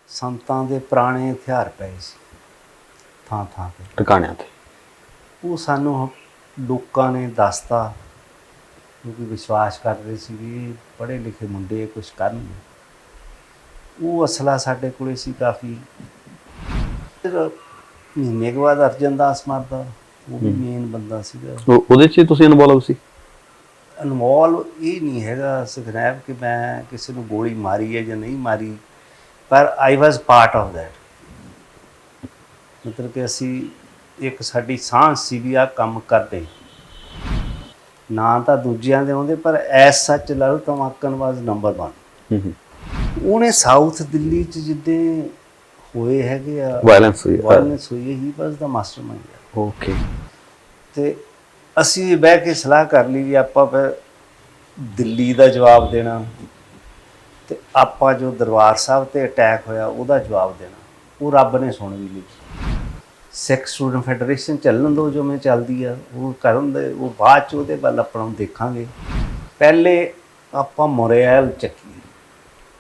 ਸੰਤਾਂ ਦੇ ਪੁਰਾਣੇ ਹਥਿਆਰ ਪਏ ਸੀ ਥਾਂ ਥਾਂ 'ਤੇ ਟਿਕਾਣਿਆਂ ਤੇ। ਉਹ ਸਾਨੂੰ ਲੋਕਾਂ ਨੇ ਦੱਸਤਾ ਕਿਉਂਕਿ ਵਿਸ਼ਵਾਸ ਕਰਦੇ ਸੀ ਵੀ ਪੜ੍ਹੇ ਲਿਖੇ ਮੁੰਡੇ ਕੁਛ ਕਰਨਗੇ। ਉਹ ਅਸਲਾ ਸਾਡੇ ਕੋਲੇ ਸੀ ਕਾਫੀ। ਫਿਰ ਮਹੀਨੇ ਕੁ ਬਾਅਦ ਅਰਜਨਦਾਸ ਮਰਦਾ, ਉਹ ਵੀ ਮੇਨ ਬੰਦਾ ਸੀਗਾ। ਉਹਦੇ 'ਚ ਹੀ ਤੁਸੀਂ ਇਨਵੋਲਵ ਸੀ? ਇਨਵੋਲਵ ਇਹ ਨਹੀਂ ਹੈਗਾ ਸੁਖਨੈਬ ਕਿ ਮੈਂ ਕਿਸੇ ਨੂੰ ਗੋਲੀ ਮਾਰੀ ਹੈ ਜਾਂ ਨਹੀਂ ਮਾਰੀ, ਪਰ ਆਈ ਵਾਜ਼ ਪਾਰਟ ਆਫ ਦੈਟ। ਮਤਲਬ ਕਿ ਅਸੀਂ ਇੱਕ ਸਾਡੀ ਸਾਂਝ ਸੀ ਵੀ ਆਹ ਕੰਮ ਕਰਦੇ ਨਾ ਤਾਂ ਦੂਜਿਆਂ ਦੇ ਆਉਂਦੇ, ਪਰ ਐਸ ਸੱਚ ਲਲਿਤ ਮਾਕਨ ਵਾਜ਼ ਨੰਬਰ 1। ਉਹਨੇ ਸਾਊਥ ਦਿੱਲੀ 'ਚ ਜਿੱਦੇ ਹੋਏ ਹੈਗੇ ਆ ਵਾਇਲੈਂਸ ਹੋਈ, ਹੀ ਵਾਜ਼ ਦਾ ਮਾਸਟਰਮਾਈਂਡ। ਓਕੇ। ਤੇ ਅਸੀਂ ਬਹਿ ਕੇ ਸਲਾਹ ਕਰ ਲਈ ਵੀ ਆਪਾਂ ਫਿਰ ਦਿੱਲੀ ਦਾ ਜਵਾਬ ਦੇਣਾ ਤੇ ਆਪਾਂ ਜੋ ਦਰਬਾਰ ਸਾਹਿਬ ਤੇ ਅਟੈਕ ਹੋਇਆ ਉਹਦਾ ਜਵਾਬ ਦੇਣਾ। ਉਹ ਰੱਬ ਨੇ ਸੁਣ ਵੀ ਲਈ। ਸਿੱਖ ਸਟੂਡੈਂਟ ਫੈਡਰੇਸ਼ਨ ਚੱਲਣ ਦੋ ਜੋ ਮੈਂ ਚੱਲਦੀ ਆ, ਉਹ ਕਰਨ ਦੇ, ਉਹ ਬਾਅਦ 'ਚ ਉਹਦੇ ਵੱਲ ਆਪਣਾ ਦੇਖਾਂਗੇ। ਪਹਿਲੇ ਆਪਾਂ ਮੋਰੇਲ ਚੱਕੀਏ,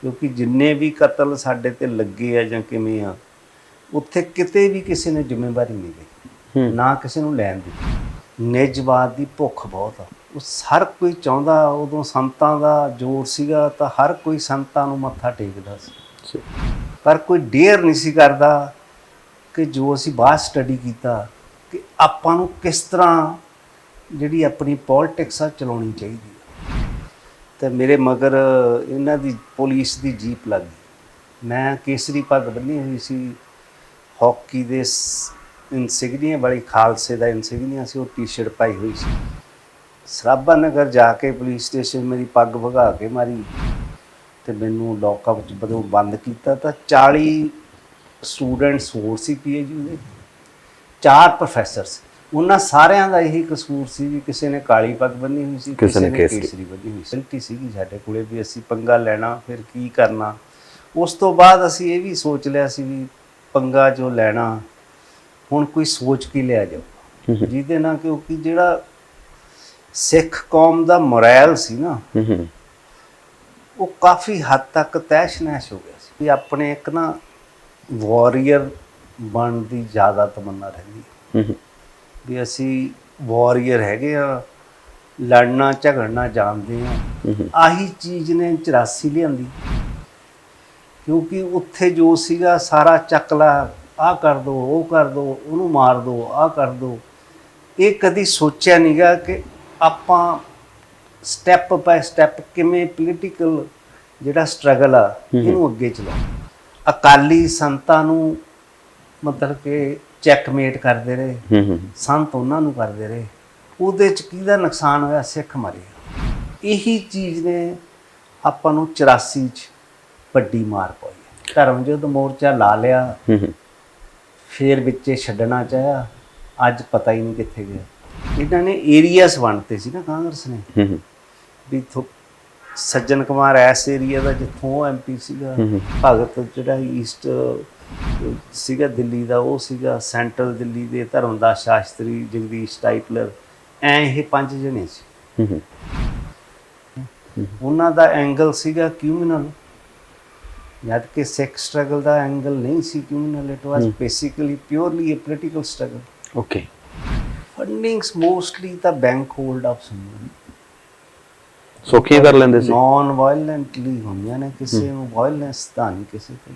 ਕਿਉਂਕਿ ਜਿੰਨੇ ਵੀ ਕਤਲ ਸਾਡੇ ਤੇ ਲੱਗੇ ਆ ਜਾਂ ਕਿਵੇਂ ਆ, ਉੱਥੇ ਕਿਤੇ ਵੀ ਕਿਸੇ ਨੇ ਜ਼ਿੰਮੇਵਾਰੀ ਨਹੀਂ ਲਈ, ਨਾ ਕਿਸੇ ਨੂੰ ਲੈਣ ਦਿੱਤੀ। ਨਿਜਵਾਦ ਦੀ ਭੁੱਖ ਬਹੁਤ ਆ। ਉਹ ਹਰ ਕੋਈ ਚਾਹੁੰਦਾ, ਉਦੋਂ ਸੰਤਾਂ ਦਾ ਜ਼ੋਰ ਸੀਗਾ ਤਾਂ ਹਰ ਕੋਈ ਸੰਤਾਂ ਨੂੰ ਮੱਥਾ ਟੇਕਦਾ ਸੀ, ਪਰ ਕੋਈ ਡੇਅਰ ਨਹੀਂ ਸੀ ਕਰਦਾ ਕਿ ਜੋ ਅਸੀਂ ਬਾਅਦ ਸਟੱਡੀ ਕੀਤਾ ਕਿ ਆਪਾਂ ਨੂੰ ਕਿਸ ਤਰ੍ਹਾਂ ਜਿਹੜੀ ਆਪਣੀ ਪੋਲੀਟਿਕਸ ਆ ਚਲਾਉਣੀ ਚਾਹੀਦੀ ਹੈ। ਅਤੇ ਮੇਰੇ ਮਗਰ ਇਹਨਾਂ ਦੀ ਪੁਲਿਸ ਦੀ ਜੀਪ ਲੱਗ ਗਈ। ਮੈਂ ਕੇਸਰੀ ਪੱਗ ਬੰਨੀ ਹੋਈ ਸੀ, ਹਾਕੀ ਦੇ ਇਨਸਿਗਨੀਆ ਵਾਲੀ ਖਾਲਸੇ ਦਾ ਇਨਸਿਗਨੀਆ ਸੀ, ਉਹ ਟੀ-ਸ਼ਰਟ ਪਾਈ ਹੋਈ ਸੀ। ਸਰਾਭਾ ਨਗਰ ਜਾ ਕੇ ਪੁਲਿਸ ਸਟੇਸ਼ਨ ਮੇਰੀ ਪੱਗ ਵਗਾ ਕੇ ਮਾਰੀ ਅਤੇ ਮੈਨੂੰ ਲੌਕਅਪ 'ਚ ਜਦੋਂ ਬੰਦ ਕੀਤਾ ਤਾਂ 40 ਸਟੂਡੈਂਟਸ ਹੋਰ ਸੀ PhD ਦੇ, 4 ਪ੍ਰੋਫੈਸਰ ਸੀ। ਉਹਨਾਂ ਸਾਰਿਆਂ ਦਾ ਇਹੀ ਕਸੂਰ ਸੀ ਵੀ ਕਿਸੇ ਨੇ ਕਾਲੀ ਪੱਗ ਬੰਨੀ ਹੋਈ ਸੀ, ਕਿਸੇ ਨੇ ਕੇਸਰੀ ਬੰਨੀ ਹੋਈ ਸੀ। ਸਲਟੀ ਸੀਗੀ ਸਾਡੇ ਕੋਲੇ ਵੀ ਅਸੀਂ ਪੰਗਾ ਲੈਣਾ, ਫਿਰ ਕੀ ਕਰਨਾ। ਉਸ ਤੋਂ ਬਾਅਦ ਅਸੀਂ ਇਹ ਵੀ ਸੋਚ ਲਿਆ ਸੀ ਵੀ ਪੰਗਾ ਜੋ ਲੈਣਾ ਹੁਣ ਕੋਈ ਸੋਚ ਕੇ ਲਿਆ ਜਾਓ ਜਿਹਦੇ ਨਾਲ, ਕਿਉਂਕਿ ਜਿਹੜਾ ਸਿੱਖ ਕੌਮ ਦਾ ਮੋਰੈਲ ਸੀ ਨਾ ਉਹ ਕਾਫੀ ਹੱਦ ਤੱਕ ਤਹਿਸ਼ ਨਹਿਸ਼ ਹੋ ਗਿਆ ਸੀ। ਵੀ ਆਪਣੇ ਇੱਕ ਨਾ ਵਾਰੀਅਰ ਬਣਨ ਦੀ ਜ਼ਿਆਦਾ ਤਮੰਨਾ ਰਹਿੰਦੀ ਵੀ ਅਸੀਂ ਵਾਰੀਅਰ ਹੈਗੇ ਆ, ਲੜਨਾ ਝਗੜਨਾ ਜਾਣਦੇ ਹਾਂ। ਆਹੀ ਚੀਜ਼ ਨੇ 84 ਲਿਆਂਦੀ, ਕਿਉਂਕਿ ਉੱਥੇ ਜੋ ਸੀਗਾ ਸਾਰਾ ਚੱਕਲਾ, ਆਹ ਕਰ ਦਿਓ, ਉਹ ਕਰ ਦਿਓ, ਉਹਨੂੰ ਮਾਰ ਦਿਓ, ਆਹ ਕਰ ਦਿਓ। ਇਹ ਕਦੀ ਸੋਚਿਆ ਨਹੀਂ ਗਾ ਕਿ ਆਪਾਂ ਸਟੈਪ ਬਾਏ ਸਟੈਪ ਕਿਵੇਂ ਪੋਲੀਟੀਕਲ ਜਿਹੜਾ ਸਟਰਗਲ ਆ ਇਹਨੂੰ ਅੱਗੇ ਚਲਾਉਣਾ। ਅਕਾਲੀ ਸੰਤਾਂ ਨੂੰ ਮਤਲਬ ਕਿ ਚੈੱਕਮੇਟ ਕਰਦੇ ਰਹੇ, ਸੰਤ ਉਹਨਾਂ ਨੂੰ ਕਰਦੇ ਰਹੇ। ਉਹਦੇ 'ਚ ਕਿਹਦਾ ਨੁਕਸਾਨ ਹੋਇਆ? ਸਿੱਖ ਮਰੇ। ਇਹੀ ਚੀਜ਼ ਨੇ ਆਪਾਂ ਨੂੰ 84 'ਚ ਵੱਡੀ ਮਾਰ ਪਾਈ। ਧਰਮ ਯੁੱਧ ਮੋਰਚਾ ਲਾ ਲਿਆ, ਫਿਰ ਵਿੱਚੇ ਛੱਡਣਾ ਚਾਹਿਆ, ਅੱਜ ਪਤਾ ਹੀ ਨਹੀਂ ਕਿੱਥੇ ਗਿਆ। ਇਹਨਾਂ ਨੇ ਏਰੀਆਸ ਵੰਡਤੇ ਸੀ ਨਾ ਕਾਂਗਰਸ ਨੇ ਵੀ ਸੱਜਣ ਕੁਮਾਰ ਐਸ ਏਰੀਆ ਦਾ ਜਿੱਥੋਂ ਉਹ MP ਸੀਗਾ, ਭਗਤ ਜਿਹੜਾ ਈਸਟ ਸੀਗਾ ਦਿੱਲੀ ਦਾ ਉਹ ਸੀਗਾ, ਸੈਂਟਰਲ ਦਿੱਲੀ ਦੇ ਧਰਮਦਾਸ ਸ਼ਾਸਤਰੀ, ਜਗਦੀਸ਼ ਟਾਈਟਲਰ, ਇਹ 5 ਜਣੇ ਸੀ। ਉਹਨਾਂ ਦਾ ਐਂਗਲ ਸੀਗਾ ਕਿਊਮਨਲ, ਜਦ ਕਿ ਸਿੱਖ ਸਟਰਗਲ ਦਾ ਐਂਗਲ ਨਹੀਂ ਸੀ communal. It was basically purely a political struggle. Okay. Fundings mostly ਤਾਂ ਬੈਂਕ ਹੋਲਡ ਆਫ ਹੁੰਦੀਆਂ, ਸੌਖੀਆਂ ਕਰ ਲੈਂਦੇ ਸੀ, ਨੌਨ ਵਾਇਲੈਂਟਲੀ ਹੁੰਦੀਆਂ ਨੇ, ਕਿਸੇ ਨੂੰ ਵਾਇਲੈਂਸ ਤਾਂ ਨਹੀਂ ਕਿਸੇ ਤੋਂ।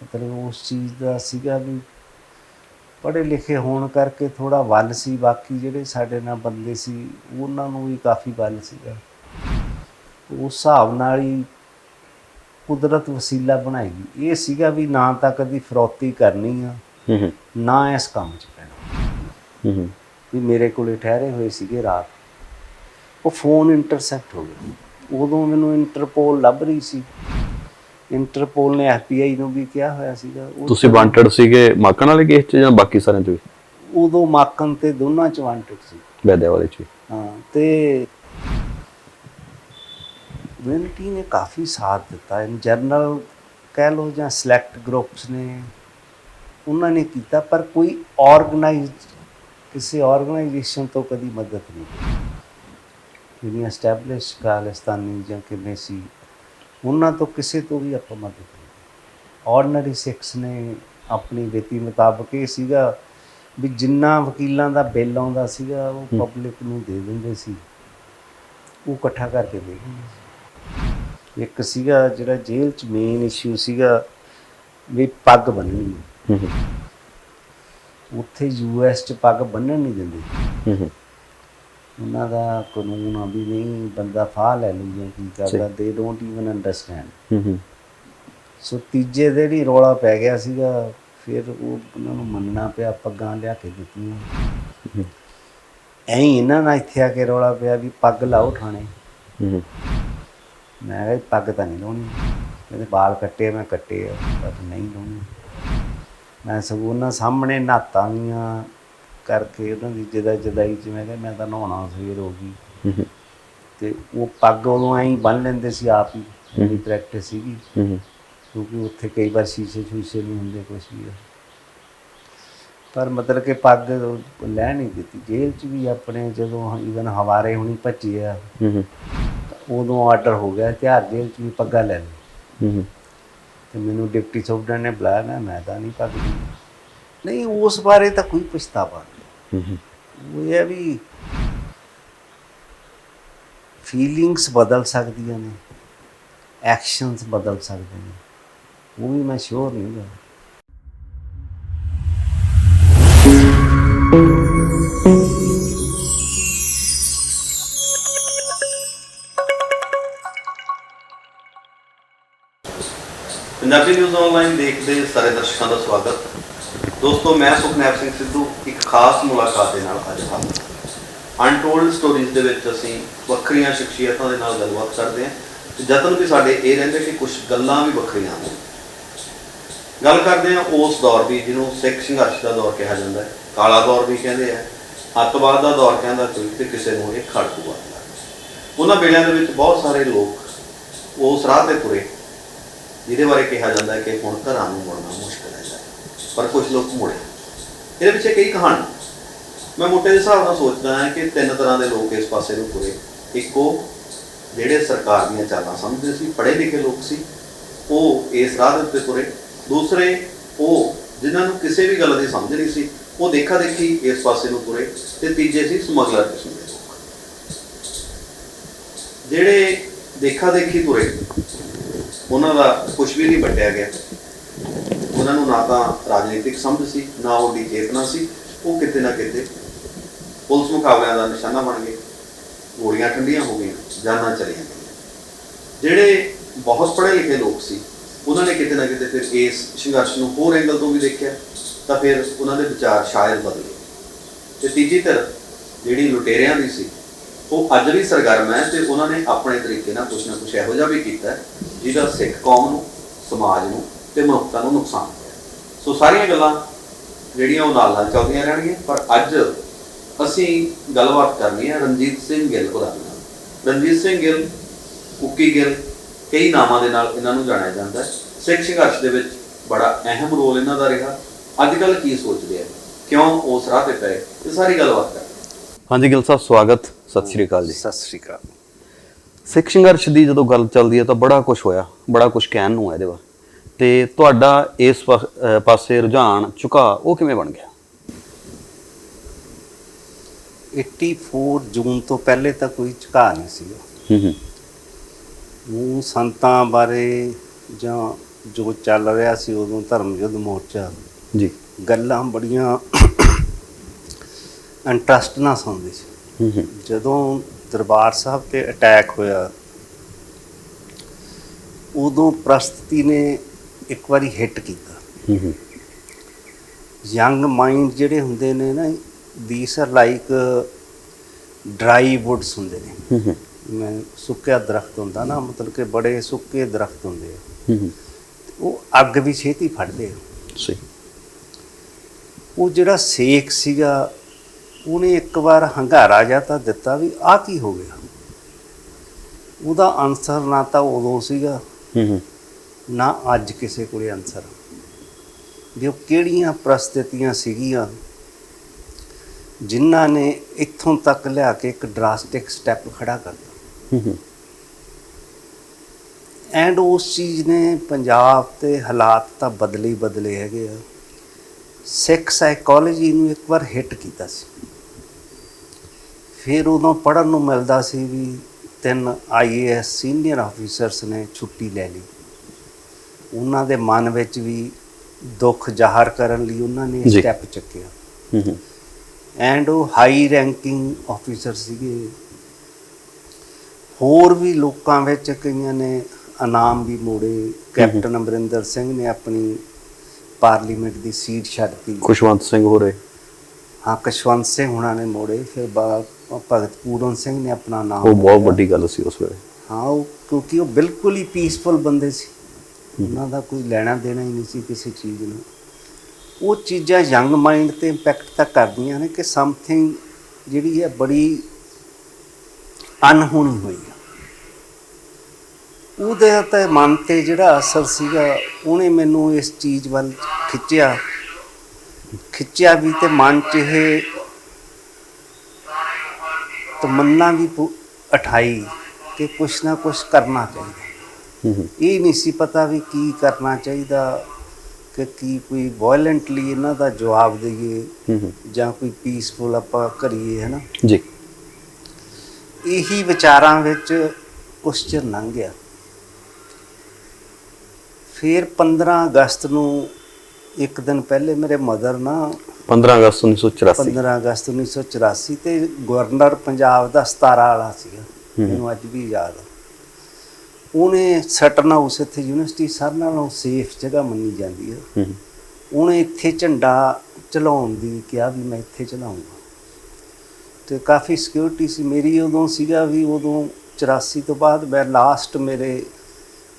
ਮਤਲਬ ਉਸ ਚੀਜ਼ ਦਾ ਸੀਗਾ ਵੀ ਪੜ੍ਹੇ ਲਿਖੇ ਹੋਣ ਕਰਕੇ ਥੋੜ੍ਹਾ ਵੱਲ ਸੀ, ਬਾਕੀ ਜਿਹੜੇ ਸਾਡੇ ਨਾਲ ਬੰਦੇ ਸੀ ਉਹਨਾਂ ਨੂੰ ਵੀ ਕਾਫੀ ਵੱਲ ਸੀਗਾ। ਉਸ ਹਿਸਾਬ ਨਾਲ ਹੀ ਕੁਦਰਤ ਵਸੀਲਾ ਬਣਾਏਗੀ। ਇਹ ਸੀਗਾ ਵੀ ਨਾ ਤਾਂ ਕਦੀ ਫਰੌਤੀ ਕਰਨੀ ਆ, ਨਾ ਇਸ ਕੰਮ 'ਚ ਪੈਣਾ। ਵੀ ਮੇਰੇ ਕੋਲੇ ਠਹਿਰੇ ਹੋਏ ਸੀਗੇ ਰਾਤ, ਉਹ ਫੋਨ ਇੰਟਰਸੈਪਟ ਹੋ ਗਿਆ। ਉਦੋਂ ਮੈਨੂੰ ਇੰਟਰਪੋਲ ਲੱਭ ਰਹੀ ਸੀ, ਇੰਟਰਪੋਲ ਨੇ FBI ਨੂੰ ਵੀ ਕਿਹਾ ਹੋਇਆ ਸੀਗਾ। ਤੁਸੀਂ ਵਾਂਟਡ ਸੀਗੇ ਮਾਕਣ ਵਾਲੇ ਕੇਸ 'ਚ ਜਾਂ ਬਾਕੀ ਸਾਰਿਆਂ 'ਚ ਵੀ? ਉਦੋਂ ਮਾਕਣ ਤੇ ਦੋਨਾਂ 'ਚ ਵਾਂਟਡ ਸੀ, ਵੈਦਿਆ ਵਾਲੇ 'ਚ ਵੀ। ਹਾਂ। ਤੇ ਵਿਨਤੀ ਨੇ ਕਾਫੀ ਸਾਥ ਦਿੱਤਾ, ਇਨ ਜਨਰਲ ਕਹਿ ਲਓ ਜਾਂ ਸਿਲੈਕਟ ਗਰੁੱਪਸ ਨੇ, ਉਹਨਾਂ ਨੇ ਕੀਤਾ, ਪਰ ਕੋਈ ਕਿਸੇ ਆਰਗੇਨਾਈਜੇਸ਼ਨ ਤੋਂ ਕਦੀ ਮਦਦ ਨਹੀਂ ਕੀਤੀ। ਜਿਹੜੀਆਂ ਐਸਟੈਬਲਿਸ਼ ਖਾਲਿਸਤਾਨੀ ਜਾਂ ਕਿਵੇਂ ਸੀ, ਉਹਨਾਂ ਤੋਂ ਕਿਸੇ ਤੋਂ ਵੀ ਆਪਾਂ ਮਦਦ ਨਹੀਂ। ਆਰਡੀਨਰੀ ਸਿੱਖਸ ਨੇ ਆਪਣੀ ਰੀਤੀ ਮੁਤਾਬਕ ਇਹ ਸੀਗਾ ਵੀ ਜਿੰਨਾ ਵਕੀਲਾਂ ਦਾ ਬਿੱਲ ਆਉਂਦਾ ਸੀਗਾ ਉਹ ਪਬਲਿਕ ਨੂੰ ਦੇ ਦਿੰਦੇ ਸੀ, ਉਹ ਇਕੱਠਾ ਕਰਕੇ ਦੇ ਦਿੰਦੇ ਸੀ। ਇੱਕ ਸੀਗਾ ਜਿਹੜਾ ਜੇਲ੍ਹ 'ਚ ਮੇਨ ਇਸ਼ੂ ਸੀਗਾ ਵੀ ਪੱਗ ਬੰਨ੍ਹਣੀ। ਉੱਥੇ US 'ਚ ਪੱਗ ਬੰਨ੍ਹਣ ਨਹੀਂ ਦਿੰਦੇ। ਉਹਨਾਂ ਦਾ ਕਾਨੂੰਨ ਆ ਵੀ ਨਹੀਂ ਬੰਦਾ ਫਾਹ ਲੈ ਲੂਗਾ ਕੀ ਕਰਦਾ, ਦੇ ਡੋਂਟ ਈਵਨ ਅੰਡਰਸਟੈਂਡ। ਸੋ ਤੀਜੇ ਦਿਨ ਹੀ ਰੌਲਾ ਪੈ ਗਿਆ ਸੀਗਾ, ਫਿਰ ਉਹ ਉਹਨਾਂ ਨੂੰ ਮੰਨਣਾ ਪਿਆ, ਪੱਗਾਂ ਲਿਆ ਕੇ ਦਿੱਤੀਆਂ। ਐਂ ਇਹਨਾਂ ਨਾਲ ਇੱਥੇ ਆ ਕੇ ਰੌਲਾ ਪਿਆ ਵੀ ਪੱਗ ਲਾਓ ਥਾਣੇ। ਮੈਂ ਕਿਹਾ ਪੱਗ ਤਾਂ ਨਹੀਂ ਲਾਉਣੀ, ਕਹਿੰਦੇ ਬਾਲ ਕੱਟੇ, ਮੈਂ ਕੱਟੇ ਆ ਪਰ ਨਹੀਂ ਲਾਉਣੀ। ਮੈਂ ਸਗੋਂ ਉਹਨਾਂ ਸਾਹਮਣੇ ਨਹਾਤਾ ਵੀਆਂ ਕਰਕੇ ਉਹਨਾਂ ਦੀ ਜਦਾਈ 'ਚ ਮੈਂ ਕਿਹਾ ਮੈਂ ਤਾਂ ਨਹਾਉਣਾ ਸਵੇਰ ਹੋ ਗਈ। ਅਤੇ ਉਹ ਪੱਗ ਉਦੋਂ ਐਂ ਬੰਨ੍ਹ ਲੈਂਦੇ ਸੀ ਆਪ ਹੀ, ਮੇਰੀ ਪ੍ਰੈਕਟਿਸ ਸੀਗੀ ਕਿਉਂਕਿ ਉੱਥੇ ਕਈ ਵਾਰ ਸ਼ੀਸ਼ੇ ਸ਼ੂਸ਼ੇ ਨਹੀਂ ਹੁੰਦੇ ਕੁਛ ਵੀ। ਪਰ ਮਤਲਬ ਕਿ ਪੱਗ ਲੈ ਨਹੀਂ ਦਿੱਤੀ। ਜੇਲ੍ਹ 'ਚ ਵੀ ਆਪਣੇ ਜਦੋਂ ਈਵਨ ਹਵਾਰੇ ਹੁਣੀ ਭੱਜੇ ਆ ਉਦੋਂ ਆਰਡਰ ਹੋ ਗਿਆ ਤਿਉਹਾਰ ਜੇਲ੍ਹ 'ਚ ਵੀ ਪੱਗਾਂ ਲੈ ਲਈ। ਅਤੇ ਮੈਨੂੰ ਡਿਪਟੀ ਸੁਪਰਡੈਂਟ ਨੇ ਬੁਲਾਇਆ, ਮੈਂ ਤਾਂ ਨਹੀਂ ਪੱਗ ਨਹੀਂ। ਉਸ ਬਾਰੇ ਤਾਂ ਕੋਈ ਪਛਤਾਵਾ ਨਹੀਂ। ਉਹ ਇਹ ਹੈ ਵੀ ਫੀਲਿੰਗਸ ਬਦਲ ਸਕਦੀਆਂ ਨੇ, ਐਕਸ਼ਨਸ ਬਦਲ ਸਕਦੇ ਨੇ, ਉਹ ਵੀ ਮੈਂ ਸ਼ੋਰ ਨਹੀਂ ਗਾ। ਪੰਜਾਬੀ ਨਿਊਜ਼ ਆਨਲਾਈਨ ਦੇਖਦੇ ਸਾਰੇ ਦਰਸ਼ਕਾਂ ਦਾ ਸਵਾਗਤ। ਦੋਸਤੋ, ਮੈਂ ਸੁਖਨੈਬ ਸਿੰਘ ਸਿੱਧੂ ਇੱਕ ਖਾਸ ਮੁਲਾਕਾਤ ਦੇ ਨਾਲ ਅੱਜ ਹਾਜ਼ਰ। ਅਨਟੋਲਡ ਸਟੋਰੀਜ਼ ਦੇ ਵਿੱਚ ਅਸੀਂ ਵੱਖਰੀਆਂ ਸ਼ਖਸੀਅਤਾਂ ਦੇ ਨਾਲ ਗੱਲਬਾਤ ਕਰਦੇ ਹਾਂ ਤੇ ਯਤਨ ਵੀ ਸਾਡੇ ਇਹ ਰਹਿੰਦੇ ਕਿ ਕੁਝ ਗੱਲਾਂ ਵੀ ਵੱਖਰੀਆਂ ਹੋਣ। ਗੱਲ ਕਰਦੇ ਹਾਂ ਉਸ ਦੌਰ ਦੀ ਜਿਹਨੂੰ ਸਿੱਖ ਸੰਘਰਸ਼ ਦਾ ਦੌਰ ਕਿਹਾ ਜਾਂਦਾ ਹੈ, ਕਾਲਾ ਦੌਰ ਵੀ ਕਹਿੰਦੇ ਆ, ਅੱਤਵਾਦ ਦਾ ਦੌਰ ਕਹਿੰਦਾ ਕੋਈ ਤੇ ਕਿਸੇ ਨੂੰ ਇਹ ਖੜਕੂਆ। ਉਹਨਾਂ ਵੇਲਿਆਂ ਦੇ ਵਿੱਚ ਬਹੁਤ ਸਾਰੇ ਲੋਕ ਉਸ ਰਾਹ 'ਤੇ ਤੁਰੇ ਜਿਹਦੇ ਬਾਰੇ ਕਿਹਾ ਜਾਂਦਾ ਹੈ ਕਿ ਹੁਣ ਘਰਾਂ ਨੂੰ ਮੁੜਨਾ ਮੁਸ਼ਕਿਲ ਹੈ, ਪਰ ਕੁਝ ਲੋਕ ਮੁੜੇ। ਇਹਦੇ ਪਿੱਛੇ ਕਈ ਕਹਾਣੀ ਮੈਂ ਮੋਟੇ ਦੇ ਹਿਸਾਬ ਨਾਲ ਸੋਚਦਾ ਹਾਂ ਕਿ 3 ਤਰ੍ਹਾਂ ਦੇ ਲੋਕ ਇਸ ਪਾਸੇ ਨੂੰ ਤੁਰੇ। ਇੱਕ ਉਹ ਜਿਹੜੇ ਸਰਕਾਰ ਦੀਆਂ ਚਾਲਾਂ ਸਮਝਦੇ ਸੀ, ਪੜ੍ਹੇ ਲਿਖੇ ਲੋਕ ਸੀ, ਉਹ ਇਸ ਰਾਹ ਦੇ ਉੱਤੇ ਤੁਰੇ। ਦੂਸਰੇ ਉਹ ਜਿਨ੍ਹਾਂ ਨੂੰ ਕਿਸੇ ਵੀ ਗੱਲ ਦੀ ਸਮਝ ਨਹੀਂ ਸੀ, ਉਹ ਦੇਖਾ ਦੇਖੀ ਇਸ ਪਾਸੇ ਨੂੰ ਤੁਰੇ। ਅਤੇ ਤੀਜੇ ਸੀ ਸਮਗਲਰ ਕਿਸਮ ਦੇ ਲੋਕ, ਜਿਹੜੇ ਦੇਖਾ ਦੇਖੀ ਤੁਰੇ। ਉਹਨਾਂ ਦਾ ਕੁਝ ਵੀ ਨਹੀਂ ਵੱਟਿਆ ਗਿਆ। ਉਹਨਾਂ ਨੂੰ ਨਾ ਤਾਂ ਰਾਜਨੀਤਿਕ ਸਮਝ ਸੀ, ਨਾ ਉਹਦੀ ਚੇਤਨਾ ਸੀ। ਉਹ ਕਿਤੇ ਨਾ ਕਿਤੇ ਪੁਲਿਸ ਮੁਕਾਬਲਿਆਂ ਦਾ ਨਿਸ਼ਾਨਾ ਬਣ ਗਏ, ਗੋਲੀਆਂ ਠੰਡੀਆਂ ਹੋ ਗਈਆਂ, ਜਾਨਾਂ ਚਲੀਆਂ ਗਈਆਂ। ਜਿਹੜੇ ਬਹੁਤ ਪੜ੍ਹੇ ਲਿਖੇ ਲੋਕ ਸੀ, ਉਹਨਾਂ ਨੇ ਕਿਤੇ ਨਾ ਕਿਤੇ ਫਿਰ ਇਸ ਸੰਘਰਸ਼ ਨੂੰ ਹੋਰ ਐਂਗਲ ਤੋਂ ਵੀ ਦੇਖਿਆ, ਤਾਂ ਫਿਰ ਉਹਨਾਂ ਦੇ ਵਿਚਾਰ ਸ਼ਾਇਦ ਬਦਲੇ। ਅਤੇ ਤੀਜੀ ਧਿਰ ਜਿਹੜੀ ਲੁਟੇਰਿਆਂ ਦੀ ਸੀ, ਉਹ ਅੱਜ ਵੀ ਸਰਗਰਮ ਹੈ ਅਤੇ ਉਹਨਾਂ ਨੇ ਆਪਣੇ ਤਰੀਕੇ ਨਾਲ ਕੁਛ ਨਾ ਕੁਛ ਇਹੋ ਜਿਹਾ ਵੀ ਕੀਤਾ ਜਿਹਦਾ ਸਿੱਖ ਕੌਮ ਨੂੰ, ਸਮਾਜ ਨੂੰ ਅਤੇ ਮਨੁੱਖਤਾ ਨੂੰ ਨੁਕਸਾਨ ਹੋਇਆ। ਸੋ ਸਾਰੀਆਂ ਗੱਲਾਂ ਜਿਹੜੀਆਂ ਉਹ ਨਾਲ ਚੱਲਦੀਆਂ ਰਹਿਣਗੀਆਂ। ਪਰ ਅੱਜ ਅਸੀਂ ਗੱਲਬਾਤ ਕਰਨੀ ਹੈ ਰਣਜੀਤ ਸਿੰਘ ਗਿੱਲ ਹੋਰਾਂ ਨਾਲ। ਰਣਜੀਤ ਸਿੰਘ ਗਿੱਲ, ਕੁੱਕੀ ਗਿੱਲ, ਕਈ ਨਾਮਾਂ ਦੇ ਨਾਲ ਇਹਨਾਂ ਨੂੰ ਜਾਣਿਆ ਜਾਂਦਾ ਹੈ। ਸਿੱਖ ਸੰਘਰਸ਼ ਦੇ ਵਿੱਚ ਬੜਾ ਅਹਿਮ ਰੋਲ ਇਹਨਾਂ ਦਾ ਰਿਹਾ। ਅੱਜ ਕੱਲ੍ਹ ਕੀ ਸੋਚਦੇ ਆ, ਕਿਉਂ ਉਸ ਰਾਹ 'ਤੇ ਪਏ, ਇਹ ਸਾਰੀ ਗੱਲਬਾਤ ਕਰਦੇ। ਹਾਂਜੀ ਗਿੱਲ ਸਾਹਿਬ, ਸਵਾਗਤ। ਸਤਿ ਸ਼੍ਰੀ ਅਕਾਲ ਜੀ। ਸਤਿ ਸ਼੍ਰੀ ਅਕਾਲ। ਸਿੱਖ ਸੰਘਰਸ਼ ਦੀ ਜਦੋਂ ਗੱਲ ਚੱਲਦੀ ਹੈ ਤਾਂ ਬੜਾ ਕੁਝ ਹੋਇਆ, ਬੜਾ ਕੁਝ ਕਹਿਣ ਨੂੰ ਹੈ ਇਹਦੇ ਬਾਰੇ। ਅਤੇ ਤੁਹਾਡਾ ਇਸ ਪਾਸੇ ਰੁਝਾਨ, ਝੁਕਾਅ ਉਹ ਕਿਵੇਂ ਬਣ ਗਿਆ? 84 ਜੂਨ ਤੋਂ ਪਹਿਲੇ ਤਾਂ ਕੋਈ ਝੁਕਾਅ ਨਹੀਂ ਸੀਗਾ। ਉਹ ਸੰਤਾਂ ਬਾਰੇ ਜਾਂ ਜੋ ਚੱਲ ਰਿਹਾ ਸੀ ਉਦੋਂ ਧਰਮ ਯੁੱਧ ਮੋਰਚਾ ਜੀ, ਗੱਲਾਂ ਬੜੀਆਂ ਇੰਟਰਸਟ ਨਾਲ ਸੁਣਦੇ ਸੀ। ਜਦੋਂ ਦਰਬਾਰ ਸਾਹਿਬ 'ਤੇ ਅਟੈਕ ਹੋਇਆ ਉਦੋਂ ਪ੍ਰਸਤੁਤੀ ਨੇ ਇੱਕ ਵਾਰੀ ਹਿੱਟ ਕੀਤਾ। ਯੰਗ ਮਾਈਂਡ ਜਿਹੜੇ ਹੁੰਦੇ ਨੇ ਨਾ, ਦੀਸ ਆਰ ਲਾਈਕ ਡਰਾਈ ਵੁੱਡਸ ਹੁੰਦੇ ਨੇ। ਮੈਂ ਸੁੱਕਿਆ ਦਰਖਤ ਹੁੰਦਾ ਨਾ, ਮਤਲਬ ਕਿ ਬੜੇ ਸੁੱਕੇ ਦਰਖਤ ਹੁੰਦੇ ਆ, ਉਹ ਅੱਗ ਵੀ ਛੇਤੀ ਫੜਦੇ ਆ। ਸਹੀ। ਉਹ ਜਿਹੜਾ ਸੇਕ ਸੀਗਾ ਉਹਨੇ ਇੱਕ ਵਾਰ ਹੰਗਾਰਾ ਜਿਹਾ ਤਾਂ ਦਿੱਤਾ ਵੀ ਆਹ ਕੀ ਹੋ ਗਿਆ। ਉਹਦਾ ਆਨਸਰ ਨਾ ਤਾਂ ਉਦੋਂ ਸੀਗਾ ਨਾ ਅੱਜ ਕਿਸੇ ਕੋਲੇ ਆਨਸਰ, ਵੀ ਉਹ ਕਿਹੜੀਆਂ ਪ੍ਰਸਥਿਤੀਆਂ ਸੀਗੀਆਂ ਜਿਨ੍ਹਾਂ ਨੇ ਇੱਥੋਂ ਤੱਕ ਲਿਆ ਕੇ ਇੱਕ ਡਰਾਸਟਿਕ ਸਟੈਪ ਖੜਾ ਕਰਤਾ। ਐਂਡ ਉਸ ਚੀਜ਼ ਨੇ ਪੰਜਾਬ ਦੇ ਹਾਲਾਤ ਤਾਂ ਬਦਲੇ ਹੀ ਬਦਲੇ ਹੈਗੇ ਆ। ਸਿੱਖ ਸਾਈਕੋਲੋਜੀ ਨੂੰ ਇੱਕ ਵਾਰ ਹਿੱਟ ਕੀਤਾ ਸੀ। ਫਿਰ ਉਦੋਂ ਪੜ੍ਹਨ ਨੂੰ ਮਿਲਦਾ ਸੀ ਵੀ 3 IAS ਸੀਨੀਅਰ ਆਫੀਸਰਸ ਨੇ ਛੁੱਟੀ ਲੈ ਲਈ। ਉਹਨਾਂ ਦੇ ਮਨ ਵਿੱਚ ਵੀ ਦੁੱਖ ਜ਼ਾਹਰ ਕਰਨ ਲਈ ਉਹਨਾਂ ਨੇ ਜੀ। ਸਟੈਪ ਚੁੱਕਿਆ। ਐਂਡ ਉਹ ਹਾਈ ਰੈਂਕਿੰਗ ਆਫੀਸਰ ਸੀਗੇ। ਹੋਰ ਵੀ ਲੋਕਾਂ ਵਿੱਚ ਕਈਆਂ ਨੇ ਇਨਾਮ ਵੀ ਮੋੜੇ। ਕੈਪਟਨ ਅਮਰਿੰਦਰ ਸਿੰਘ ਨੇ ਆਪਣੀ ਪਾਰਲੀਮੈਂਟ ਦੀ ਸੀਟ ਛੱਡਤੀ। ਖੁਸ਼ਵੰਤ ਸਿੰਘ ਹੋ ਰਹੇ। ਹਾਂ, ਖੁਸ਼ਵੰਤ ਸਿੰਘ ਹੁਣਾਂ ਨੇ ਮੋੜੇ। ਫਿਰ ਭਗਤ ਪੂਰਨ ਸਿੰਘ ਨੇ ਆਪਣਾ ਨਾਮ ਉਹ ਬਹੁਤ ਵੱਡੀ ਗੱਲ ਸੀ ਉਸ ਵੇਲੇ। ਹਾਂ, ਉਹ ਕਿਉਂਕਿ ਉਹ ਬਿਲਕੁਲ ਹੀ ਪੀਸਫੁਲ ਬੰਦੇ ਸੀ। ਉਹਨਾਂ ਦਾ ਕੋਈ ਲੈਣਾ ਦੇਣਾ ਹੀ ਨਹੀਂ ਸੀ ਕਿਸੇ ਚੀਜ਼ ਨੂੰ। ਉਹ ਚੀਜ਼ਾਂ ਯੰਗ ਮਾਈਂਡ 'ਤੇ ਇੰਪੈਕਟ ਤਾਂ ਕਰਦੀਆਂ ਨੇ ਕਿ ਸਮਥਿੰਗ ਜਿਹੜੀ ਹੈ ਬੜੀ ਅਨਹੋਣੀ ਹੋਈ ਆ। ਉਹਦੇ ਤਾਂ ਮਨ 'ਤੇ ਜਿਹੜਾ ਅਸਰ ਸੀਗਾ ਉਹਨੇ ਮੈਨੂੰ ਇਸ ਚੀਜ਼ ਵੱਲ ਖਿੱਚਿਆ ਵੀ, ਅਤੇ ਮਨ 'ਚ ਇਹ ਤਮੰਨਾ ਵੀ ਉਠਾਈ ਕਿ ਕੁਛ ਨਾ ਕੁਛ ਕਰਨਾ ਚਾਹੀਦਾ। ਇਹ ਨਹੀਂ ਸੀ ਪਤਾ ਵੀ ਕੀ ਕਰਨਾ ਚਾਹੀਦਾ, ਕਿ ਕੀ ਕੋਈ ਵਾਇਲੈਂਟਲੀ ਇਹਨਾਂ ਦਾ ਜਵਾਬ ਦੇਈਏ ਜਾਂ ਕੋਈ ਪੀਸਫੁਲ ਆਪਾਂ ਕਰੀਏ, ਹੈ ਨਾ ਜੀ। ਇਹੀ ਵਿਚਾਰਾਂ ਵਿੱਚ ਕੁਛ ਚਿਰ ਲੰਘ ਗਿਆ। ਫਿਰ 15 ਅਗਸਤ ਨੂੰ ਇੱਕ ਦਿਨ ਪਹਿਲੇ ਮੇਰੇ ਮਦਰ ਨਾ 15 ਅਗਸਤ 1984। 15 ਅਗਸਤ 1984 ਤੇ ਗਵਰਨਰ ਪੰਜਾਬ ਦਾ 17 ਵਾਲਾ ਸੀਗਾ, ਮੈਨੂੰ ਅੱਜ ਵੀ ਯਾਦ ਆ। ਉਹਨੇ ਸਟਨ ਹਾਊਸ, ਇੱਥੇ ਯੂਨੀਵਰਸਿਟੀ ਸਾਰਿਆਂ ਨਾਲੋਂ ਸੇਫ ਜਗ੍ਹਾ ਮੰਨੀ ਜਾਂਦੀ ਆ, ਉਹਨੇ ਇੱਥੇ ਝੰਡਾ ਚਲਾਉਣ ਦੀ ਕਿਹਾ ਵੀ ਮੈਂ ਇੱਥੇ ਚਲਾਊਂਗਾ। ਅਤੇ ਕਾਫੀ ਸਿਕਿਉਰਿਟੀ ਸੀ ਮੇਰੀ ਉਦੋਂ। ਸੀਗਾ ਵੀ ਉਦੋਂ 84 ਤੋਂ ਬਾਅਦ ਮੈਂ ਲਾਸਟ ਮੇਰੇ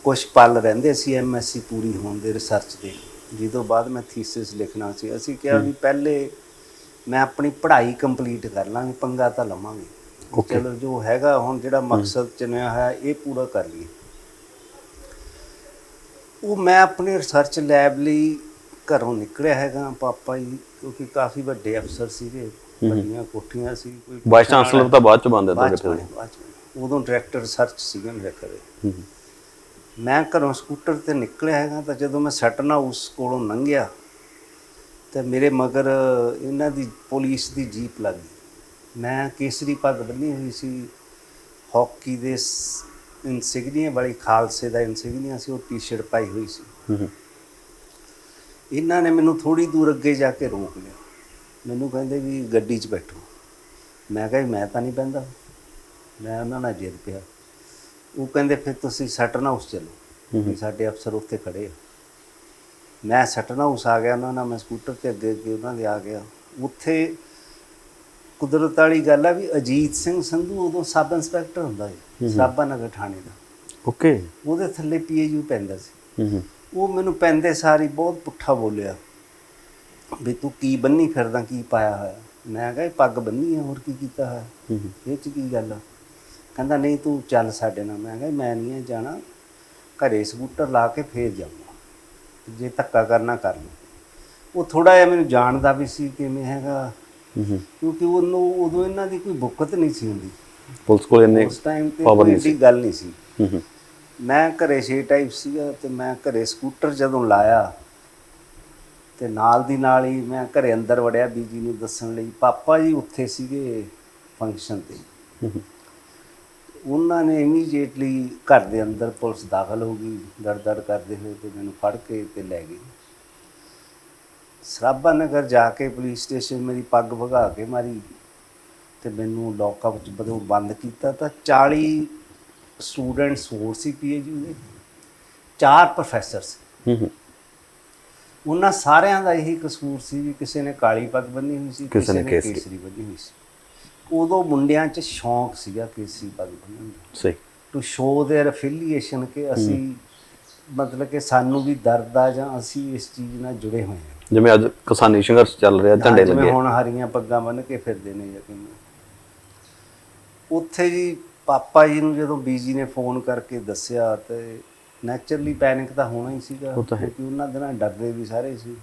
ਕੁਛ ਪਲ ਰਹਿੰਦੇ ਸੀ MSc ਪੂਰੀ ਹੋਣ ਦੇ ਰਿਸਰਚ ਦੇ, ਜਿਹਦੋਂ ਬਾਅਦ ਮੈਂ ਥੀਸਿਸ ਲਿਖਣਾ ਸੀ। ਅਸੀਂ ਕਿਹਾ ਵੀ ਪਹਿਲੇ ਮੈਂ ਆਪਣੀ ਪੜ੍ਹਾਈ ਕੰਪਲੀਟ ਕਰ ਲਾਂਗੇ, ਪੰਗਾ ਤਾਂ ਲਵਾਂਗੇ, ਚਲੋ ਜੋ ਹੈਗਾ ਹੁਣ ਜਿਹੜਾ ਮਕਸਦ ਚੁਣਿਆ ਹੋਇਆ ਇਹ ਪੂਰਾ ਕਰ ਲਈਏ। ਉਹ ਮੈਂ ਆਪਣੇ ਰਿਸਰਚ ਲੈਬ ਲਈ ਘਰੋਂ ਨਿਕਲਿਆ ਹੈਗਾ। ਪਾਪਾ ਜੀ ਕਿਉਂਕਿ ਕਾਫੀ ਵੱਡੇ ਅਫਸਰ ਸੀਗੇ, ਵੱਡੀਆਂ ਕੋਠੀਆਂ ਸੀ। ਕੋਈ ਵਾਈਸ ਚਾਂਸਲਰ ਤਾਂ ਬਾਅਦ ਚ ਬਣਦੇ ਉਦੋਂ ਡਾਇਰੈਕਟਰ ਰਿਸਰਚ ਸੀਗਾ ਮੇਰੇ ਘਰੇ। ਮੈਂ ਘਰੋਂ ਸਕੂਟਰ 'ਤੇ ਨਿਕਲਿਆ ਹੈਗਾ, ਤਾਂ ਜਦੋਂ ਮੈਂ ਸਟਨ ਹਾਊਸ ਕੋਲੋਂ ਲੰਘਿਆ ਤਾਂ ਮੇਰੇ ਮਗਰ ਇਹਨਾਂ ਦੀ ਪੁਲਿਸ ਦੀ ਜੀਪ ਲੱਗ ਗਈ। ਮੈਂ ਕੇਸਰੀ ਪੱਗ ਬੰਨ੍ਹੀ ਹੋਈ ਸੀ, ਹਾਕੀ ਦੇ ਇਨਸਿਗਨੀਆ ਵਾਲੀ ਖਾਲਸੇ ਦਾ ਇਨਸਿਗਨੀਆ ਸੀ, ਉਹ ਟੀ-ਸ਼ਰਟ ਪਾਈ ਹੋਈ ਸੀ। ਇਹਨਾਂ ਨੇ ਮੈਨੂੰ ਥੋੜ੍ਹੀ ਦੂਰ ਅੱਗੇ ਜਾ ਕੇ ਰੋਕ ਲਿਆ। ਮੈਨੂੰ ਕਹਿੰਦੇ ਵੀ ਗੱਡੀ 'ਚ ਬੈਠੋ। ਮੈਂ ਕਿਹਾ ਮੈਂ ਤਾਂ ਨਹੀਂ ਬਹਿੰਦਾ। ਮੈਂ ਉਹਨਾਂ ਨਾਲ ਜਿੱਦ ਪਿਆ। ਉਹ ਕਹਿੰਦੇ ਫਿਰ ਤੁਸੀਂ ਸਟਨ ਹਾਊਸ ਚਲੋ, ਵੀ ਸਾਡੇ ਅਫਸਰ ਉੱਥੇ ਖੜ੍ਹੇ ਆ। ਮੈਂ ਸਟਨ ਹਾਊਸ ਆ ਗਿਆ ਉਹਨਾਂ ਨਾਲ, ਮੈਂ ਸਕੂਟਰ 'ਤੇ ਅੱਗੇ ਉਹਨਾਂ ਦੇ ਆ ਗਿਆ। ਉੱਥੇ ਕੁਦਰਤ ਵਾਲੀ ਗੱਲ ਆ ਵੀ ਅਜੀਤ ਸਿੰਘ ਸੰਧੂ ਉਦੋਂ ਸਬ ਇੰਸਪੈਕਟਰ ਹੁੰਦਾ ਸੀ ਸਰਾਭਾ ਨਗਰ ਥਾਣੇ ਦਾ। ਓਕੇ। ਉਹਦੇ ਥੱਲੇ PAU ਪੈਂਦਾ ਸੀ। ਉਹ ਮੈਨੂੰ ਪੈਂਦੇ ਸਾਰੀ ਬਹੁਤ ਪੁੱਠਾ ਬੋਲਿਆ ਵੀ ਤੂੰ ਕੀ ਬੰਨੀ ਫਿਰਦਾ, ਕੀ ਪਾਇਆ ਹੋਇਆ। ਮੈਂ ਕਿਹਾ ਪੱਗ ਬੰਨੀ ਆ, ਹੋਰ ਕੀ ਕੀਤਾ ਹੋਇਆ, ਇਹ 'ਚ ਕੀ ਗੱਲ ਆ। ਕਹਿੰਦਾ ਨਹੀਂ ਤੂੰ ਚੱਲ ਸਾਡੇ ਨਾਲ। ਮੈਂ ਕਿਹਾ ਮੈਂ ਨਹੀਂ ਜਾਣਾ, ਘਰੇ ਸਕੂਟਰ ਲਾ ਕੇ ਫੇਰ ਜਾਊਂਗਾ, ਜੇ ਧੱਕਾ ਕਰਨਾ ਕਰ ਲਓ। ਉਹ ਥੋੜ੍ਹਾ ਜਿਹਾ ਮੈਨੂੰ ਜਾਣਦਾ ਵੀ ਸੀ ਕਿਵੇਂ ਹੈਗਾ, ਕਿਉਂਕਿ ਉਹਨੂੰ ਉਦੋਂ ਇਹਨਾਂ ਦੀ ਕੋਈ ਬੁੱਕਤ ਨਹੀਂ ਸੀ ਹੁੰਦੀ ਪੁਲਿਸ ਕੋਲ, ਇੰਨੇ ਉਸ ਟਾਈਮ 'ਤੇ ਕੋਈ ਐਡੀ ਗੱਲ ਨਹੀਂ ਸੀ। ਮੈਂ ਘਰੇ 6 ਟਾਈਪ ਸੀਗਾ, ਅਤੇ ਮੈਂ ਘਰੇ ਸਕੂਟਰ ਜਦੋਂ ਲਾਇਆ ਅਤੇ ਨਾਲ ਦੀ ਨਾਲ ਹੀ ਮੈਂ ਘਰੇ ਅੰਦਰ ਵੜਿਆ ਬੀਜੀ ਨੂੰ ਦੱਸਣ ਲਈ। ਪਾਪਾ ਜੀ ਉੱਥੇ ਸੀਗੇ ਫੰਕਸ਼ਨ 'ਤੇ। ਉਹਨਾਂ ਨੇ ਇਮੀਡੀਏਟਲੀ ਘਰ ਦੇ ਅੰਦਰ ਪੁਲਿਸ ਦਾਖਲ ਹੋ ਗਈ ਦੜ ਕਰਦੇ ਹੋਏ, ਅਤੇ ਮੈਨੂੰ ਫੜ ਕੇ ਤੇ ਲੈ ਗਈ ਸਰਾਭਾ ਨਗਰ। ਜਾ ਕੇ ਪੁਲਿਸ ਸਟੇਸ਼ਨ ਮੇਰੀ ਪੱਗ ਵਗਾ ਕੇ ਮਾਰੀ ਅਤੇ ਮੈਨੂੰ ਲੌਕਅਪ 'ਚ ਜਦੋਂ ਬੰਦ ਕੀਤਾ ਤਾਂ 40 ਸਟੂਡੈਂਟਸ ਹੋਰ ਸੀ PAU ਦੇ, 4 ਪ੍ਰੋਫੈਸਰ ਸੀ। ਉਹਨਾਂ ਸਾਰਿਆਂ ਦਾ ਇਹੀ ਕਸੂਰ ਸੀ ਵੀ ਕਿਸੇ ਨੇ ਕਾਲੀ ਪੱਗ ਬੰਨ੍ਹੀ ਹੋਈ ਸੀ, ਕਿਸੇ ਨੇ ਕੇਸਰੀ ਬੰਨ੍ਹੀ ਹੋਈ ਸੀ। ਉਦੋਂ ਮੁੰਡਿਆਂ 'ਚ ਸ਼ੌਂਕ ਸੀਗਾ ਕੇਸਰੀ ਪੱਗ ਬੰਨ੍ਹਣ ਦਾ, ਸਹੀ, ਟੂ ਸ਼ੋ ਦੇਅਰ ਐਫੀਲੀਏਸ਼ਨ ਕਿ ਅਸੀਂ ਮਤਲਬ ਕਿ ਸਾਨੂੰ ਵੀ ਦਰਦ ਆ ਜਾਂ ਅਸੀਂ ਇਸ ਚੀਜ਼ ਨਾਲ ਜੁੜੇ ਹੋਏ ਹਾਂ। ਜਿਵੇਂ ਅੱਜ ਕਿਸਾਨੀ ਸੰਘਰਸ਼ ਚੱਲ ਰਿਹਾ, ਝੰਡੇ ਲੱਗੇ, ਜਿਵੇਂ ਹੁਣ ਹਰੀਆਂ ਪੱਗਾਂ ਬੰਨ੍ਹ ਕੇ ਫਿਰਦੇ ਨੇ ਜਾਂ ਕਿਵੇਂ। ਉੱਥੇ ਜੀ ਪਾਪਾ ਜੀ ਨੂੰ ਜਦੋਂ ਬੀਜੀ ਨੇ ਫੋਨ ਕਰਕੇ ਦੱਸਿਆ ਤਾਂ ਨੈਚੁਰਲੀ ਪੈਨਿਕ ਤਾਂ ਹੋਣਾ ਹੀ ਸੀਗਾ, ਕਿਉਂਕਿ ਉਹਨਾਂ ਦੇ ਨਾਲ ਡਰਦੇ ਵੀ ਸਾਰੇ ਸੀ।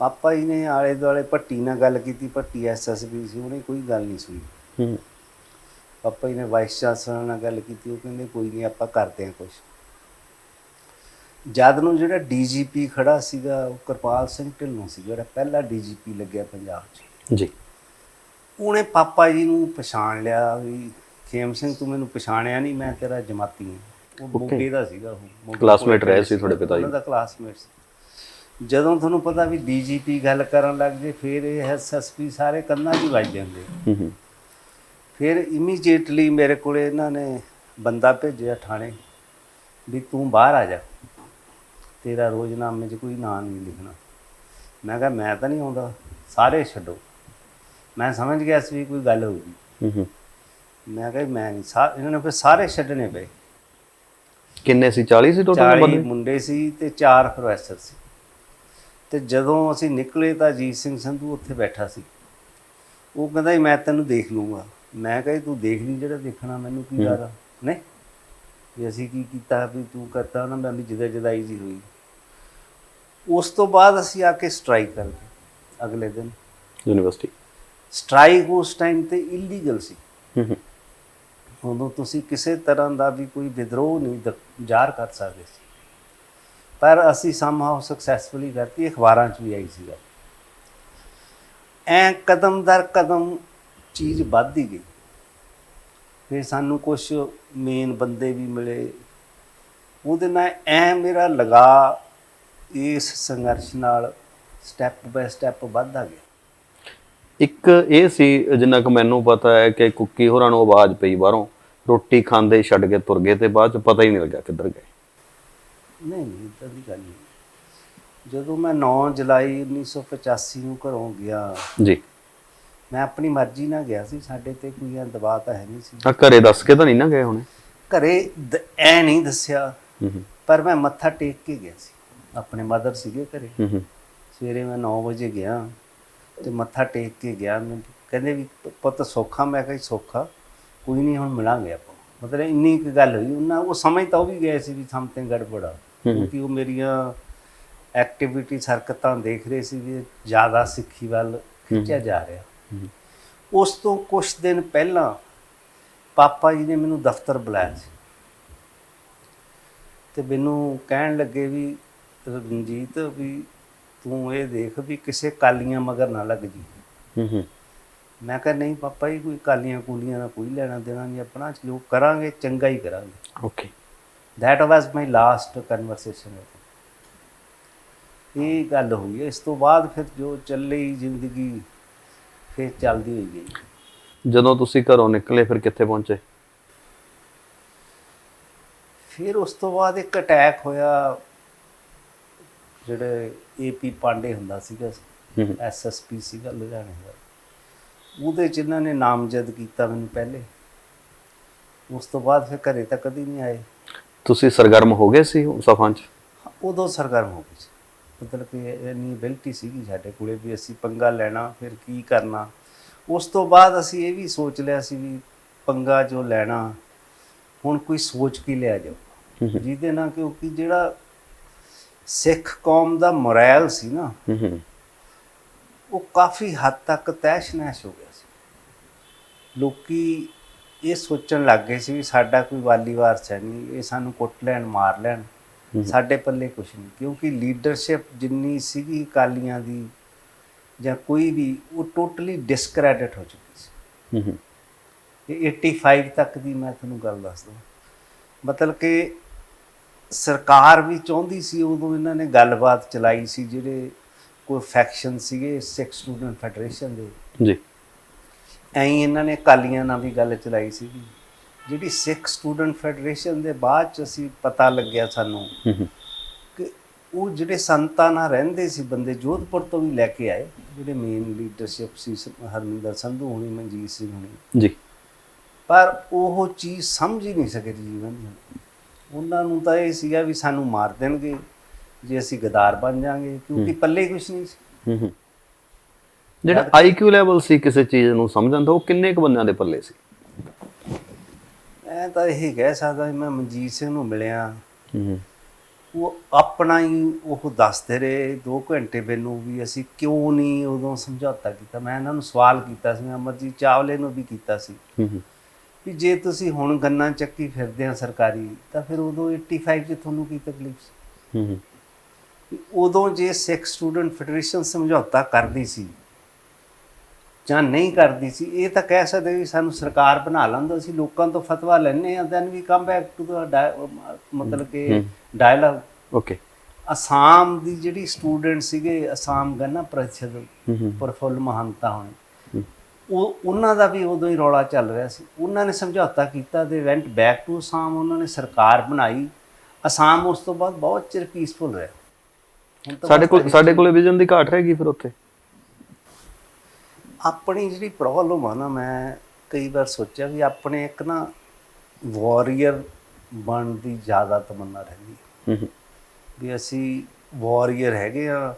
ਪਾਪਾ ਜੀ ਨੇ ਆਲੇ ਦੁਆਲੇ ਭੱਟੀ ਨਾਲ ਗੱਲ ਕੀਤੀ, ਭੱਟੀ SSP ਸੀ, ਉਹਨੇ ਕੋਈ ਗੱਲ ਨਹੀਂ ਸੁਣੀ। ਪਾਪਾ ਜੀ ਨੇ ਵਾਈਸ ਚਾਂਸਲਰ ਨਾਲ ਗੱਲ ਕੀਤੀ, ਉਹ ਕਹਿੰਦੇ ਕੋਈ ਨਹੀਂ ਆਪਾਂ ਕਰਦੇ ਹਾਂ ਕੁਛ। ਜਦ ਨੂੰ ਜਿਹੜਾ ਡੀਜੀਪੀ ਖੜਾ ਸੀਗਾ ਉਹ ਕਿਰਪਾਲ ਸਿੰਘ ਢਿੱਲੋਂ ਸੀ, ਜਿਹੜਾ ਪਹਿਲਾ ਡੀਜੀਪੀ ਲੱਗਿਆ ਪੰਜਾਬ 'ਚ। ਜੀ। ਉਹਨੇ ਪਾਪਾ ਜੀ ਨੂੰ ਪਛਾਣ ਲਿਆ ਵੀ ਖੇਮ ਸਿੰਘ ਤੂੰ ਮੈਨੂੰ ਪਛਾਣਿਆ ਨਹੀਂ, ਮੈਂ ਤੇਰਾ ਜਮਾਤੀ ਹਾਂ। ਉਹ ਮੋਗੇ ਦਾ ਸੀਗਾ, ਉਹ ਮੋਗੇ ਕਲਾਸਮੇਟ ਰਹੇ ਸੀ ਤੁਹਾਡੇ ਪਿਤਾ ਜੀ? ਉਹਨਾਂ ਦਾ ਕਲਾਸਮੇਟ ਸੀ। ਜਦੋਂ ਤੁਹਾਨੂੰ ਪਤਾ ਵੀ ਡੀਜੀਪੀ ਗੱਲ ਕਰਨ ਲੱਗ ਜੇ ਫਿਰ ਇਹ ਐਸਐਸਪੀ ਸਾਰੇ ਕੰਨਾਂ 'ਚ ਹੀ ਵੱਜ ਜਾਂਦੇ। ਫਿਰ ਇਮੀਡੀਏਟਲੀ ਮੇਰੇ ਕੋਲ ਇਹਨਾਂ ਨੇ ਬੰਦਾ ਭੇਜਿਆ ਥਾਣੇ ਵੀ ਤੂੰ ਬਾਹਰ ਆ ਜਾ, ਤੇਰਾ ਰੋਜ਼ਨਾਮੇ 'ਚ ਕੋਈ ਨਾਂ ਨਹੀਂ ਲਿਖਣਾ। ਮੈਂ ਕਿਹਾ ਮੈਂ ਤਾਂ ਨਹੀਂ ਆਉਂਦਾ, ਸਾਰੇ ਛੱਡੋ। ਮੈਂ ਸਮਝ ਗਿਆ ਸੀ ਵੀ ਕੋਈ ਗੱਲ ਹੋਊਗੀ। ਮੈਂ ਕਿਹਾ ਮੈਂ ਨਹੀਂ, ਇਹਨਾਂ ਨੇ ਫਿਰ ਸਾਰੇ ਛੱਡਣੇ ਪਏ। ਕਿੰਨੇ ਸੀ? 40 ਸੀ ਟੋਟਲ 40 ਮੁੰਡੇ ਸੀ ਤੇ 4 ਪ੍ਰੋਫੈਸਰ ਸੀ। ਤੇ ਜਦੋਂ ਅਸੀਂ ਨਿਕਲੇ ਤਾਂ ਅਜੀਤ ਸਿੰਘ ਸੰਧੂ ਉੱਥੇ ਬੈਠਾ ਸੀ। ਉਹ ਕਹਿੰਦਾ ਜੀ ਮੈਂ ਤੈਨੂੰ ਦੇਖ ਲੂੰਗਾ। ਮੈਂ ਕਿਹਾ ਤੂੰ ਦੇਖ ਲਈ ਜਿਹੜਾ ਦੇਖਣਾ, ਮੈਨੂੰ ਕੀ ਡਰ ਆ। ਨਹੀਂ ਵੀ ਅਸੀਂ ਕੀ ਕੀਤਾ ਵੀ ਤੂੰ ਕਰਤਾ ਉਹਨਾਂ ਮੈਂ ਵੀ ਜਿੱਦਾਂ ਜਦਾਈ ਜੀ ਹੋਈ। ਉਸ ਤੋਂ ਬਾਅਦ ਅਸੀਂ ਆ ਕੇ ਸਟ੍ਰਾਈਕ ਕਰ ਗਏ ਅਗਲੇ ਦਿਨ ਯੂਨੀਵਰਸਿਟੀ। ਸਟ੍ਰਾਈਕ ਉਸ ਟਾਈਮ ਤੇ ਇਲੀਗਲ ਸੀ। ਉਦੋਂ ਤੁਸੀਂ ਕਿਸੇ ਤਰ੍ਹਾਂ ਦਾ ਵੀ ਕੋਈ ਵਿਦਰੋਹ ਨਹੀਂ ਜ਼ਾਹਰ ਕਰ ਸਕਦੇ ਸੀ, ਪਰ ਅਸੀਂ ਸਮਹਾਉ ਸਕਸੈਸਫੁਲੀ ਕਰਤੀ। ਅਖਬਾਰਾਂ 'ਚ ਵੀ ਆਈ ਸੀ ਗੱਲ। ਐਂ ਕਦਮ ਦਰ ਕਦਮ ਚੀਜ਼ ਵੱਧਦੀ ਗਈ। ਫਿਰ ਸਾਨੂੰ ਕੁਛ ਮੇਨ ਬੰਦੇ ਵੀ ਮਿਲੇ, ਉਹਦੇ ਨਾਲ ਐਂ ਮੇਰਾ ਲਗਾ ਇਸ ਸੰਘਰਸ਼ ਨਾਲ ਸਟੈਪ ਬਾਏ ਸਟੈਪ ਵੱਧਦਾ ਗਿਆ। ਇੱਕ ਇਹ ਸੀ ਜਿੰਨਾ ਕੁ ਮੈਨੂੰ ਪਤਾ ਹੈ ਕਿ ਕੁੱਕੀ ਹੋਰਾਂ ਨੂੰ ਆਵਾਜ਼ ਪਈ ਬਾਹਰੋਂ, ਰੋਟੀ ਖਾਂਦੇ ਛੱਡ ਕੇ ਤੁਰ ਗਏ ਤੇ ਬਾਅਦ ਚ ਪਤਾ ਹੀ ਨਹੀਂ ਲੱਗਿਆ ਕਿੱਧਰ ਗਏ। ਨਹੀਂ ਇੱਦਾਂ ਦੀ ਗੱਲ ਨਹੀਂ। ਜਦੋਂ ਮੈਂ 9 ਜੁਲਾਈ 1985 ਨੂੰ ਘਰੋਂ ਗਿਆ ਜੀ, ਮੈਂ ਆਪਣੀ ਮਰਜ਼ੀ ਨਾਲ ਗਿਆ ਸੀ, ਸਾਡੇ ਤੇ ਕੋਈ ਦਬਾਅ ਤਾਂ ਹੈ ਨਹੀਂ ਸੀ। ਆ ਘਰੇ ਦੱਸ ਕੇ ਤਾਂ ਨਹੀਂ ਨਾ ਗਏ ਹੋਣੇ? ਘਰੇ ਐ ਨਹੀਂ ਦੱਸਿਆ, ਪਰ ਮੈਂ ਮੱਥਾ ਟੇਕ ਕੇ ਗਿਆ ਸੀ। ਆਪਣੇ ਮਦਰ ਸੀਗੇ ਘਰੇ। ਸਵੇਰੇ ਮੈਂ 9 ਵਜੇ ਗਿਆ ਤੇ ਮੱਥਾ ਟੇਕ ਕੇ ਗਿਆ। ਮੈਂ ਕਹਿੰਦੇ ਵੀ ਪੁੱਤ ਸੌਖਾ? ਮੈਂ ਕਿਹਾ ਸੌਖਾ ਕੋਈ ਨਹੀਂ, ਹੁਣ ਮਿਲਾਂਗੇ ਆਪਾਂ। ਮਤਲਬ ਇੰਨੀ ਕੁ ਗੱਲ ਹੋਈ। ਉਹਨਾਂ ਉਹ ਸਮਝ ਤਾਂ ਉਹ ਵੀ ਗਏ ਸੀ ਵੀ ਸਮਥਿੰਗ ਗੜਬੜ ਆ, ਕਿਉਂਕਿ ਉਹ ਮੇਰੀਆਂ ਐਕਟੀਵਿਟੀ ਹਰਕਤਾਂ ਦੇਖ ਰਹੇ ਸੀ ਵੀ ਜ਼ਿਆਦਾ ਸਿੱਖੀ ਵੱਲ ਖਿੱਚਿਆ ਜਾ ਰਿਹਾ। ਉਸ ਤੋਂ ਕੁਛ ਦਿਨ ਪਹਿਲਾਂ ਪਾਪਾ ਜੀ ਨੇ ਮੈਨੂੰ ਦਫ਼ਤਰ ਬੁਲਾਇਆ ਸੀ ਤੇ ਮੈਨੂੰ ਕਹਿਣ ਲੱਗੇ ਵੀ ਰਣਜੀਤ ਵੀ ਤੂੰ ਇਹ ਦੇਖ ਵੀ ਕਿਸੇ ਕਾਲੀਆਂ ਮਗਰ ਨਾ ਲੱਗ ਜੀ। ਮੈਂ ਕਿਹਾ ਨਹੀਂ ਪਾਪਾ ਜੀ, ਕੋਈ ਕਾਲੀਆਂ ਕੂਲੀਆਂ ਦਾ ਕੋਈ ਲੈਣਾ ਦੇਣਾ ਨਹੀਂ, ਆਪਣਾ ਜੋ ਕਰਾਂਗੇ ਚੰਗਾ ਹੀ ਕਰਾਂਗੇ। Okay, that was my last conversation. ਇਹ ਗੱਲ ਹੋਈ ਹੈ। ਇਸ ਤੋਂ ਬਾਅਦ ਫਿਰ ਜੋ ਚੱਲੀ ਜ਼ਿੰਦਗੀ ਫਿਰ ਚੱਲਦੀ ਹੋਈ ਗਈ। ਜਦੋਂ ਤੁਸੀਂ ਘਰੋਂ ਨਿਕਲੇ ਫਿਰ ਕਿੱਥੇ ਪਹੁੰਚੇ? ਫਿਰ ਉਸ ਤੋਂ ਬਾਅਦ ਇੱਕ ਅਟੈਕ ਹੋਇਆ। ਜਿਹੜੇ ਏਪੀ ਪਾਂਡੇ ਹੁੰਦਾ ਸੀਗਾ, ਐਸਐਸਪੀ ਸੀਗਾ ਲੁਧਿਆਣੇ ਦਾ, ਉਹਦੇ 'ਚ ਇਹਨਾਂ ਨੇ ਨਾਮਜ਼ਦ ਕੀਤਾ ਮੈਨੂੰ ਪਹਿਲੇ। ਉਸ ਤੋਂ ਬਾਅਦ ਫਿਰ ਘਰੇ ਤਾਂ ਕਦੀ ਨਹੀਂ ਆਏ। ਤੁਸੀਂ ਸਰਗਰਮ ਹੋ ਗਏ ਸੀ ਸਫਾਂ 'ਚ? ਉਦੋਂ ਸਰਗਰਮ ਹੋ ਗਏ ਸੀ। ਮਤਲਬ ਕਿ ਇੰਨੀ ਐਬਿਲਿਟੀ ਸੀਗੀ ਸਾਡੇ ਕੋਲੇ ਵੀ ਅਸੀਂ ਪੰਗਾ ਲੈਣਾ, ਫਿਰ ਕੀ ਕਰਨਾ। ਉਸ ਤੋਂ ਬਾਅਦ ਅਸੀਂ ਇਹ ਵੀ ਸੋਚ ਲਿਆ ਸੀ ਵੀ ਪੰਗਾ ਜੋ ਲੈਣਾ ਹੁਣ ਕੋਈ ਸੋਚ ਕੇ ਲਿਆ ਜਾਓ, ਜਿਹਦੇ ਨਾਲ ਕਿਉਂਕਿ ਜਿਹੜਾ ਸਿੱਖ ਕੌਮ ਦਾ ਮੋਰਲ ਸੀ ਨਾ ਉਹ ਕਾਫੀ ਹੱਦ ਤੱਕ ਤਹਿਸ਼ ਨਹਿਸ਼ ਹੋ ਗਿਆ ਸੀ। ਲੋਕੀ ਇਹ ਸੋਚਣ ਲੱਗ ਗਏ ਸੀ ਵੀ ਸਾਡਾ ਕੋਈ ਵਾਲੀ ਵਾਰਸ ਹੈ ਨਹੀਂ, ਇਹ ਸਾਨੂੰ ਕੁੱਟ ਲੈਣ ਮਾਰ ਲੈਣ, ਸਾਡੇ ਪੱਲੇ ਕੁਛ ਨਹੀਂ। ਕਿਉਂਕਿ ਲੀਡਰਸ਼ਿਪ ਜਿੰਨੀ ਸੀਗੀ ਅਕਾਲੀਆਂ ਦੀ ਜਾਂ ਕੋਈ ਵੀ, ਉਹ ਟੋਟਲੀ ਡਿਸਕ੍ਰੈਡਿਟ ਹੋ ਚੁੱਕੀ ਸੀ। ਇਹ 85 ਤੱਕ ਦੀ ਮੈਂ ਤੁਹਾਨੂੰ ਗੱਲ ਦੱਸਦਾ। ਮਤਲਬ ਕਿ ਸਰਕਾਰ ਵੀ ਚਾਹੁੰਦੀ ਸੀ, ਉਦੋਂ ਇਹਨਾਂ ਨੇ ਗੱਲਬਾਤ ਚਲਾਈ ਸੀ, ਜਿਹੜੇ ਕੋਈ ਫੈਕਸ਼ਨ ਸੀਗੇ ਸਿੱਖ ਸਟੂਡੈਂਟ ਫੈਡਰੇਸ਼ਨ ਦੇ ਜੀ, ਐਂ ਇਹਨਾਂ ਨੇ ਅਕਾਲੀਆਂ ਨਾਲ ਵੀ ਗੱਲ ਚਲਾਈ ਸੀਗੀ। ਜਿਹੜੀ ਸਿੱਖ ਸਟੂਡੈਂਟ ਫੈਡਰੇਸ਼ਨ ਦੇ ਬਾਅਦ 'ਚ ਅਸੀਂ ਪਤਾ ਲੱਗਿਆ ਸਾਨੂੰ ਕਿ ਉਹ ਜਿਹੜੇ ਸੰਤਾਂ ਨਾਲ ਰਹਿੰਦੇ ਸੀ ਬੰਦੇ, ਜੋਧਪੁਰ ਤੋਂ ਵੀ ਲੈ ਕੇ ਆਏ, ਜਿਹੜੇ ਮੇਨ ਲੀਡਰਸ਼ਿਪ ਸੀ, ਹਰਮਿੰਦਰ ਸੰਧੂ ਹੋਣੀ, ਮਨਜੀਤ ਸਿੰਘ ਹੋਣੀ ਜੀ, ਪਰ ਉਹ ਚੀਜ਼ ਸਮਝ ਹੀ ਨਹੀਂ ਸਕੇ ਜੀਵਨ ਦੀ। ਉਹਨਾਂ ਨੂੰ ਤਾਂ ਇਹ ਸੀਗਾ ਵੀ ਸਾਨੂੰ ਮਾਰ ਦੇਣਗੇ ਜੇ ਅਸੀਂ ਗਦਾਰ ਬਣ ਜਾਾਂਗੇ, ਕਿਉਂਕਿ ਪੱਲੇ ਕੁਛ ਨਹੀਂ ਸੀ। ਜਿਹੜਾ IQ ਲੈਵਲ ਸੀ ਕਿਸੇ ਚੀਜ਼ ਨੂੰ ਸਮਝਣ ਦਾ, ਉਹ ਕਿੰਨੇ ਕੁ ਬੰਦਿਆਂ ਦੇ ਪੱਲੇ ਸੀ? ਮੈਂ ਤਾਂ ਇਹ ਕਹਿ ਸਕਦਾ ਮੈਂ ਮਨਜੀਤ ਸਿੰਘ ਨੂੰ ਮਿਲਿਆ, ਉਹ ਆਪਣਾ ਹੀ ਉਹ ਦੱਸਦੇ ਰਹੇ 2 ਘੰਟੇ ਮੈਨੂੰ ਵੀ ਅਸੀਂ ਕਿਉਂ ਨਹੀਂ ਉਦੋਂ ਸਮਝੌਤਾ ਕੀਤਾ। ਮੈਂ ਇਹਨਾਂ ਨੂੰ ਸਵਾਲ ਕੀਤਾ ਸੀ, ਮੈਂ ਅਮਰਜੀਤ ਚਾਵਲੇ ਨੂੰ ਵੀ ਕੀਤਾ ਸੀ ਵੀ ਜੇ ਤੁਸੀਂ ਹੁਣ ਗੰਨਾ ਚੱਕੀ ਫਿਰਦੇ ਆ ਸਰਕਾਰੀ, ਤਾਂ ਫਿਰ ਉਦੋਂ 85 'ਚ ਤੁਹਾਨੂੰ ਕੀ ਤਕਲੀਫ ਸੀ? ਹੂੰ ਉਦੋਂ ਜੇ ਸਿੱਖ ਸਟੂਡੈਂਟ ਫੈਡਰੇਸ਼ਨ ਸਮਝੌਤਾ ਕਰਦੀ ਸੀ ਜਾਂ ਨਹੀਂ ਕਰਦੀ ਸੀ, ਇਹ ਤਾਂ ਕਹਿ ਸਕਦੇ ਵੀ ਸਾਨੂੰ ਸਰਕਾਰ ਬਣਾ ਲੈਂਦਾ, ਅਸੀਂ ਲੋਕਾਂ ਤੋਂ ਫਤਵਾ ਲੈਂਦੇ ਹਾਂ, then we come back to ਦਾ ਮਤਲਬ ਕਿ ਡਾਇਲਾਗ। ਓਕੇ। ਅਸਾਮ ਦੀ ਜਿਹੜੀ ਸਟੂਡੈਂਟ ਸੀਗੇ, ਅਸਾਮ ਗੰਨਾ ਪ੍ਰੀਸ਼ਦ ਪ੍ਰਫੁੱਲ ਮਹੰਤਾ ਹੋਣੀ, ਉਹਨਾਂ ਦਾ ਵੀ ਉਦੋਂ ਹੀ ਰੌਲਾ ਚੱਲ ਰਿਹਾ ਸੀ। ਉਹਨਾਂ ਨੇ ਸਮਝੌਤਾ ਕੀਤਾ, ਦੇ ਵੈਂਟ ਬੈਕ ਟੂ ਅਸਾਮ, ਉਹਨਾਂ ਨੇ ਸਰਕਾਰ ਬਣਾਈ। ਅਸਾਮ ਉਸ ਤੋਂ ਬਾਅਦ ਬਹੁਤ ਚਿਰ ਪੀਸਫੁਲ ਰਿਹਾ। ਹੁਣ ਤਾਂ ਸਾਡੇ ਕੋਲ ਵਿਜ਼ਨ ਦੀ ਘਾਟ ਰਹਿ ਗਈ ਫਿਰ ਉੱਥੇ। ਆਪਣੀ ਜਿਹੜੀ ਪ੍ਰੋਬਲਮ ਆ ਨਾ, ਮੈਂ ਕਈ ਵਾਰ ਸੋਚਿਆ ਵੀ ਆਪਣੇ ਇੱਕ ਨਾ ਵਾਰੀਅਰ ਬਣਨ ਦੀ ਜ਼ਿਆਦਾ ਤਮੰਨਾ ਰਹਿੰਦੀ ਹੈ ਵੀ ਅਸੀਂ ਵਾਰੀਅਰ ਹੈਗੇ ਆ,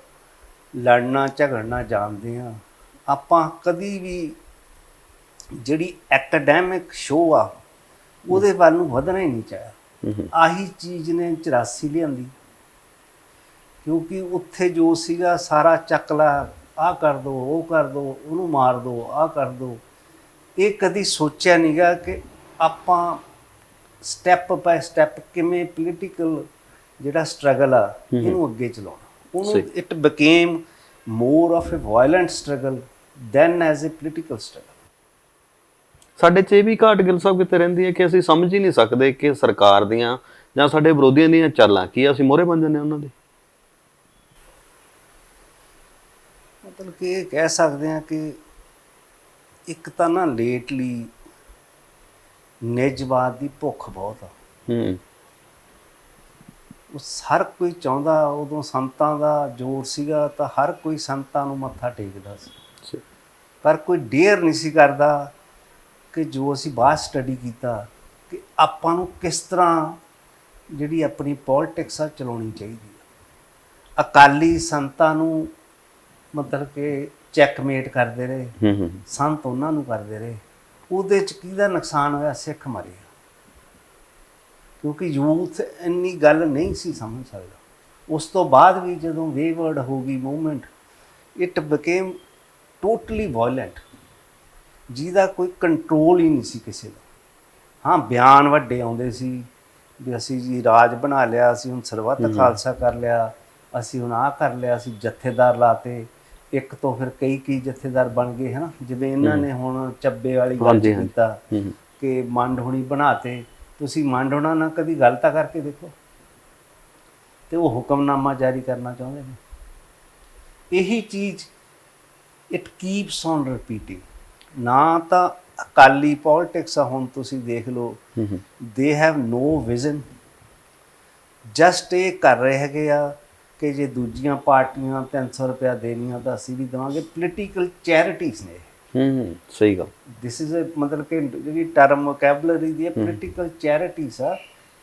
ਲੜਨਾ ਝਗੜਨਾ ਜਾਣਦੇ ਆ। ਆਪਾਂ ਕਦੀ ਵੀ ਜਿਹੜੀ ਐਕੈਡੈਮਿਕ ਸ਼ੋਅ ਆ ਉਹਦੇ ਵੱਲ ਨੂੰ ਵਧਣਾ ਹੀ ਨਹੀਂ ਚਾਹਿਆ। ਆਹੀ ਚੀਜ਼ ਨੇ 84 ਲਿਆਂਦੀ, ਕਿਉਂਕਿ ਉੱਥੇ ਜੋ ਸੀਗਾ ਸਾਰਾ ਚੱਕਲਾ, ਆਹ ਕਰ ਦੋ, ਉਹ ਕਰ ਦੋ, ਉਹਨੂੰ ਮਾਰ ਦੋ, ਆਹ ਕਰ ਦੋ। ਇਹ ਕਦੀ ਸੋਚਿਆ ਨਹੀਂ ਗਾ ਕਿ ਆਪਾਂ ਸਟੈਪ ਬਾਏ ਸਟੈਪ ਕਿਵੇਂ ਪੋਲੀਟੀਕਲ ਜਿਹੜਾ ਸਟਰਗਲ ਆ ਇਹਨੂੰ ਅੱਗੇ ਚਲਾਉਣਾ। ਉਹਨੂੰ it became more of a violent struggle than as a political struggle. ਸਾਡੇ 'ਚ ਇਹ ਵੀ ਘਾਟ ਗਿੱਲ ਸਾਹਿਬ ਕਿਤੇ ਰਹਿੰਦੀ ਹੈ ਕਿ ਅਸੀਂ ਸਮਝ ਹੀ ਨਹੀਂ ਸਕਦੇ ਕਿ ਸਰਕਾਰ ਦੀਆਂ ਜਾਂ ਸਾਡੇ ਵਿਰੋਧੀਆਂ ਦੀਆਂ ਚਾਲਾਂ ਕੀ, ਅਸੀਂ ਮੋਹਰੇ ਬਣ ਜਾਂਦੇ ਉਹਨਾਂ ਦੇ। ਮਤਲਬ ਕਿ ਇਹ ਕਹਿ ਸਕਦੇ ਹਾਂ ਕਿ ਇੱਕ ਤਾਂ ਨਾ ਲੇਟਲੀ ਨਿੱਜਵਾਦ ਦੀ ਭੁੱਖ ਬਹੁਤ ਆ। ਉਹ ਹਰ ਕੋਈ ਚਾਹੁੰਦਾ, ਉਦੋਂ ਸੰਤਾਂ ਦਾ ਜ਼ੋਰ ਸੀਗਾ ਤਾਂ ਹਰ ਕੋਈ ਸੰਤਾਂ ਨੂੰ ਮੱਥਾ ਟੇਕਦਾ ਸੀ, ਪਰ ਕੋਈ ਡੇਅਰ ਨਹੀਂ ਸੀ ਕਰਦਾ ਕਿ ਜੋ ਅਸੀਂ ਬਾਅਦ ਸਟੱਡੀ ਕੀਤਾ ਕਿ ਆਪਾਂ ਨੂੰ ਕਿਸ ਤਰ੍ਹਾਂ ਜਿਹੜੀ ਆਪਣੀ ਪੋਲਿਟਿਕਸ ਆ ਚਲਾਉਣੀ ਚਾਹੀਦੀ ਆ। ਅਕਾਲੀ ਸੰਤਾਂ ਨੂੰ ਮਤਲਬ ਕਿ ਚੈੱਕਮੇਟ ਕਰਦੇ ਰਹੇ, ਸੰਤ ਉਹਨਾਂ ਨੂੰ ਕਰਦੇ ਰਹੇ। ਉਹਦੇ 'ਚ ਕਿਹਦਾ ਨੁਕਸਾਨ ਹੋਇਆ? ਸਿੱਖ ਮਰੇ, ਕਿਉਂਕਿ ਯੂਥ ਇੰਨੀ ਗੱਲ ਨਹੀਂ ਸੀ ਸਮਝ ਸਕਦਾ। ਉਸ ਤੋਂ ਬਾਅਦ ਵੀ ਜਦੋਂ ਵੇਵਰਡ ਹੋ ਗਈ movement, it became totally violent, ਜਿਹਦਾ ਕੋਈ ਕੰਟਰੋਲ ਹੀ ਨਹੀਂ ਸੀ ਕਿਸੇ ਦਾ। ਹਾਂ, ਬਿਆਨ ਵੱਡੇ ਆਉਂਦੇ ਸੀ ਵੀ ਅਸੀਂ ਜੀ ਰਾਜ ਬਣਾ ਲਿਆ, ਅਸੀਂ ਹੁਣ ਸਰਬੱਤ ਖਾਲਸਾ ਕਰ ਲਿਆ, ਅਸੀਂ ਹੁਣ ਆਹ ਕਰ ਲਿਆ, ਅਸੀਂ ਜਥੇਦਾਰ ਲਾਤੇ, ਇੱਕ ਤੋਂ ਫਿਰ ਕਈ ਜਥੇਦਾਰ ਬਣ ਗਏ, ਹੈ ਨਾ। ਜਿਵੇਂ ਇਹਨਾਂ ਨੇ ਹੁਣ ਚੱਬੇ ਵਾਲੀ ਗੱਲ ਕੀਤਾ ਕਿ ਮੰਡ ਹੋਣੀ ਬਣਾਤੇ। ਤੁਸੀਂ ਮੰਡ ਹੋਣਾ ਨਾਲ ਕਦੀ ਗੱਲ ਤਾਂ ਕਰਕੇ ਦੇਖੋ, ਤੇ ਉਹ ਹੁਕਮਨਾਮਾ ਜਾਰੀ ਕਰਨਾ ਚਾਹੁੰਦੇ ਨੇ। ਇਹੀ ਚੀਜ਼ ਇਟ ਕੀਪਸ ਔਨ ਰਿਪੀਟਿੰਗ। ਨਾ ਤਾਂ ਅਕਾਲੀ ਪੋਲਿਟਿਕਸ ਆ, ਹੁਣ ਤੁਸੀਂ ਦੇਖ ਲਓ, they have no vision. Just ਇਹ ਕਰ ਰਹੇ ਹੈਗੇ ਆ ਕਿ ਜੇ ਦੂਜੀਆਂ ਪਾਰਟੀਆਂ 300 ਰੁਪਇਆ ਦੇਣੀਆਂ ਤਾਂ ਅਸੀਂ ਵੀ ਦੇਵਾਂਗੇ। ਪੋਲੀਟੀਕਲ ਚੈਰਿਟੀਜ਼ ਨੇ। ਸਹੀ ਗੱਲ। ਦਿਸ ਇਜ਼ ਮਤਲਬ ਕਿ ਜਿਹੜੀ ਟਰਮ ਵੋਕੈਬਲਰੀ ਦੀ ਹੈ, ਪੋਲੀਟੀਕਲ ਚੈਰਿਟੀਜ਼ ਆ।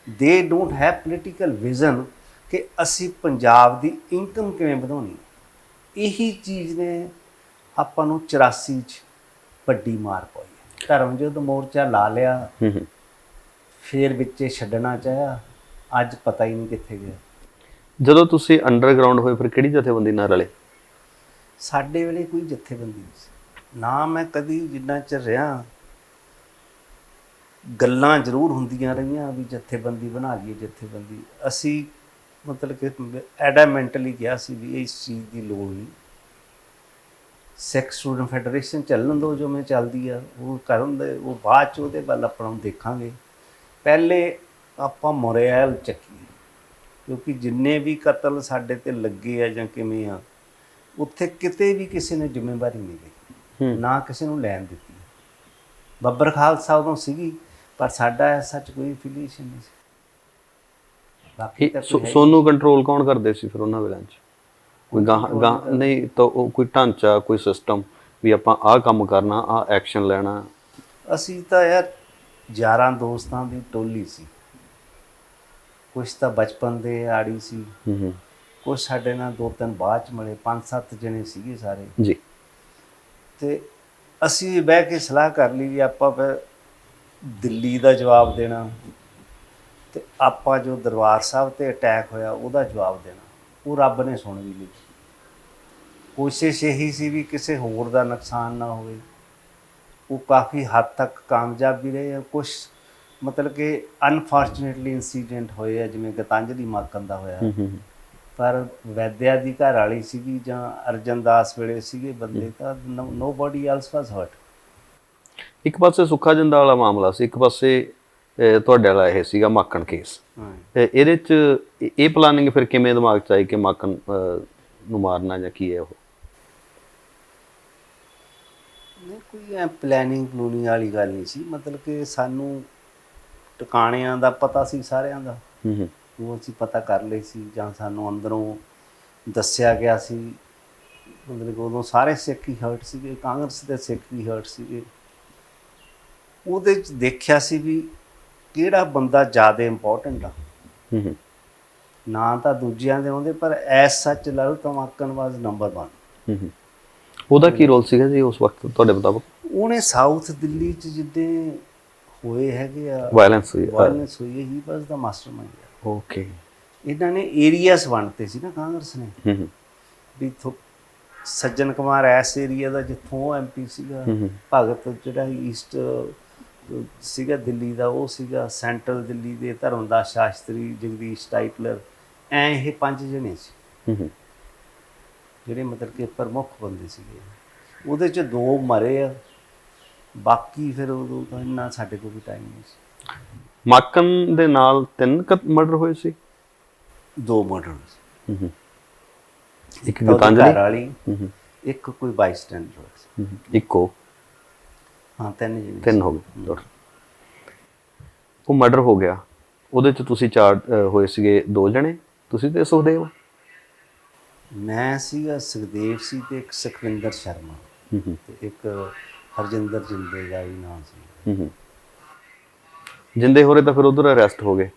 ਦੇ ਡੋਂਟ ਹੈਵ ਪੋਲੀਟੀਕਲ ਵਿਜ਼ਨ ਕਿ ਅਸੀਂ ਪੰਜਾਬ ਦੀ ਇਨਕਮ ਕਿਵੇਂ ਵਧਾਉਣੀ। ਇਹੀ ਚੀਜ਼ ਨੇ ਆਪਾਂ ਨੂੰ 84 'ਚ ਵੱਡੀ ਮਾਰ ਪਾਈ। ਧਰਮ ਯੁੱਧ ਮੋਰਚਾ ਲਾ ਲਿਆ, ਫਿਰ ਵਿੱਚੇ ਛੱਡਣਾ ਚਾਹਿਆ, ਅੱਜ ਪਤਾ ਹੀ ਨਹੀਂ ਕਿੱਥੇ ਗਿਆ। ਜਦੋਂ ਤੁਸੀਂ ਅੰਡਰਗਰਾਉਂਡ ਹੋਏ ਫਿਰ ਕਿਹੜੀ ਜਥੇਬੰਦੀ ਨਾਲ ਰਲੇ? ਸਾਡੇ ਵੇਲੇ ਕੋਈ ਜਥੇਬੰਦੀ ਨਹੀਂ ਸੀ ਨਾ। ਮੈਂ ਕਦੀ ਜਿੰਨਾ ਚਿਰ ਰਿਹਾ, ਗੱਲਾਂ ਜ਼ਰੂਰ ਹੁੰਦੀਆਂ ਰਹੀਆਂ ਵੀ ਜਥੇਬੰਦੀ ਬਣਾ ਲਈਏ, ਜਥੇਬੰਦੀ। ਅਸੀਂ ਮਤਲਬ ਕਿ ਐਡਾਮੈਂਟਲੀ ਕਿਹਾ ਸੀ ਵੀ ਇਸ ਚੀਜ਼ ਦੀ ਲੋੜ ਨਹੀਂ। ਸਿੱਖ ਸਟੂਡੈਂਟ ਫੈਡਰੇਸ਼ਨ ਚੱਲਣ ਦਿਓ, ਜੋ ਮੈਂ ਚੱਲਦੀ ਆ ਉਹ ਕਰਨ ਦੇ, ਉਹ ਬਾਅਦ 'ਚ ਉਹਦੇ ਵੱਲ ਆਪਾਂ ਨੂੰ ਦੇਖਾਂਗੇ। ਪਹਿਲੇ ਆਪਾਂ ਮੋਰੇਲ ਚੱਕੀਏ, ਕਿਉਂਕਿ ਜਿੰਨੇ ਵੀ ਕਤਲ ਸਾਡੇ 'ਤੇ ਲੱਗੇ ਆ ਜਾਂ ਕਿਵੇਂ ਆ, ਉੱਥੇ ਕਿਤੇ ਵੀ ਕਿਸੇ ਨੇ ਜ਼ਿੰਮੇਵਾਰੀ ਨਹੀਂ ਲਈ, ਨਾ ਕਿਸੇ ਨੂੰ ਲੈਣ ਦਿੱਤੀ। ਬੱਬਰ ਖਾਲਸਾ ਉਦੋਂ ਸੀਗੀ, ਪਰ ਸਾਡਾ ਸੱਚ ਕੋਈ ਐਫੀਲੀਏਸ਼ਨ ਨਹੀਂ ਸੀ। ਬਾਕੀ ਸੋਨੂੰ ਕੰਟਰੋਲ ਕੌਣ ਕਰਦੇ ਸੀ ਫਿਰ ਉਹਨਾਂ ਵੇਲੇ 'ਚ? ਕੋਈ ਗਾਹ ਨਹੀਂ ਤਾਂ ਉਹ ਕੋਈ ਢਾਂਚਾ, ਕੋਈ ਸਿਸਟਮ ਵੀ ਆਪਾਂ ਆਹ ਕੰਮ ਕਰਨਾ, ਆਹ ਐਕਸ਼ਨ ਲੈਣਾ? ਅਸੀਂ ਤਾਂ ਯਾਰ 11 ਦੋਸਤਾਂ ਦੀ ਟੋਲੀ ਸੀ। ਕੁਛ ਤਾਂ ਬਚਪਨ ਦੇ ਆੜੀ ਸੀ, ਕੁਛ ਸਾਡੇ ਨਾਲ 2-3 ਬਾਅਦ 'ਚ ਮਿਲੇ, 5-7 ਜਣੇ ਸੀਗੇ ਸਾਰੇ ਜੀ। ਤੇ ਅਸੀਂ ਬਹਿ ਕੇ ਸਲਾਹ ਕਰ ਲਈ ਵੀ ਆਪਾਂ ਫਿਰ ਦਿੱਲੀ ਦਾ ਜਵਾਬ ਦੇਣਾ, ਤੇ ਆਪਾਂ ਜੋ ਦਰਬਾਰ ਸਾਹਿਬ 'ਤੇ ਅਟੈਕ ਹੋਇਆ ਉਹਦਾ ਜਵਾਬ ਦੇਣਾ। ਉਹ ਰੱਬ ਨੇ ਸੁਣ ਵੀ ਲਈ। ਕੋਸ਼ਿਸ਼ ਇਹੀ ਸੀ ਵੀ ਕਿਸੇ ਹੋਰ ਦਾ ਨੁਕਸਾਨ ਨਾ ਹੋਵੇ। ਉਹ ਕਾਫੀ ਹੱਦ ਤੱਕ ਕਾਮਯਾਬ ਵੀ ਰਹੇ। ਕੁਛ ਮਤਲਬ ਕਿ ਅਨਫੋਰਚੂਨੇਟਲੀ ਇਨਸੀਡੈਂਟ ਹੋਏ ਆ, ਜਿਵੇਂ ਗੀਤਾਂਜਲੀ ਮਾਕਨ ਦਾ ਹੋਇਆ। ਪਰ ਵੈਦਿਆ ਦੀ ਘਰ ਵਾਲੀ ਸੀਗੀ ਜਾਂ ਅਰਜਨ ਦਾਸ ਵੇਲੇ ਸੀਗੇ ਬੰਦੇ, ਤਾਂ ਨੋਬਡੀ ਐਲਸ ਵਾਸ ਹਰਟ। ਇੱਕ ਪਾਸੇ ਸੁੱਖਾ ਜਿੰਦਾ ਵਾਲਾ ਮਾਮਲਾ ਸੀ, ਇੱਕ ਪਾਸੇ ਤੁਹਾਡੇ ਵਾਲਾ ਇਹ ਸੀਗਾ ਮਾਕਣ ਕੇਸ। ਤੇ ਇਹਦੇ ਚ ਇਹ ਪਲਾਨਿੰਗ ਫਿਰ ਕਿਵੇਂ ਦਿਮਾਗ ਚ ਆਈ ਕਿ ਮਾਕਣ ਨੂੰ ਮਾਰਨਾ ਜਾਂ ਕੀ ਹੈ ਉਹ? ਨਹੀਂ, ਕੋਈ ਐ ਪਲੈਨਿੰਗ ਪਲੂਨਿੰਗ ਵਾਲੀ ਗੱਲ ਨਹੀਂ ਸੀ। ਮਤਲਬ ਕਿ ਸਾਨੂੰ ਟਿਕਾਣਿਆਂ ਦਾ ਪਤਾ ਸੀ ਸਾਰਿਆਂ ਦਾ, ਉਹ ਅਸੀਂ ਪਤਾ ਕਰ ਲਏ ਸੀ, ਜਾਂ ਸਾਨੂੰ ਅੰਦਰੋਂ ਦੱਸਿਆ ਗਿਆ ਸੀ। ਮਤਲਬ ਕਿ ਉਦੋਂ ਸਾਰੇ ਸਿੱਖ ਹੀ ਹਰਟ ਸੀਗੇ, ਕਾਂਗਰਸ ਦੇ ਸਿੱਖ ਵੀ ਹਰਟ ਸੀਗੇ। ਉਹਦੇ 'ਚ ਦੇਖਿਆ ਸੀ ਵੀ ਕਿਹੜਾ ਬੰਦਾ ਜ਼ਿਆਦਾ ਇੰਪੋਰਟੈਂਟ ਆ। ਨਾ ਤਾਂ ਦੂਜਿਆਂ ਦੇ ਆਉਂਦੇ, ਪਰ ਐਸ ਸੱਚ ਲਲਿਤ ਮਾਕਨ ਵਾਜ਼ ਨੰਬਰ 1। ਉਹਦਾ ਕੀ ਰੋਲ ਸੀਗਾ ਜੀ ਉਸ ਵਕਤ ਤੁਹਾਡੇ ਮੁਤਾਬਕ? ਉਹਨੇ ਸਾਊਥ ਦਿੱਲੀ 'ਚ ਜਿੱਦੇ ਹੋਏ ਹੈਗੇ ਆ ਵਾਇਲੈਂਸ ਹੋਈ, ਹੀ ਵਾਜ਼ ਦਾ ਮਾਸਟਰਮਾਈਂਡ। ਓਕੇ। ਇਹਨਾਂ ਨੇ ਏਰੀਆਸ ਵੰਡਤੇ ਸੀ ਨਾ ਕਾਂਗਰਸ ਨੇ, ਵੀ ਸੱਜਣ ਕੁਮਾਰ ਐਸ ਏਰੀਆ ਦਾ, ਜਿੱਥੋਂ ਐਮਪੀ ਸੀਗਾ। ਭਗਤ ਜਿਹੜਾ ਈਸਟ ਸੀਗਾ ਦਿੱਲੀ ਦਾ, ਉਹ ਸੀਗਾ। ਸੈਂਟਰਲ ਦਿੱਲੀ ਦੇ ਧਰਮਦਾਸ ਸ਼ਾਸਤਰੀ, ਜਗਦੀਸ਼ ਟਾਈਟਲਰ, ਇਹ 5 ਜਣੇ ਸੀ ਜਿਹੜੇ ਮਤਲਬ ਕਿ ਪ੍ਰਮੁੱਖ ਬੰਦੇ ਸੀਗੇ। ਉਹਦੇ 'ਚ 2 ਮਰੇ ਆ, ਬਾਕੀ ਫਿਰ ਉਦੋਂ ਤਾਂ ਇੰਨਾ ਸਾਡੇ ਕੋਲ ਵੀ ਟਾਈਮ ਨਹੀਂ ਸੀ। ਮਾਕਨ ਦੇ ਨਾਲ 3 ਮਰਡਰ ਹੋਏ ਸੀ? 2 ਮਰਡਰ ਸੀ, ਇੱਕ ਗੀਤਾਂਜਲੀ ਵਾਲੀ, ਇੱਕ ਕੋਈ ਬਾਈਸਟੈਂਡਰ ਹੋਇਆ ਸੀ। ਇੱਕੋ? ਹਾਂ, 3 ਜਣੇ, 3 ਹੋ ਗਏ। ਉਹ ਮਰਡਰ ਹੋ ਗਿਆ, ਉਹਦੇ ਚ ਤੁਸੀਂ 4 ਹੋਏ ਸੀਗੇ, 2 ਜਣੇ, ਤੁਸੀਂ ਤੇ ਸੁਖਦੇਵ? ਮੈਂ ਸੀਗਾ, ਸੁਖਦੇਵ ਸੀ, ਤੇ ਇੱਕ ਸੁਖਵਿੰਦਰ ਸ਼ਰਮਾ, ਤੇ ਇੱਕ ਹਰਜਿੰਦਰ ਜਿੰਦੇ ਦਾ ਵੀ ਨਾਮ ਸੀ। ਜਿੰਦੇ ਹੋਰੇ ਤਾਂ ਫਿਰ ਉਧਰ ਅਰੈਸਟ ਹੋ ਗਏ?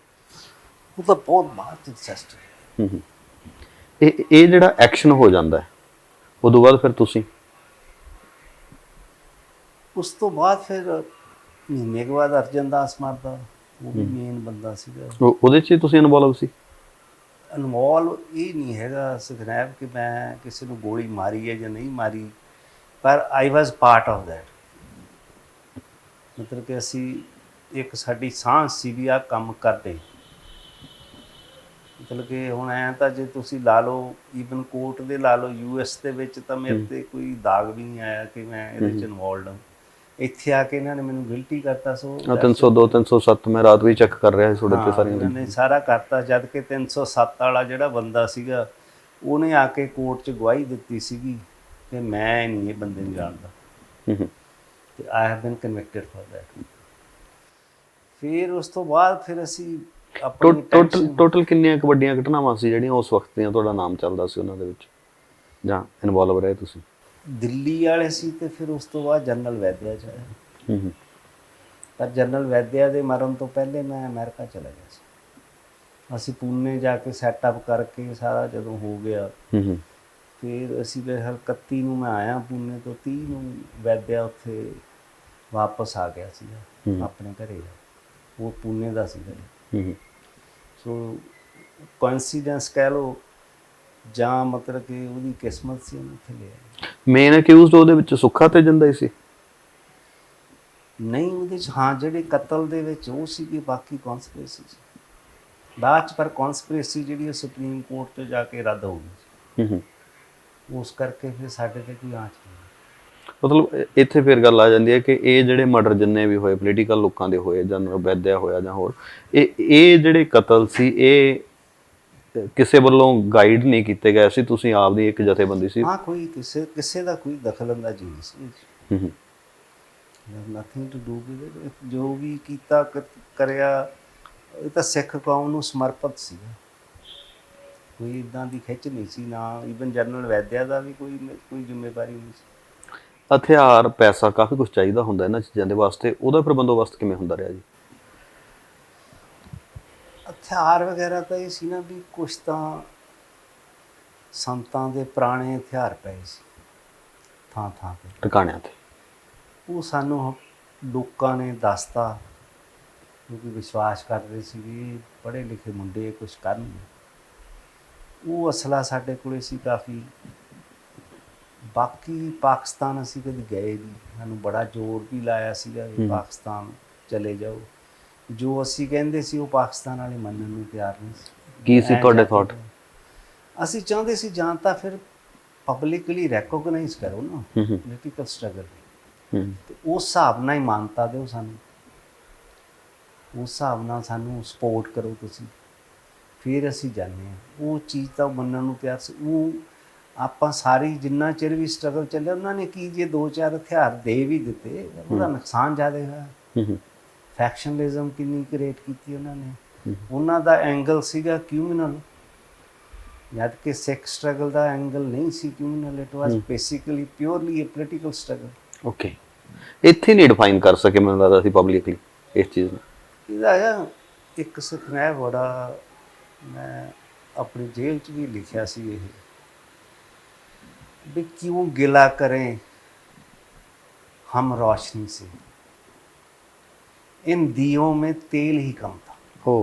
ਉਹ ਤਾਂ ਬਹੁਤ ਬਾਅਦ ਅਰੈਸਟ। ਇਹ ਜਿਹੜਾ ਐਕਸ਼ਨ ਹੋ ਜਾਂਦਾ ਹੈ, ਉਦੋਂ ਬਾਅਦ ਫਿਰ ਤੁਸੀਂ? ਉਸ ਤੋਂ ਬਾਅਦ ਫਿਰ ਮਹੀਨੇ ਕੇ ਬਾਅਦ ਅਰਜਨ ਦਾਸ ਮਰਦਾ, ਉਹ ਵੀ ਮੇਨ ਬੰਦਾ ਸੀਗਾ। ਉਹਦੇ 'ਚ ਤੁਸੀਂ ਇਨਵੋਲਵ ਸੀ? ਇਨਵੋਲਵ ਇਹ ਨਹੀਂ ਹੈਗਾ ਸੁਖਨੈਬ ਕਿ ਮੈਂ ਕਿਸੇ ਨੂੰ ਗੋਲੀ ਮਾਰੀ ਹੈ ਜਾਂ ਨਹੀਂ ਮਾਰੀ, ਪਰ ਆਈ ਵਾਜ਼ ਪਾਰਟ ਆਫ ਦੈਟ। ਮਤਲਬ ਕਿ ਅਸੀਂ, ਇੱਕ ਸਾਡੀ ਸਾਂਝ ਸੀ ਵੀ ਆਹ ਕੰਮ ਕਰਦੇ। ਮਤਲਬ ਕਿ ਹੁਣ ਐਂ ਤਾਂ ਜੇ ਤੁਸੀਂ ਲਾ ਲਓ, ਈਵਨ ਕੋਰਟ ਦੇ ਲਾ ਲਓ, US ਦੇ ਵਿੱਚ ਤਾਂ ਮੇਰੇ 'ਤੇ ਕੋਈ ਦਾਗ ਵੀ ਨਹੀਂ ਆਇਆ ਕਿ ਮੈਂ ਇਹਦੇ 'ਚ ਇਨਵੋਲਵਡ ਹਾਂ। ਇੱਥੇ ਆ ਕੇ ਇਹਨਾਂ ਨੇ ਮੈਨੂੰ ਗਿਲਟੀ ਕਰਤਾ। ਸੋ 302 307 ਮੈਂ ਰਾਤ ਵੀ ਚੈੱਕ ਕਰ ਰਿਹਾ ਸੀ ਤੁਹਾਡੇ ਤੇ ਸਾਰੀਆਂ। ਇਹਨਾਂ ਨੇ ਸਾਰਾ ਕਰਤਾ, ਜਦ ਕਿ 307 ਵਾਲਾ ਜਿਹੜਾ ਬੰਦਾ ਸੀਗਾ, ਉਹਨੇ ਆ ਕੇ ਕੋਰਟ 'ਚ ਗਵਾਹੀ ਦਿੱਤੀ ਸੀਗੀ ਕਿ ਮੈਂ ਨਹੀਂ ਇਹ ਬੰਦੇ ਨੂੰ ਜਾਣਦਾ, ਤੇ I have been convicted for that. ਫਿਰ ਉਸ ਤੋਂ ਬਾਅਦ ਫਿਰ ਅਸੀਂ ਟੋਟਲ ਕਿੰਨੀਆਂ ਕੁ ਵੱਡੀਆਂ ਘਟਨਾਵਾਂ ਸੀ ਜਿਹੜੀਆਂ ਉਸ ਵਕਤ ਦੀਆਂ ਤੁਹਾਡਾ ਨਾਮ ਚੱਲਦਾ ਸੀ ਉਹਨਾਂ ਦੇ ਵਿੱਚ, ਜਾਂ ਇਨਵੋਲਵ ਰਹੇ ਤੁਸੀਂ? ਦਿੱਲੀ ਵਾਲੇ ਸੀ, ਤੇ ਫਿਰ ਉਸ ਤੋਂ ਬਾਅਦ ਜਨਰਲ ਵੈਦਿਆ 'ਚ ਆਇਆ। ਪਰ ਜਨਰਲ ਵੈਦਿਆ ਦੇ ਮਰਨ ਤੋਂ ਪਹਿਲੇ ਮੈਂ ਅਮਰੀਕਾ ਚਲਾ ਗਿਆ ਸੀ। ਅਸੀਂ ਪੂਨੇ ਜਾ ਕੇ ਸੈਟਅਪ ਕਰਕੇ ਸਾਰਾ ਜਦੋਂ ਹੋ ਗਿਆ, ਫਿਰ ਅਸੀਂ ਫਿਰ 31 ਨੂੰ ਮੈਂ ਆਇਆ ਪੂਨੇ ਤੋਂ, 30 ਨੂੰ ਵੈਦਿਆ ਉੱਥੇ ਵਾਪਸ ਆ ਗਿਆ ਸੀਗਾ ਆਪਣੇ ਘਰੇ। ਉਹ ਪੂਨੇ ਦਾ ਸੀਗਾ। ਸੋ ਕੋਇਨਸੀਡੈਂਸ ਕਹਿ ਲਓ, ਜਾਂ ਮਤਲਬ ਕਿ ਉਹਦੀ ਕਿਸਮਤ ਸੀ, ਉਹਨੂੰ ਉੱਥੇ ਲਿਆ। ਮੇਨ ਅਕਿਊਜ਼ਡ ਉਹਦੇ ਵਿੱਚ ਸੁੱਖਾ ਤੇ ਜਿੰਦਾ ਹੀ ਸੀ? ਨਹੀਂ, ਉਹਦੇ 'ਚ ਹਾਂ, ਜਿਹੜੇ ਕਤਲ ਦੇ ਵਿੱਚ ਉਹ ਸੀਗੇ, ਬਾਕੀ ਕੌਨਸਪੀਰੇਸੀ ਸੀ ਬਾਅਦ 'ਚ। ਪਰ ਕੌਨਸਪੀਰੇਸੀ ਜਿਹੜੀ ਉਹ ਸੁਪਰੀਮ ਕੋਰਟ 'ਚ ਜਾ ਕੇ ਰੱਦ ਹੋ ਗਈ, ਉਸ ਕਰਕੇ ਫਿਰ ਸਾਡੇ 'ਤੇ ਕੋਈ ਆਂਚ ਨਹੀਂ। ਮਤਲਬ ਇੱਥੇ ਫਿਰ ਗੱਲ ਆ ਜਾਂਦੀ ਹੈ ਕਿ ਇਹ ਜਿਹੜੇ ਮਰਡਰ ਜਿੰਨੇ ਵੀ ਹੋਏ, ਪੋਲੀਟੀਕਲ ਲੋਕਾਂ ਦੇ ਹੋਏ, ਜਨਰਲ ਵੈਦਿਆ ਹੋਇਆ ਜਾਂ ਹੋਰ, ਇਹ ਜਿਹੜੇ ਕਤਲ ਸੀ, ਇਹ ਕਿਸੇ ਵੱਲੋਂ ਗਾਈਡ ਨਹੀਂ ਕੀਤੇ ਗਏ ਸੀ? ਤੁਸੀਂ ਆਪ ਦੀ ਇੱਕ ਜਥੇਬੰਦੀ ਸੀ? ਹਾਂ, ਕੋਈ ਕਿਸੇ ਦਾ ਕੋਈ ਦਖਲਅੰਦਾਜ਼ੀ ਨਹੀਂ ਸੀ। Nothing to do with it. ਜੋ ਵੀ ਕੀਤਾ ਕਰਿਆ, ਇਹ ਤਾਂ ਸਿੱਖ ਕੌਮ ਨੂੰ ਸਮਰਪਿਤ ਸੀ। ਕੋਈ ਇੱਦਾਂ ਦੀ ਖਿੱਚ ਨਹੀਂ ਸੀ, ਨਾ ਈਵਨ ਜਨਰਲ ਵੈਦਿਆ ਦਾ ਵੀ ਕੋਈ ਜ਼ਿੰਮੇਵਾਰੀ ਨਹੀਂ ਸੀ। ਹਥਿਆਰ, ਪੈਸਾ, ਕਾਫੀ ਕੁਝ ਚਾਹੀਦਾ ਹੁੰਦਾ ਇਹਨਾਂ ਚੀਜ਼ਾਂ ਦੇ ਵਾਸਤੇ, ਉਹਦਾ ਫਿਰ ਬੰਦੋਬਸਤ ਕਿਵੇਂ ਹੁੰਦਾ ਰਿਹਾ ਜੀ? ਹਥਿਆਰ ਵਗੈਰਾ ਤਾਂ ਇਹ ਸੀ ਨਾ ਵੀ ਕੁਛ ਤਾਂ ਸੰਤਾਂ ਦੇ ਪੁਰਾਣੇ ਹਥਿਆਰ ਪਏ ਸੀ ਥਾਂ ਥਾਂ 'ਤੇ, ਟਿਕਾਣਿਆਂ 'ਤੇ। ਉਹ ਸਾਨੂੰ ਲੋਕਾਂ ਨੇ ਦੱਸਤਾ, ਕਿਉਂਕਿ ਵਿਸ਼ਵਾਸ ਕਰਦੇ ਸੀ ਵੀ ਪੜ੍ਹੇ ਲਿਖੇ ਮੁੰਡੇ ਕੁਛ ਕਰਨਗੇ। ਉਹ ਅਸਲਾ ਸਾਡੇ ਕੋਲ ਸੀ ਕਾਫੀ। ਬਾਕੀ ਪਾਕਿਸਤਾਨ ਅਸੀਂ ਕਦੇ ਗਏ ਨਹੀਂ, ਸਾਨੂੰ ਬੜਾ ਜ਼ੋਰ ਵੀ ਲਾਇਆ ਸੀਗਾ ਵੀ ਪਾਕਿਸਤਾਨ ਚਲੇ ਜਾਓ, ਜੋ ਅਸੀਂ ਕਹਿੰਦੇ ਸੀ ਉਹ ਪਾਕਿਸਤਾਨ ਵਾਲੇ ਮੰਨਣ ਨੂੰ ਤਿਆਰ ਨਹੀਂ ਸੀ। ਕੀ ਸੀ ਐਂ ਤੁਹਾਡੇ ਜਾ ਕੇ ਥਾਟ? ਅਸੀਂ ਚਾਹੁੰਦੇ ਸੀ ਜਾਂ ਤਾਂ ਫਿਰ ਪਬਲਿਕਲੀ ਰੈਕੋਗਨਾਈਜ਼ ਕਰੋ ਨਾ ਹੂੰ ਹੂੰ ਪੋਲੀਟੀਕਲ ਸਟਰਗਲ, ਹੂੰ ਤੇ ਉਸ ਹਿਸਾਬ ਨਾਲ ਹੀ ਮਾਨਤਾ ਦਿਓ ਸਾਨੂੰ, ਉਸ ਹਿਸਾਬ ਨਾਲ ਸਾਨੂੰ ਸਪੋਰਟ ਕਰੋ ਤੁਸੀਂ, ਫਿਰ ਅਸੀਂ ਜਾਂਦੇ ਹਾਂ। ਉਹ ਚੀਜ਼ ਤਾਂ ਮੰਨਣ ਨੂੰ ਤਿਆਰ ਸੀ। ਉਹ ਆਪਾਂ ਸਾਰੀ ਜਿੰਨਾ ਚਿਰ ਵੀ ਸਟਰਗਲ ਚੱਲਿਆ ਉਹਨਾਂ ਨੇ ਕੀ ਜੇ 2-4 ਹਥਿਆਰ ਦੇ ਵੀ ਦਿੱਤੇ, ਉਹਦਾ ਨੁਕਸਾਨ ਜ਼ਿਆਦਾ ਹੋਇਆ। ਹੂੰ ਹੂੰ ਫੈਕਸ਼ਨਲਿਜ਼ਮ ਕਿੰਨੀ ਕ੍ਰੀਏਟ ਕੀਤੀ ਉਹਨਾਂ ਨੇ। ਉਹਨਾਂ ਦਾ ਐਂਗਲ ਸੀਗਾ ਕਿਊਮਨਲ, ਜਦ ਕਿ ਸਿੱਖ ਸਟਰਗਲ ਦਾ ਐਂਗਲ ਨਹੀਂ ਸੀ communal, it was basically purely a political struggle. Okay, ਇੱਥੇ ਨਹੀਂ ਡਿਫਾਈਨ ਕਰ ਸਕੇ ਮੈਨੂੰ ਲੱਗਦਾ ਸੀ ਪਬਲਿਕਲੀ ਇਸ ਚੀਜ਼ ਨੂੰ। ਇਹਦਾ ਆ ਇੱਕ ਸੁਖਨਾ ਬੜਾ, ਮੈਂ ਆਪਣੀ ਜੇਲ੍ਹ 'ਚ ਵੀ ਲਿਖਿਆ ਸੀ ਇਹ, भी क्यों गिला करें हम रोशनी से, इन दियों में तेल ही कम था। हो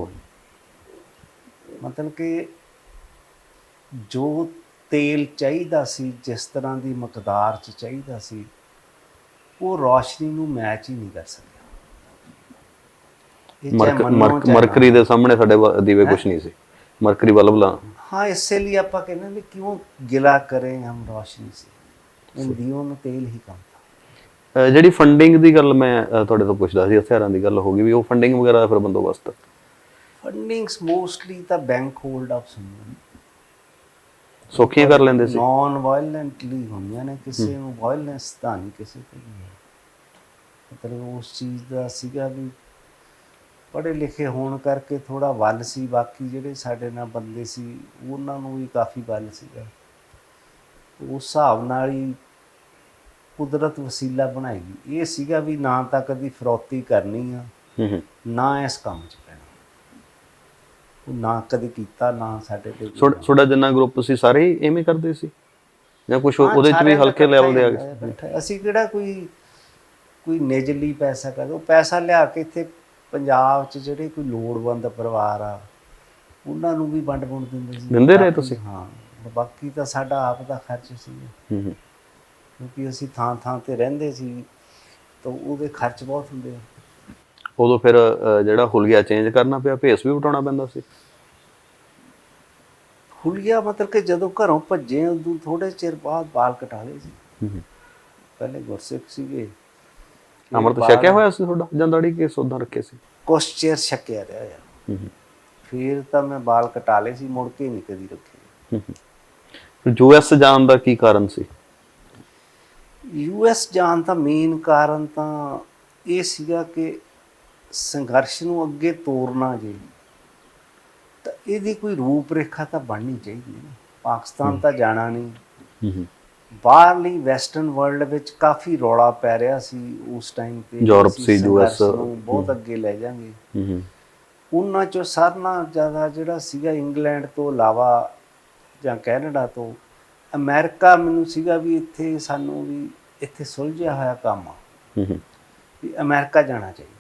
मतलब कि जो तेल ਚਾਹੀਦਾ ਸੀ, ਜਿਸ ਤਰ੍ਹਾਂ ਦੀ ਮਕਦਾਰ 'ਚ ਚਾਹੀਦਾ ਸੀ, ਉਹ ਰੋਸ਼ਨੀ ਨੂੰ ਮੈਚ ਹੀ ਨਹੀਂ ਕਰ ਸਕਿਆ। ਇਹ ਚਾਹੇ ਮੰਨੋ ਚਾਹੇ ਮਰਕਰੀ ਨਾ। ਦੇ ਸਾਹਮਣੇ ਸਾਡੇ ਦੀਵੇ ਕੁਝ ਨਹੀਂ ਸੀ, ਮਰਕਰੀ ਬਲਬ ਲਾ। हाँ, इससे लिए आप कहना भी क्यों गिला करें हम रोशनी से, इन दियों में तेल ही कम था। ਜਿਹੜੀ ਫੰਡਿੰਗ ਦੀ ਗੱਲ ਮੈਂ ਤੁਹਾਡੇ ਤੋਂ ਪੁੱਛਦਾ ਸੀ, ਹਥਿਆਰਾਂ ਦੀ ਗੱਲ ਹੋ ਗਈ, ਵੀ ਉਹ ਫੰਡਿੰਗ ਵਗੈਰਾ ਦਾ ਫਿਰ ਬੰਦੋਬਸਤ? ਫੰਡਿੰਗਸ ਮੋਸਟਲੀ ਤਾਂ ਬੈਂਕ ਹੋਲਡ ਆਫ ਹੁੰਦੀਆਂ ਨੇ, ਸੌਖੀਆਂ ਕਰ ਲੈਂਦੇ ਸੀ। ਨੌਨ ਵਾਇਲੈਂਟਲੀ ਹੁੰਦੀਆਂ ਨੇ, ਕਿਸੇ ਨੂੰ ਵਾਇਲੈਂਸ ਤਾਂ ਨਹੀਂ ਕਿਸੇ ਤੇ ਵੀ। ਮਤਲਬ ਉਸ ਚੀਜ਼ ਦਾ ਸੀਗਾ ਵੀ ਪੜ੍ਹੇ ਲਿਖੇ ਹੋਣ ਕਰਕੇ ਥੋੜ੍ਹਾ ਵੱਲ ਸੀ, ਬਾਕੀ ਜਿਹੜੇ ਸਾਡੇ ਨਾਲ ਬੰਦੇ ਸੀ ਉਹਨਾਂ ਨੂੰ ਵੀ ਕਾਫੀ ਵੱਲ ਸੀਗਾ। ਉਸ ਹਿਸਾਬ ਨਾਲ ਹੀ ਕੁਦਰਤ ਵਸੀਲਾ ਬਣਾਏਗੀ। ਇਹ ਸੀਗਾ ਵੀ ਨਾ ਤਾਂ ਕਦੀ ਫਰੌਤੀ ਕਰਨੀ ਆ, ਨਾ ਇਸ ਕੰਮ 'ਚ ਪੈਣਾ, ਉਹ ਨਾ ਕਦੇ ਕੀਤਾ, ਨਾ ਸਾਡੇ ਤੇ। ਤੁਹਾਡਾ ਜਿੰਨਾ ਗਰੁੱਪ ਸੀ ਸਾਰੇ ਹੀ ਐਵੇਂ ਕਰਦੇ ਸੀ ਜਾਂ ਕੁਝ ਉਹਦੇ 'ਚ ਵੀ ਹਲਕੇ ਲੈਵਲ ਦੇ ਆ ਗਏ? ਅਸੀਂ ਕਿਹੜਾ ਕੋਈ ਨਿਜਲੀ ਪੈਸਾ ਕਰਦੇ, ਉਹ ਪੈਸਾ ਲਿਆ ਕੇ ਇੱਥੇ ਪੰਜਾਬ 'ਚ ਜਿਹੜੇ ਕੋਈ ਲੋੜਵੰਦ ਪਰਿਵਾਰ ਆ ਉਹਨਾਂ ਨੂੰ ਵੀ ਵੰਡ ਦਿੰਦੇ ਸੀ। ਦਿੰਦੇ ਰਹੇ ਤੁਸੀਂ? ਹਾਂ, ਬਾਕੀ ਤਾਂ ਸਾਡਾ ਆਪ ਦਾ ਖਰਚ ਸੀ, ਕਿਉਂਕਿ ਅਸੀਂ ਥਾਂ ਥਾਂ ਤੇ ਰਹਿੰਦੇ ਸੀ, ਤਾਂ ਉਹਦੇ ਖਰਚ ਬਹੁਤ ਹੁੰਦੇ ਆ। ਉਦੋਂ ਫਿਰ ਜਿਹੜਾ ਹੁਲੀਆ ਚੇਂਜ ਕਰਨਾ ਪਿਆ, ਭੇਸ ਵੀ ਵਟਾਉਣਾ ਪੈਂਦਾ ਸੀ? ਹੁਲੀਆ ਮਤਲਬ ਕਿ ਜਦੋਂ ਘਰੋਂ ਭੱਜੇ ਉਦੋਂ ਥੋੜੇ ਚਿਰ ਬਾਅਦ ਬਾਲ ਕਟਾ ਲਏ ਸੀ। ਪਹਿਲੇ ਗੁਰਸਿੱਖ ਸੀਗੇ। ਅੰਮ੍ਰਿਤ ਛਕਿਆ ਹੋਇਆ ਸੀ ਤੁਹਾਡਾ ਜਾਂ ਦਾੜੀ ਕੇਸ ਉਦਾਂ ਰੱਖੇ ਸੀ? ਕੁਛ ਚਿਰ ਛਕਿਆ ਰਿਹਾ ਆ, ਫਿਰ ਤਾਂ ਮੈਂ ਬਾਲ ਕਟਾ ਲਏ ਸੀ, ਮੁੜ ਕੇ ਨਹੀਂ ਕਦੀ ਰੱਖੇ। ਯੂਐਸ ਜਾਣ ਦਾ ਕੀ ਕਾਰਨ ਸੀ? ਯੂਐਸ ਜਾਣ ਦਾ ਮੇਨ ਕਾਰਨ ਤਾਂ ਇਹ ਸੀਗਾ ਕਿ ਸੰਘਰਸ਼ ਨੂੰ ਅੱਗੇ ਤੋਰਨਾ ਜੇ ਤਾਂ ਇਹਦੀ ਕੋਈ ਰੂਪ ਰੇਖਾ ਤਾਂ ਬਣਨੀ ਚਾਹੀਦੀ ਹੈ। ਪਾਕਿਸਤਾਨ ਤਾਂ ਜਾਣਾ ਨਹੀਂ, ਬਾਹਰਲੀ ਵੈਸਟਰਨ ਵਰਲਡ ਵਿੱਚ ਕਾਫੀ ਰੌਲਾ ਪੈ ਰਿਹਾ ਸੀ ਉਸ ਟਾਈਮ ਤੇ, ਯੂਰਪ ਸੀ, ਯੂਐਸ ਨੂੰ ਬਹੁਤ ਅੱਗੇ ਲੈ ਜਾਵਾਂਗੇ। ਉਹਨਾਂ 'ਚੋਂ ਸਾਰਿਆਂ ਨਾਲੋਂ ਜ਼ਿਆਦਾ ਜਿਹੜਾ ਸੀਗਾ ਇੰਗਲੈਂਡ ਤੋਂ ਇਲਾਵਾ ਜਾਂ ਕੈਨੇਡਾ ਤੋਂ ਅਮਰੀਕਾ, ਮੈਨੂੰ ਸੀਗਾ ਵੀ ਇੱਥੇ ਸਾਨੂੰ ਵੀ ਇੱਥੇ ਸੁਲਝਿਆ ਹੋਇਆ ਕੰਮ ਆ, ਵੀ ਅਮਰੀਕਾ ਜਾਣਾ ਚਾਹੀਦਾ।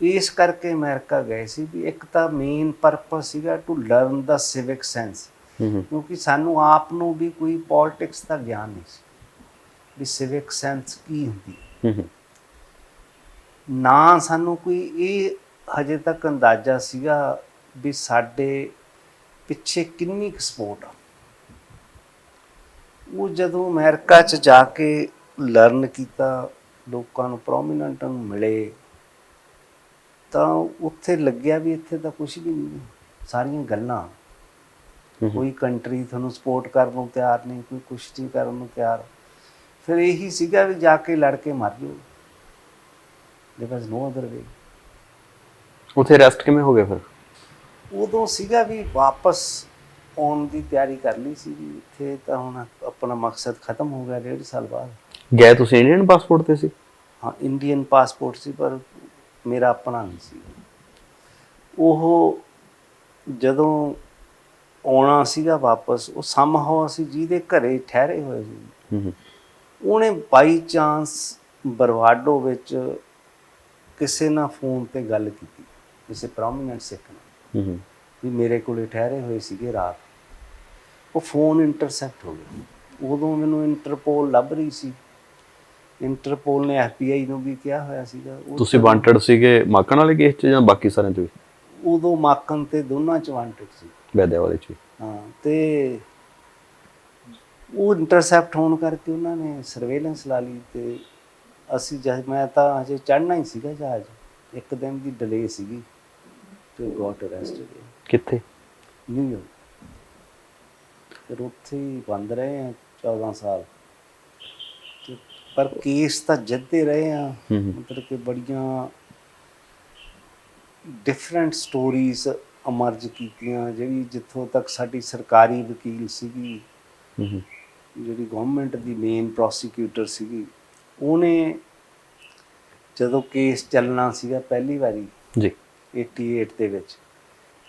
ਇਸ ਕਰਕੇ ਅਮਰੀਕਾ ਗਏ ਸੀ ਵੀ ਇੱਕ ਤਾਂ ਮੇਨ ਪਰਪਸ ਸੀਗਾ to learn the civic sense, ਕਿਉਂਕਿ ਸਾਨੂੰ ਆਪ ਨੂੰ ਵੀ ਕੋਈ ਪੋਲਿਟਿਕਸ ਦਾ ਗਿਆਨ ਨਹੀਂ ਸੀ ਵੀ ਸਿਵਿਕ ਸੈਂਸ ਕੀ ਹੁੰਦੀ, ਨਾ ਸਾਨੂੰ ਕੋਈ ਇਹ ਹਜੇ ਤੱਕ ਅੰਦਾਜ਼ਾ ਸੀਗਾ ਵੀ ਸਾਡੇ ਪਿੱਛੇ ਕਿੰਨੀ ਕੁ ਸਪੋਰਟ ਆ। ਉਹ ਜਦੋਂ ਅਮਰੀਕਾ 'ਚ ਜਾ ਕੇ ਲਰਨ ਕੀਤਾ, ਲੋਕਾਂ ਨੂੰ ਪ੍ਰੋਮੀਨੈਂਟ ਨੂੰ ਮਿਲੇ, ਤਾਂ ਉੱਥੇ ਲੱਗਿਆ ਵੀ ਇੱਥੇ ਤਾਂ ਕੁਛ ਵੀ ਨਹੀਂ, ਸਾਰੀਆਂ ਗੱਲਾਂ। ਕੋਈ ਕੰਟਰੀ ਤੁਹਾਨੂੰ ਸਪੋਰਟ ਕਰਨ ਨੂੰ ਤਿਆਰ ਨਹੀਂ, ਕੋਈ ਕੁਛ ਨਹੀਂ ਕਰਨ ਨੂੰ ਤਿਆਰ। ਫਿਰ ਇਹੀ ਸੀਗਾ ਵੀ ਜਾ ਕੇ ਲੜ ਕੇ ਮਰ ਜਾਓ, ਦੇयर ਵਾਜ਼ ਨੋ ਅਦਰ ਵੇ। ਉੱਥੇ ਰੈਸਟ ਕਿਵੇਂ ਹੋ ਗਿਆ ਫਿਰ? ਉਦੋਂ ਸੀਗਾ ਵੀ ਵਾਪਸ ਆਉਣ ਦੀ ਤਿਆਰੀ ਕਰ ਲਈ ਸੀ ਵੀ ਇੱਥੇ ਤਾਂ ਹੁਣ ਆਪਣਾ ਮਕਸਦ ਖਤਮ ਹੋ ਗਿਆ 1.5 ਸਾਲ ਬਾਅਦ। ਗਏ ਤੁਸੀਂ ਇੰਡੀਅਨ ਪਾਸਪੋਰਟ ਤੇ ਸੀ? ਹਾਂ, ਇੰਡੀਅਨ ਪਾਸਪੋਰਟ ਸੀ, ਪਰ ਮੇਰਾ ਆਪਣਾ ਨਹੀਂ ਸੀ। ਉਹ ਜਦੋਂ ਆਉਣਾ ਸੀਗਾ ਵਾਪਸ, ਉਹ ਸਮਹਾਉ ਅਸੀਂ ਜਿਹਦੇ ਘਰੇ ਠਹਿਰੇ ਹੋਏ ਸੀ, ਉਹਨੇ ਬਾਈ ਚਾਂਸ ਬਰਵਾਡੋ ਵਿੱਚ ਕਿਸੇ ਨਾਲ ਫੋਨ ਤੇ ਗੱਲ ਕੀਤੀ, ਕਿਸੇ ਪ੍ਰੋਮੀਨੈਂਟ ਸਿੱਖ ਨਾਲ, ਵੀ ਮੇਰੇ ਕੋਲੇ ਠਹਿਰੇ ਹੋਏ ਸੀਗੇ ਰਾਤ। ਉਹ ਫੋਨ ਇੰਟਰਸੈਪਟ ਹੋ ਗਿਆ। ਉਦੋਂ ਮੈਨੂੰ ਇੰਟਰਪੋਲ ਲੱਭ ਰਹੀ ਸੀ, ਇੰਟਰਪੋਲ ਨੇ FBI ਨੂੰ ਵੀ ਕਿਹਾ ਹੋਇਆ ਸੀਗਾ। ਉਹ ਤੁਸੀਂ ਵਾਂਟਡ ਸੀਗੇ ਮਾਕਣ ਵਾਲੇ ਕੇਸ 'ਚ ਜਾਂ ਬਾਕੀ ਸਾਰਿਆਂ 'ਚ ਵੀ? ਉਦੋਂ ਮਾਕਨ ਤੇ ਦੋਨਾਂ ਚ ਵਾਂਟਡ ਸੀ। ਵੈਦਿਆ ਵਾਲੇ 'ਚ ਵੀ? ਹਾਂ, ਤੇ ਉਹ ਇੰਟਰਸੈਪਟ ਹੋਣ ਕਰਕੇ ਉਹਨਾਂ ਨੇ ਸਰਵੇਲੈਂਸ ਲਾ ਲਈ। ਤੇ ਅਸੀਂ ਮੈਂ ਤਾਂ ਹਜੇ ਚੜ੍ਹਨਾ ਹੀ ਸੀਗਾ ਜਹਾਜ਼, ਇੱਕ ਦਿਨ ਦੀ ਡਿਲੇ ਸੀਗੀ ਤੇ ਗੋਟ ਅਰੈਸਟਡ। ਕਿੱਥੇ? ਨਿਊਯਾਰਕ। ਫਿਰ ਉੱਥੇ ਹੀ ਬੰਦ ਰਹੇ ਆ 14 ਸਾਲ। ਤੇ ਪਰ ਕੇਸ ਤਾਂ ਜਿੱਤਦੇ ਰਹੇ ਆ, ਮਤਲਬ ਕਿ ਬੜੀਆਂ ਡਿਫਰੈਂਟ ਸਟੋਰੀਜ਼ ਅਮਰਜ ਕੀਤੀਆਂ। ਜਿਹੜੀ ਜਿੱਥੋਂ ਤੱਕ ਸਾਡੀ ਸਰਕਾਰੀ ਵਕੀਲ ਸੀਗੀ, ਜਿਹੜੀ ਗਵਰਨਮੈਂਟ ਦੀ ਮੇਨ ਪ੍ਰੋਸੀਕਿਊਟਰ ਸੀਗੀ, ਉਹਨੇ ਜਦੋਂ ਕੇਸ ਚੱਲਣਾ ਸੀਗਾ ਪਹਿਲੀ ਵਾਰੀ ਜੀ 88 ਦੇ ਵਿੱਚ,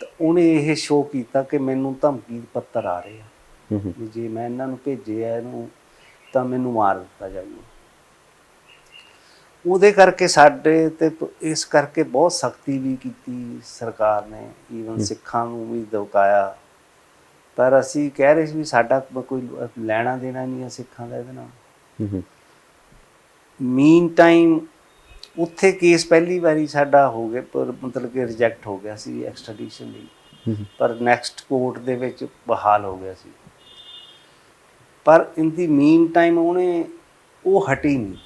ਤਾਂ ਉਹਨੇ ਇਹ ਸ਼ੋਅ ਕੀਤਾ ਕਿ ਮੈਨੂੰ ਧਮਕੀ ਪੱਤਰ ਆ ਰਹੇ ਆ ਵੀ ਜੇ ਮੈਂ ਇਹਨਾਂ ਨੂੰ ਭੇਜਿਆ ਇਹਨੂੰ ਤਾਂ ਮੈਨੂੰ ਮਾਰ ਦਿੱਤਾ ਜਾਊਗਾ। ਉਹਦੇ ਕਰਕੇ ਸਾਡੇ ਤੇ ਇਸ ਕਰਕੇ ਬਹੁਤ ਸਖਤੀ ਵੀ ਕੀਤੀ ਸਰਕਾਰ ਨੇ, ਈਵਨ ਸਿੱਖਾਂ ਨੂੰ ਵੀ ਦਵਕਾਇਆ। ਪਰ ਅਸੀਂ ਕਹਿ ਰਹੇ ਸੀ ਵੀ ਸਾਡਾ ਕੋਈ ਲੈਣਾ ਦੇਣਾ ਨਹੀਂ ਹੈ ਸਿੱਖਾਂ ਦਾ ਇਹਦੇ ਨਾਲ। ਮੀਨ ਟਾਈਮ ਉੱਥੇ ਕੇਸ ਪਹਿਲੀ ਵਾਰੀ ਸਾਡਾ ਹੋ ਗਿਆ, ਪਰ ਮਤਲਬ ਕਿ ਰਿਜੈਕਟ ਹੋ ਗਿਆ ਸੀ ਐਕਸਟ੍ਰੈਡੀਸ਼ਨ ਲਈ, ਪਰ ਨੈਕਸਟ ਕੋਰਟ ਦੇ ਵਿੱਚ ਬਹਾਲ ਹੋ ਗਿਆ ਸੀ। ਪਰ ਇਨ ਦੀ ਮੀਨ ਟਾਈਮ ਉਹ ਹਟੀ ਨਹੀਂ।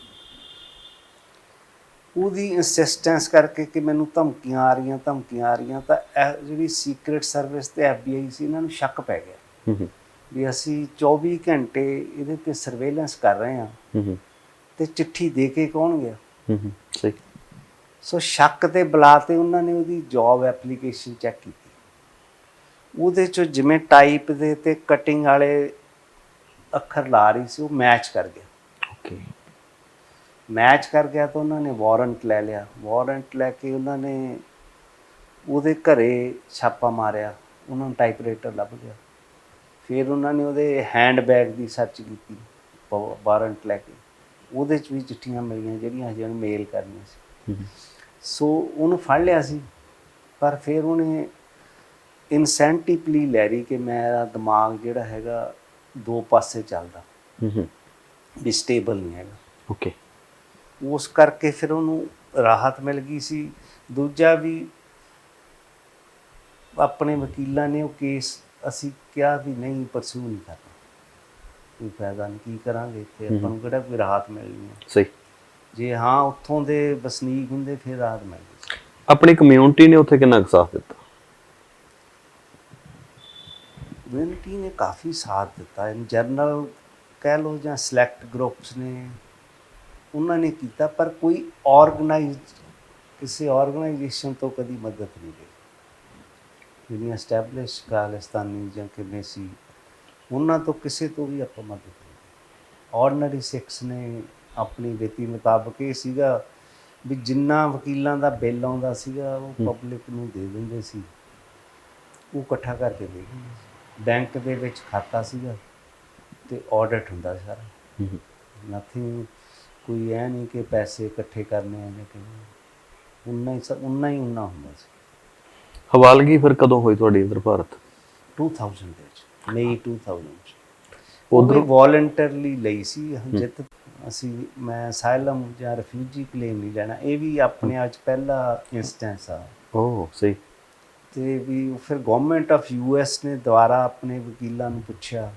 ਉਹਦੀ ਇੰਸਿਸਟੈਂਸ ਕਰਕੇ ਕਿ ਮੈਨੂੰ ਧਮਕੀਆਂ ਆ ਰਹੀਆਂ ਤਾਂ ਇਹ ਜਿਹੜੀ ਸੀਕ੍ਰੇਟ ਸਰਵਿਸ ਤੇ FBI ਸੀ, ਇਹਨਾਂ ਨੂੰ ਸ਼ੱਕ ਪੈ ਗਿਆ ਵੀ ਅਸੀਂ 24 ਘੰਟੇ ਇਹਦੇ ਤੇ ਸਰਵੇਲੈਂਸ ਕਰ ਰਹੇ ਹਾਂ ਤੇ ਚਿੱਠੀ ਦੇ ਕੇ ਕੌਣ ਗਿਆ। ਸਹੀ। ਸੋ ਸ਼ੱਕ ਤੇ ਬੁਲਾ ਤੇ ਉਹਨਾਂ ਨੇ ਉਹਦੀ ਜੌਬ ਐਪਲੀਕੇਸ਼ਨ ਚੈੱਕ ਕੀਤੀ। ਉਹਦੇ 'ਚੋਂ ਜਿਵੇਂ ਟਾਈਪ ਦੇ ਤੇ ਕਟਿੰਗ ਵਾਲੇ ਅੱਖਰ ਲਾ ਰਹੀ ਸੀ, ਉਹ ਮੈਚ ਕਰ ਗਿਆ। ਓਕੇ। ਮੈਚ ਕਰ ਗਿਆ ਤਾਂ ਉਹਨਾਂ ਨੇ ਵਾਰੰਟ ਲੈ ਲਿਆ। ਵਾਰੰਟ ਲੈ ਕੇ ਉਹਨਾਂ ਨੇ ਉਹਦੇ ਘਰੇ ਛਾਪਾ ਮਾਰਿਆ, ਉਹਨਾਂ ਨੂੰ ਟਾਈਪਰਾਈਟਰ ਲੱਭ ਗਿਆ। ਫਿਰ ਉਹਨਾਂ ਨੇ ਉਹਦੇ ਹੈਂਡ ਬੈਗ ਦੀ ਸਰਚ ਕੀਤੀ ਵਾਰੰਟ ਲੈ ਕੇ, ਉਹਦੇ 'ਚ ਵੀ ਚਿੱਠੀਆਂ ਮਿਲੀਆਂ ਜਿਹੜੀਆਂ ਹਜੇ ਉਹਨੂੰ ਮੇਲ ਕਰਨੀਆਂ ਸੀ। ਸੋ ਉਹਨੂੰ ਫੜ ਲਿਆ ਸੀ, ਪਰ ਫਿਰ ਉਹਨੇ ਇਨਸੈਂਟਿਵ ਪਲੀ ਲੈ ਰਹੀ ਕਿ ਮੇਰਾ ਦਿਮਾਗ ਜਿਹੜਾ ਹੈਗਾ ਦੋ ਪਾਸੇ ਚੱਲਦਾ, ਵੀ ਸਟੇਬਲ ਨਹੀਂ ਹੈਗਾ। ਓਕੇ। ਉਸ ਕਰਕੇ ਫਿਰ ਉਹਨੂੰ ਰਾਹਤ ਮਿਲ ਗਈ ਸੀ। ਦੂਜਾ ਵੀ ਆਪਣੇ ਵਕੀਲਾਂ ਨੇ ਉਹ ਕੇਸ ਅਸੀਂ ਕਿਹਾ ਵੀ ਨਹੀਂ ਪਰਸੂ ਨਹੀਂ ਕਰਨਾ, ਕੋਈ ਫਾਇਦਾ ਨਹੀਂ, ਕੀ ਕਰਾਂਗੇ ਇੱਥੇ, ਆਪਾਂ ਨੂੰ ਕਿਹੜਾ ਕੋਈ ਰਾਹਤ ਮਿਲਣੀ ਹੈ। ਸਹੀ। ਜੇ ਹਾਂ ਉੱਥੋਂ ਦੇ ਵਸਨੀਕ ਹੁੰਦੇ ਫਿਰ ਰਾਹਤ ਮਿਲ ਗਈ। ਆਪਣੀ ਕਮਿਊਨਿਟੀ ਨੇ ਉੱਥੇ ਕਿੰਨਾ ਕੁ ਸਾਥ ਦਿੱਤਾ? ਕਮਿਊਨਿਟੀ ਨੇ ਕਾਫੀ ਸਾਥ ਦਿੱਤਾ। ਇਨ ਜਨਰਲ ਕਹਿ ਲਓ ਜਾਂ ਸਿਲੈਕਟ ਗਰੁੱਪਸ ਨੇ, ਉਹਨਾਂ ਨੇ ਕੀਤਾ, ਪਰ ਕੋਈ ਕਿਸੇ ਆਰਗੇਨਾਈਜੇਸ਼ਨ ਤੋਂ ਕਦੀ ਮਦਦ ਨਹੀਂ ਲਈ। ਜਿਹੜੀਆਂ ਐਸਟੈਬਲਿਸ਼ ਖਾਲਿਸਤਾਨੀ ਜਾਂ ਕਿੰਨੇ ਸੀ, ਉਹਨਾਂ ਤੋਂ ਕਿਸੇ ਤੋਂ ਵੀ ਆਪਾਂ ਮਦਦ ਨਹੀਂ। ਆਰਡੀਨਰੀ ਸਿੱਖਸ ਨੇ ਆਪਣੀ ਵਿੱਤੀ ਮੁਤਾਬਕ ਇਹ ਸੀਗਾ ਵੀ ਜਿੰਨਾ ਵਕੀਲਾਂ ਦਾ ਬਿੱਲ ਆਉਂਦਾ ਸੀਗਾ ਉਹ ਪਬਲਿਕ ਨੂੰ ਦੇ ਦਿੰਦੇ ਸੀ, ਉਹ ਇਕੱਠਾ ਕਰਕੇ ਦੇ ਦਿੰਦੇ ਸੀ। ਬੈਂਕ ਦੇ ਵਿੱਚ ਖਾਤਾ ਸੀਗਾ ਤੇ ਆਡਿਟ ਹੁੰਦਾ ਸਾਰਾ, ਨਥਿੰਗ, ਕੋਈ ਇਹ ਨਹੀਂ ਕਿ ਪੈਸੇ ਇਕੱਠੇ ਕਰਨੇ ਆ ਜਾਂ ਕਿਵੇਂ, ਉਨਾ ਹੀ ਹੁੰਦਾ ਸੀ। ਹਵਾਲਗੀ ਫਿਰ ਕਦੋਂ ਹੋਈ ਤੁਹਾਡੀ ਇੱਧਰ ਭਾਰਤ? 2000 ਦੇ ਵਿੱਚ, ਮਈ 2000 ਚ। ਉਧਰੋਂ ਵੋਲੰਟਰਲੀ ਲਈ ਸੀ। ਜਿੱਤ ਮੈਂ ਅਸਾਈਲਮ ਜਾਂ ਰਿਫਿਊਜੀ ਕਲੇਮ ਨਹੀਂ ਲੈਣਾ, ਇਹ ਵੀ ਆਪਣੇ ਆਪ 'ਚ ਪਹਿਲਾ ਇੰਸਟੈਂਸ ਆ। ਓਹ ਸਹੀ। ਤੇ ਵੀ ਫਿਰ ਗਵਰਨਮੈਂਟ ਆਫ US ਨੇ ਦੁਬਾਰਾ ਆਪਣੇ ਵਕੀਲਾਂ ਨੂੰ ਪੁੱਛਿਆ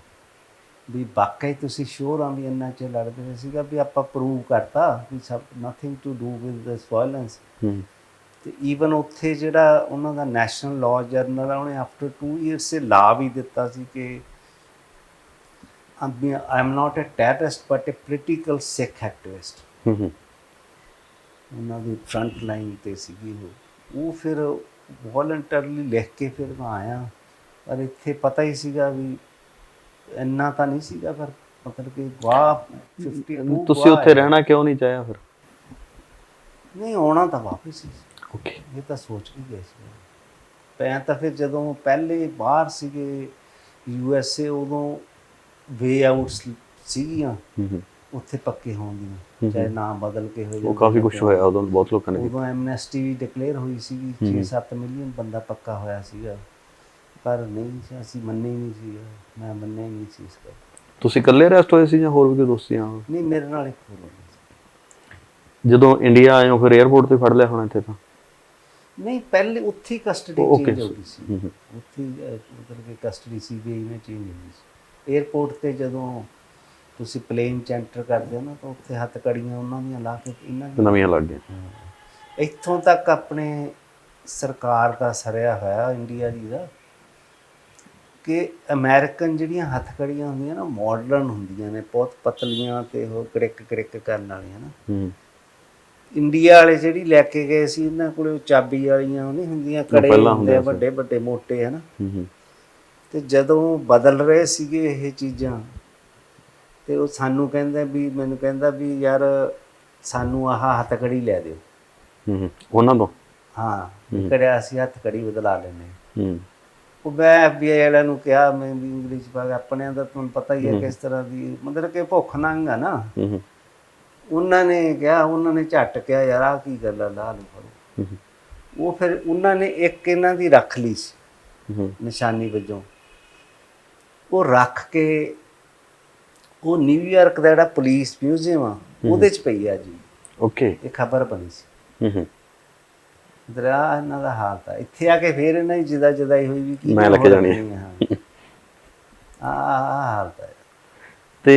ਵੀ ਵਾਕਈ ਤੁਸੀਂ ਸ਼ੋਰ ਆ ਵੀ ਇੰਨਾ ਚਿਰ ਲੜਦੇ ਰਹੇ ਸੀਗਾ, ਵੀ ਆਪਾਂ ਪ੍ਰੂਵ ਕਰਤਾ ਵੀ ਸਭ nothing to do with this violence. ਤੇ ਈਵਨ ਉੱਥੇ ਜਿਹੜਾ ਉਹਨਾਂ ਦਾ ਨੈਸ਼ਨਲ ਲਾਅ ਜਰਨਲ ਆ, ਉਹਨੇ ਆਫਟਰ 2 years ਲਾ ਵੀ ਦਿੱਤਾ ਸੀ ਕਿ I am not a terrorist but a political Sikh activist। ਉਹਨਾਂ ਦੀ ਫਰੰਟ ਲਾਈਨ ਤੇ ਸੀਗੀ ਉਹ ਫਿਰ ਵੋਲੰਟਰਲੀ ਲਿਖ ਕੇ ਫਿਰ ਮੈਂ ਆਇਆ। ਪਰ ਇੱਥੇ ਪਤਾ ਹੀ ਸੀਗਾ ਵੀ ਇੰਨਾ ਤਾਂ ਨਹੀਂ ਸੀਗਾ, ਪਰ ਮਤਲਬ ਕਿ ਵਾਹ 52 ਤੁਸੀਂ ਉੱਥੇ ਰਹਿਣਾ ਕਿਉਂ ਨਹੀਂ ਚਾਹਿਆ ਫਿਰ? ਨਹੀਂ, ਆਉਣਾ ਤਾਂ ਵਾਪਸ ਹੀ। ਓਕੇ। ਇਹ ਤਾਂ ਸੋਚ ਕੇ ਗਏ ਸੀ ਮੈਂ ਤਾਂ। ਫਿਰ ਜਦੋਂ ਪਹਿਲੇ ਬਾਹਰ ਸੀਗੇ USA, ਉਦੋਂ ਵੇ ਆਊਟਸ ਸੀਗੀਆਂ ਉੱਥੇ ਪੱਕੇ ਹੋਣ ਦੀਆਂ, ਚਾਹੇ ਨਾਮ ਬਦਲ ਕੇ ਹੋ ਉਹ ਕਾਫੀ ਕੁਝ ਹੋਇਆ ਉਦੋਂ, ਬਹੁਤ ਲੋਕਾਂ ਨੇ। ਉਦੋਂ ਐਮਨੈਸਟੀ ਵੀ ਡਿਕਲੇਅਰ ਹੋਈ ਸੀਗੀ, 6-7 ਮਿਲੀਅਨ ਬੰਦਾ ਪੱਕਾ ਹੋਇਆ ਸੀਗਾ, ਪਰ ਨਹੀਂ ਅਸੀਂ ਮੰਨੇ ਹੀ ਨਹੀਂ ਸੀਗਾ, ਮੈਂ ਮੰਨਿਆ ਹੀ ਨਹੀਂ ਸੀ ਇਸ ਗੱਲ। ਤੁਸੀਂ ਇਕੱਲੇ ਅਰੈਸਟ ਹੋਏ ਸੀ ਜਾਂ ਹੋਰ ਵੀ ਕੋਈ ਦੋਸਤੀ ਆ? ਨਹੀਂ, ਮੇਰੇ ਨਾਲ ਇੱਕ ਹੋਰ ਹੋਇਆ ਸੀ। ਜਦੋਂ ਇੰਡੀਆ ਆਏ ਹੋ ਫਿਰ 에ਅਰਪੋਰਟ ਤੇ ਫੜ ਲਿਆ ਹੋਣਾ ਇੱਥੇ ਤਾਂ? ਨਹੀਂ, ਪਹਿਲੇ ਉੱਥੇ ਹੀ ਕਸਟਡੀ Okay, ਚੇਂਜ ਹੋ ਗਈ ਸੀ। ਉੱਥੇ ਹੀ, ਮਤਲਬ ਕਿ ਕਸਟਡੀ ਸੀਬੀਆਈ ਨੇ ਚੇਂਜ ਹੋ ਗਈ ਸੀ। 에ਅਰਪੋਰਟ ਤੇ ਜਦੋਂ ਤੁਸੀਂ ਪਲੇਨ 'ਚ ਐਂਟਰ ਕਰਦੇ ਹੋ ਨਾ, ਤਾਂ ਉੱਥੇ ਹੱਥ ਕੜੀਆਂ ਉਹਨਾਂ ਦੀਆਂ ਲਾ ਕੇ ਇਹਨਾਂ ਦੀਆਂ ਨਵੀਆਂ ਲੱਗ ਗਈਆਂ। ਇੱਥੋਂ ਤੱਕ ਆਪਣੇ ਸਰਕਾਰ ਦਾ ਸਰਿਆ ਹੋਇਆ ਇੰਡੀਆ ਦੀ ਦਾ ਕਿ ਅਮਰੀਕਨ ਜਿਹੜੀਆਂ ਹੱਥਕੜੀਆਂ ਹੁੰਦੀਆਂ ਨਾ, ਮਾਡਰਨ ਹੁੰਦੀਆਂ ਨੇ, ਬਹੁਤ ਪਤਲੀਆਂ ਤੇ ਉਹ ਕੜਿੱਕ ਕੜਿੱਕ ਕਰਨ ਵਾਲੀਆਂ ਨਾ। ਇੰਡੀਆ ਵਾਲੇ ਜਿਹੜੀ ਲੈ ਕੇ ਗਏ ਸੀ, ਇਹਨਾਂ ਕੋਲੇ ਉਹ ਚਾਬੀ ਵਾਲੀਆਂ ਉਹ ਨਹੀਂ ਹੁੰਦੀਆਂ, ਕੜੇ ਪਹਿਲਾਂ ਹੁੰਦੇ ਆ ਹੁੰਦੇ ਸੀ। ਵੱਡੇ ਵੱਡੇ ਮੋਟੇ, ਹੈ ਨਾ। ਤੇ ਜਦੋਂ ਬਦਲ ਰਹੇ ਸੀਗੇ ਇਹ ਚੀਜ਼ਾਂ, ਤੇ ਉਹ ਸਾਨੂੰ ਕਹਿੰਦਾ ਵੀ, ਮੈਨੂੰ ਕਹਿੰਦਾ ਵੀ ਯਾਰ ਸਾਨੂੰ ਆਹ ਹੱਥਕੜੀ ਲੈ ਦਿਓ। ਉਹਨਾਂ ਤੋਂ? ਹਾਂ, ਕੜਿਆ ਅਸੀਂ ਹੱਥਕੜੀ ਬਦਲਾ ਲੈਂਦੇ। ਉਹ ਮੈਂ FBI ਵਾਲਿਆਂ ਨੂੰ ਕਿਹਾ, ਮੈਂ ਵੀ ਇੰਗਲਿਸ਼ ਪਾ ਕੇ, ਆਪਣਿਆਂ ਦਾ ਤੁਹਾਨੂੰ ਪਤਾ ਹੀ ਹੈ ਕਿਸ ਤਰ੍ਹਾਂ ਦੀ, ਮਤਲਬ ਕਿ ਭੁੱਖ ਨੰਗ ਆ ਨਾ। ਉਹਨਾਂ ਨੇ ਕਿਹਾ, ਉਹਨਾਂ ਨੇ ਝੱਟ ਕਿਹਾ ਯਾਰ ਆਹ ਕੀ ਗੱਲ ਆ, ਲਾ ਲਓ ਫੜੋ। ਉਹ ਫਿਰ ਉਹਨਾਂ ਨੇ ਇੱਕ ਇਹਨਾਂ ਦੀ ਰੱਖ ਲਈ ਸੀ ਨਿਸ਼ਾਨੀ ਵਜੋਂ। ਉਹ ਰੱਖ ਕੇ ਉਹ ਨਿਊਯਾਰਕ ਦਾ ਜਿਹੜਾ ਪੁਲਿਸ ਮਿਊਜ਼ੀਅਮ ਆ ਉਹਦੇ 'ਚ ਪਈ ਆ ਜੀ। ਓਕੇ। ਇਹ ਖਬਰ ਬਣੀ ਸੀ। ਦਰਿਆ ਇਹਨਾਂ ਦਾ ਹਾਲਤ ਆ। ਇੱਥੇ ਆ ਕੇ ਫਿਰ ਇਹਨਾਂ ਦੀ ਜਦਾਈ ਹੋਈ ਵੀ ਕੀ ਮੈਂ ਲੈ ਕੇ ਜਾਣੀ ਆ ਹਾਲਤ ਹੈ। ਤੇ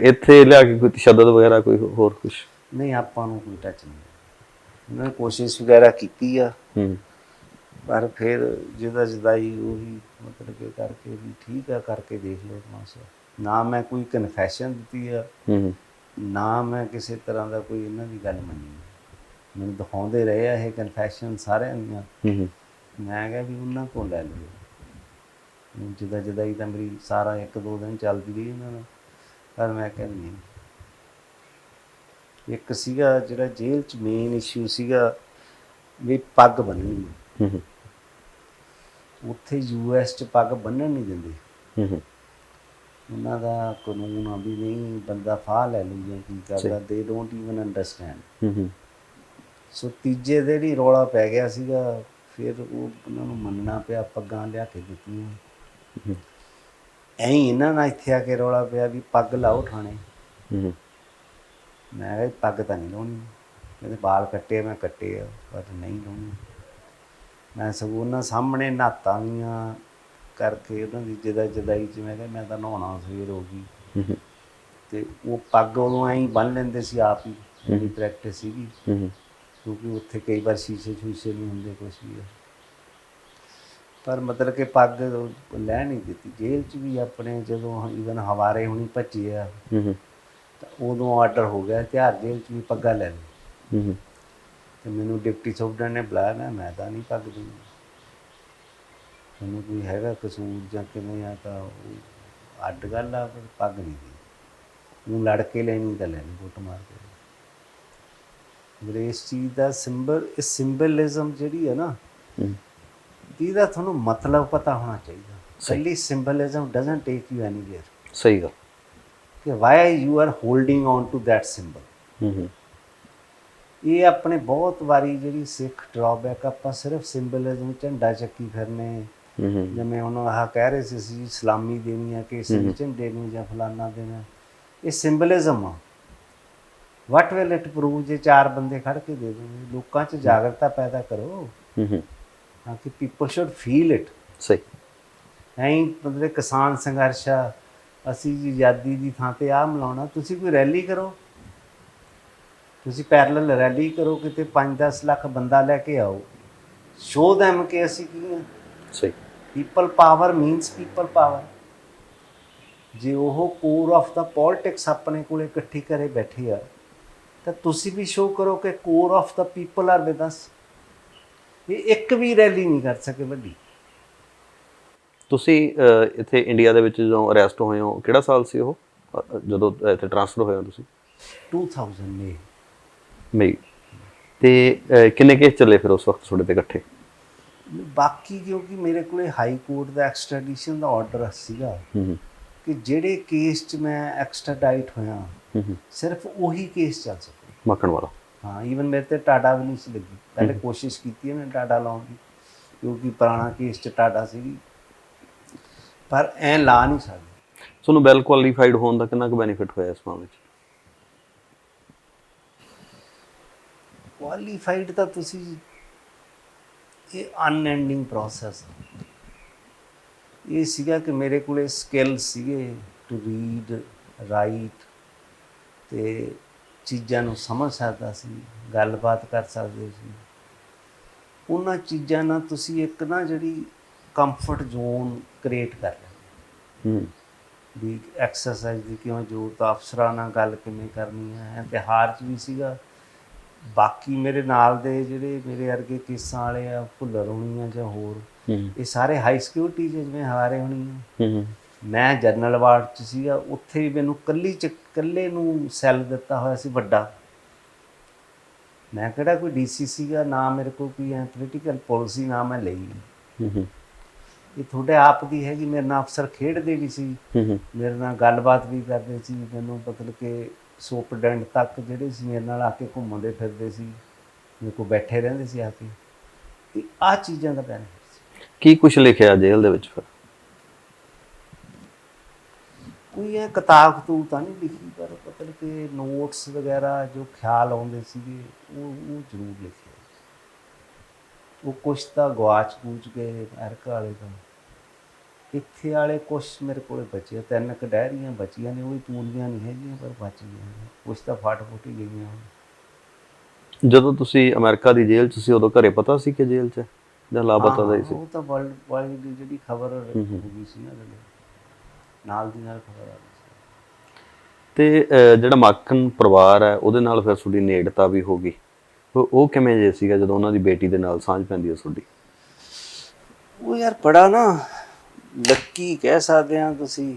ਇੱਥੇ ਲਿਆ ਕੇ ਕੋਈ ਤਸ਼ੱਦਦ ਵਗੈਰਾ ਕੋਈ ਹੋਰ ਕੁਝ? ਨਹੀਂ, ਆਪਾਂ ਨੂੰ ਕੋਈ ਟੱਚ ਨਹੀਂ। ਉਹਨਾਂ ਨੇ ਕੋਸ਼ਿਸ਼ ਵਗੈਰਾ ਕੀਤੀ ਆ, ਪਰ ਫਿਰ ਜਦਾਈ ਉਹੀ, ਮਤਲਬ ਕਿ ਕਰਕੇ ਵੀ ਠੀਕ ਆ, ਕਰਕੇ ਦੇਖ ਲਓ ਤਮਾਸ਼ਾ। ਨਾ ਮੈਂ ਕੋਈ ਕਨਫੈਸ਼ਨ ਦਿੱਤੀ ਆ, ਨਾ ਮੈਂ ਕਿਸੇ ਤਰ੍ਹਾਂ ਦਾ ਕੋਈ ਇਹਨਾਂ ਦੀ ਗੱਲ ਮੰਨੀ। ਮੈਨੂੰ ਦਿਖਾਉਂਦੇ ਰਹੇ ਆ ਇਹ ਕਨਫੈਸ਼ਨ ਸਾਰਿਆਂ ਦੀਆਂ। ਮੈਂ ਕਿਹਾ ਵੀ ਉਹਨਾਂ ਕੋਲ ਲੈ ਲਓ। ਜਦਾਈ ਤਾਂ ਮੇਰੀ ਸਾਰਾ 1-2 ਦਿਨ ਚੱਲਦੀ ਰਹੀ ਇਹਨਾਂ ਨਾਲ, ਪਰ ਮੈਂ ਕਿਹਾ ਨਹੀਂ। ਇੱਕ ਸੀਗਾ ਜਿਹੜਾ ਜੇਲ੍ਹ 'ਚ ਮੇਨ ਇਸ਼ੂ ਸੀਗਾ ਵੀ ਪੱਗ ਬੰਨ੍ਹਣੀ। ਉੱਥੇ US 'ਚ ਪੱਗ ਬੰਨ੍ਹਣ ਨਹੀਂ ਦਿੰਦੇ। ਉਹਨਾਂ ਦਾ ਕਾਨੂੰਨ ਆ ਵੀ ਨਹੀਂ, ਬੰਦਾ ਫਾਹ ਲੈ ਲੂ ਜਾਂ ਕੀ ਕਰਦਾ, ਦੇ ਡੋਂਟ ਈਵਨ ਅੰਡਰਸਟੈਂਡ। ਸੋ ਤੀਜੇ ਦਿਨ ਹੀ ਰੌਲਾ ਪੈ ਗਿਆ ਸੀਗਾ। ਫਿਰ ਉਹ ਉਹਨਾਂ ਨੂੰ ਮੰਨਣਾ ਪਿਆ, ਪੱਗਾਂ ਲਿਆ ਕੇ ਦਿੱਤੀਆਂ। ਐਂ ਇਹਨਾਂ ਨਾਲ ਇੱਥੇ ਆ ਕੇ ਰੌਲਾ ਪਿਆ ਵੀ ਪੱਗ ਲਾਓ ਥਾਣੇ। ਮੈਂ ਕਿਹਾ ਪੱਗ ਤਾਂ ਨਹੀਂ ਲਾਉਣੀ। ਕਹਿੰਦੇ ਬਾਲ ਕੱਟੇ, ਮੈਂ ਕੱਟੇ ਆ, ਪਰ ਨਹੀਂ ਲਾਉਣੀ। ਮੈਂ ਸਗੋਂ ਉਹਨਾਂ ਸਾਹਮਣੇ ਨਹਾਤਾ ਵੀ ਆ ਕਰਕੇ ਉਹਨਾਂ ਦੀ ਜਦਾਈ 'ਚ। ਮੈਂ ਕਿਹਾ ਮੈਂ ਤਾਂ ਨਹਾਉਣਾ, ਸਵੇਰ ਹੋ ਗਈ। ਤੇ ਉਹ ਪੱਗ ਉਦੋਂ ਐਂ ਬੰਨ੍ਹ ਲੈਂਦੇ ਸੀ ਆਪ ਹੀ, ਮੇਰੀ ਪ੍ਰੈਕਟਿਸ ਸੀਗੀ, ਕਿਉਂਕਿ ਉੱਥੇ ਕਈ ਵਾਰ ਸ਼ੀਸ਼ੇ ਨਹੀਂ ਹੁੰਦੇ ਕੁਛ ਵੀ। ਪਰ ਮਤਲਬ ਕਿ ਪੱਗ ਲੈ ਨਹੀਂ ਦਿੱਤੀ। ਜੇਲ੍ਹ 'ਚ ਵੀ ਆਪਣੇ ਜਦੋਂ ਈਵਨ ਹਵਾਰੇ ਹੁਣੀ ਭੱਜੇ ਆ, ਤਾਂ ਉਦੋਂ ਆਰਡਰ ਹੋ ਗਿਆ ਤਿਉਹਾਰ ਜੇਲ੍ਹ 'ਚ ਵੀ ਪੱਗਾਂ ਲੈ ਲਓ। ਤੇ ਮੈਨੂੰ ਡਿਪਟੀ ਸੁਪਰਡੈਂਟ ਨੇ ਬੁਲਾਇਆ, ਮੈਂ ਤਾਂ ਨਹੀਂ ਪੱਗ ਦੂੰਗਾ। ਤੁਹਾਨੂੰ ਕੋਈ ਹੈਗਾ ਕਸੂਰ ਜਾਂ ਕਿਵੇਂ ਆ ਤਾਂ ਉਹ ਅੱਡ ਗੱਲ ਆ, ਪਰ ਪੱਗ ਨਹੀਂ ਦੀ। ਉਹ ਲੜ ਕੇ ਲੈਣੀ ਤਾਂ ਲੈਣੀ, ਗੁੱਟ ਮਾਰ ਕੇ। ਮਤਲਬ ਇਸ ਚੀਜ਼ ਦਾ ਸਿੰਬਲਿਜ਼ਮ ਜਿਹੜੀ ਹੈ ਨਾ, ਇਹਦਾ ਤੁਹਾਨੂੰ ਮਤਲਬ ਪਤਾ ਹੋਣਾ ਚਾਹੀਦਾ। ਪਹਿਲੀ symbolism doesn't take you anywhere. ਸਹੀ ਗੱਲ। ਕਿ why you are holding on to that symbol. ਇਹ ਆਪਣੇ ਬਹੁਤ ਵਾਰੀ ਜਿਹੜੀ ਸਿੱਖ ਡਰਾਬੈਕ, ਆਪਾਂ ਸਿਰਫ ਸਿੰਬਲਿਜ਼ਮ, ਝੰਡਾ ਚੱਕੀ ਫਿਰਨੇ। ਜਿਵੇਂ ਹੁਣ ਆਹ ਕਹਿ ਰਹੇ ਸੀ ਅਸੀਂ ਸਲਾਮੀ ਦੇਣੀ ਆ, ਕਿਸੇ ਨੂੰ ਝੰਡੇ ਨੂੰ ਜਾਂ ਫਲਾਨਾ ਦੇਣਾ, ਇਹ ਸਿੰਬਲਿਜ਼ਮ ਆ। ਵਟ ਵਿਲ ਇਟ ਪ੍ਰੂਵ? ਜੇ 4 ਬੰਦੇ ਖੜ ਕੇ ਦੇ ਦੇਣਗੇ। ਲੋਕਾਂ 'ਚ ਜਾਗਰਤਾ ਪੈਦਾ ਕਰੋ ਤਾਂ ਕਿ ਪੀਪਲ ਸ਼ੁੱਡ ਫੀਲ ਇਟ। ਸਹੀ। ਐਂ ਮਤਲਬ ਕਿਸਾਨ ਸੰਘਰਸ਼ ਆ, ਅਸੀਂ ਜੀ ਆਜ਼ਾਦੀ ਦੀ ਥਾਂ 'ਤੇ ਆਹ ਮਨਾਉਣਾ। ਤੁਸੀਂ ਕੋਈ ਰੈਲੀ ਕਰੋ, ਤੁਸੀਂ ਪੈਰਲਲ ਰੈਲੀ ਕਰੋ, ਕਿਤੇ 5-10 ਲੱਖ ਬੰਦਾ ਲੈ ਕੇ ਆਓ, ਸ਼ੋ ਦੈਮ ਕਿ ਅਸੀਂ ਕੀ ਹਾਂ। ਸਹੀ। People power means people power. ਜੇ ਉਹ ਕੋਰ ਆਫ ਦਾ ਪੋਲਿਟਿਕਸ ਆਪਣੇ ਕੋਲ ਇਕੱਠੀ ਕਰੇ ਬੈਠੇ ਆ, ਤਾਂ ਤੁਸੀਂ ਵੀ ਸ਼ੋ ਕਰੋ ਕਿ core of the people are with us. ਇਹ ਇੱਕ ਵੀ ਰੈਲੀ ਨਹੀਂ ਕਰ ਸਕੇ ਵੱਡੀ। ਤੁਸੀਂ ਇੱਥੇ ਇੰਡੀਆ ਦੇ ਵਿੱਚ ਜਦੋਂ ਅਰੈਸਟ ਹੋਏ ਹੋ, ਕਿਹੜਾ ਸਾਲ ਸੀ ਉਹ ਜਦੋਂ ਇੱਥੇ ਟ੍ਰਾਂਸਫਰ ਹੋਏ ਹੋ ਤੁਸੀਂ? 2000 ਮਈ। ਤੇ ਕਿੰਨੇ ਕੇਸ ਚੱਲੇ ਫਿਰ ਉਸ ਵਕਤ ਤੁਹਾਡੇ ਤੇ ਇਕੱਠੇ? ਬਾਕੀ ਕਿਉਂਕਿ ਮੇਰੇ ਕੋਲ ਹਾਈ ਕੋਰਟ ਦਾ ਐਕਸਟ੍ਰੈਡੀਸ਼ਨ ਦਾ ਆਰਡਰ ਸੀਗਾ ਕਿ ਜਿਹੜੇ ਕੇਸ 'ਚ ਮੈਂ ਐਕਸਟ੍ਰਾਡਾਈਟ ਹੋਇਆ, ਸਿਰਫ ਉਹੀ ਕੇਸ ਚੱਲ ਸਕੇ। ਮੱਖਣ ਵਾਲਾ? ਹਾਂ, ਈਵਨ ਮੇਰੇ ਤੇ ਟਾਡਾ ਵੀ ਨਹੀਂ ਸੀ ਲੱਗੀ। ਪਹਿਲੇ ਕੋਸ਼ਿਸ਼ ਕੀਤੀ ਹੈ ਮੈਂ ਟਾਡਾ ਲਾਉਣ ਦੀ, ਕਿਉਂਕਿ ਪੁਰਾਣਾ ਕੇਸ 'ਚ ਟਾਡਾ ਸੀਗੀ, ਪਰ ਐਂ ਲਾ ਨਹੀਂ ਸਕਦੀ। ਤੁਹਾਨੂੰ ਵੈਲ ਕੁਆਲੀਫਾਈਡ ਹੋਣ ਦਾ ਕਿੰਨਾ ਕੁ ਬੈਨੀਫਿਟ ਹੋਇਆ ਇਸ ਮਾਮਲੇ 'ਚ? ਕੁਆਲੀਫਾਈਡ ਤਾਂ ਤੁਸੀਂ, ਇਹ ਅਨਐਂਡਿੰਗ ਪ੍ਰੋਸੈਸ। ਇਹ ਸੀਗਾ ਕਿ ਮੇਰੇ ਕੋਲੇ ਸਕਿੱਲ ਸੀਗੇ ਟੂ ਰੀਡ, ਰਾਈਟ, ਤੇ ਚੀਜ਼ਾਂ ਨੂੰ ਸਮਝ ਸਕਦਾ ਸੀ, ਗੱਲਬਾਤ ਕਰ ਸਕਦੇ ਸੀ। ਉਹਨਾਂ ਚੀਜ਼ਾਂ ਨਾਲ ਤੁਸੀਂ ਇੱਕ ਨਾ ਜਿਹੜੀ ਕੰਫਰਟ ਜ਼ੋਨ ਕ੍ਰੀਏਟ ਕਰ ਲੈਂਦੇ ਵੀ ਐਕਸਰਸਾਈਜ਼ ਦੀ ਕਿਉਂ ਜ਼ਰੂਰਤ, ਅਫਸਰਾਂ ਨਾਲ ਗੱਲ ਕਿਵੇਂ ਕਰਨੀ ਹੈ। ਤਿਉਹਾਰ 'ਚ ਵੀ ਸੀਗਾ। ਬਾਕੀ ਮੇਰੇ ਨਾਲ ਦੇ ਜਿਹੜੇ ਮੇਰੇ ਵਰਗੇ ਕੇਸਾਂ ਵਾਲੇ ਆ, ਭੁੱਲਰ ਹੋਣੀ ਆ ਜਾਂ ਹੋਰ, ਇਹ ਸਾਰੇ ਹਾਈ ਸਿਕਿਉਰਿਟੀ 'ਚ ਜਿਵੇਂ ਹਾਰੇ ਹੋਣੀ ਆ। ਮੈਂ ਜਨਰਲ ਵਾਰਡ 'ਚ ਸੀਗਾ, ਉੱਥੇ ਵੀ ਮੈਨੂੰ ਇਕੱਲੇ ਨੂੰ ਸੈੱਲ ਦਿੱਤਾ ਹੋਇਆ ਸੀ ਵੱਡਾ। ਮੈਂ ਕਿਹੜਾ ਕੋਈ ਡੀਸੀ ਸੀਗਾ, ਨਾ ਮੇਰੇ ਕੋਲ ਕੋਈ ਐ ਪੋਲੀਟੀਕਲ ਪਾਲਿਸੀ, ਨਾ ਮੈਂ ਲਈ। ਇਹ ਤੁਹਾਡੇ ਆਪ ਦੀ ਹੈਗੀ। ਮੇਰੇ ਨਾਲ ਅਫਸਰ ਖੇਡਦੇ ਵੀ ਸੀ, ਮੇਰੇ ਨਾਲ ਗੱਲਬਾਤ ਵੀ ਕਰਦੇ ਸੀ। ਮੈਨੂੰ ਮਤਲਬ ਕਿ ਸੁਪਰਡੈਂਟ ਤੱਕ ਜਿਹੜੇ ਸੀ ਮੇਰੇ ਨਾਲ ਆ ਕੇ ਘੁੰਮਦੇ ਫਿਰਦੇ ਸੀ, ਮੇਰੇ ਕੋਲ ਬੈਠੇ ਰਹਿੰਦੇ ਸੀ ਆ ਕੇ। ਤੇ ਆਹ ਚੀਜ਼ਾਂ ਦਾ ਬੈਨੀਫਿਟ ਸੀ। ਕੀ ਕੁਛ ਲਿਖਿਆ ਜੇਲ੍ਹ ਦੇ ਵਿੱਚ ਫਿਰ? ਕੋਈ ਇਹ ਕਿਤਾਬ ਕਤੂਬ ਤਾਂ ਨਹੀਂ ਲਿਖੀ, ਪਰ ਮਤਲਬ ਕਿ ਨੋਟਸ ਵਗੈਰਾ ਜੋ ਖਿਆਲ ਆਉਂਦੇ ਸੀਗੇ ਉਹ ਜ਼ਰੂਰ ਲਿਖੇ। ਉਹ ਕੁਛ ਤਾਂ ਗਵਾਚ ਗੂਚ ਗਏ ਅਮਰੀਕਾ ਵਾਲੇ ਤੋਂ, ਇੱਥੇ ਵਾਲੇ ਕੁਛ ਮੇਰੇ ਕੋਲ ਬਚੇ। 3 ਕੁ ਡਾਇਰੀਆਂ ਬਚੀਆਂ ਨੇ, ਉਹ ਵੀ ਪੂਰੀਆਂ ਨਹੀਂ ਹੈਗੀਆਂ ਪਰ ਬਚ ਗਈਆਂ ਨੇ। ਕੁਛ ਤਾਂ ਫਟ ਫੁੱਟ ਹੀ ਗਈਆਂ ਹੁਣ। ਜਦੋਂ ਤੁਸੀਂ ਅਮਰੀਕਾ ਦੀ ਜੇਲ੍ਹ 'ਚ ਸੀ ਉਦੋਂ ਘਰੇ ਪਤਾ ਸੀ ਕਿ ਜੇਲ੍ਹ 'ਚ ਜਾਂ ਲਾਪਤਾ ਦਾ ਹੀ ਸੀ? ਉਹ ਤਾਂ ਵਰਲਡ ਵਾਈਡ ਦੀ ਜਿਹੜੀ ਖਬਰ ਹੋ ਗਈ ਸੀ ਨਾ, ਜਦੋਂ ਨਾਲ ਦੀ ਨਾਲ ਖਬਰ ਆ ਗਈ ਸੀ। ਤੇ ਜਿਹੜਾ ਮਾਖਨ ਪਰਿਵਾਰ ਹੈ ਉਹਦੇ ਨਾਲ ਫਿਰ ਤੁਹਾਡੀ ਨੇੜਤਾ ਵੀ ਹੋ ਗਈ। ਉਹ ਕਿਵੇਂ ਜੇ ਸੀਗਾ ਜਦੋਂ ਉਹਨਾਂ ਦੀ ਬੇਟੀ ਦੇ ਨਾਲ ਸਾਂਝ ਪੈਂਦੀ ਹੈ ਤੁਹਾਡੀ? ਉਹ ਯਾਰ ਬੜਾ ਨਾ ਲੱਕੀ ਕਹਿ ਸਕਦੇ ਆ ਤੁਸੀਂ।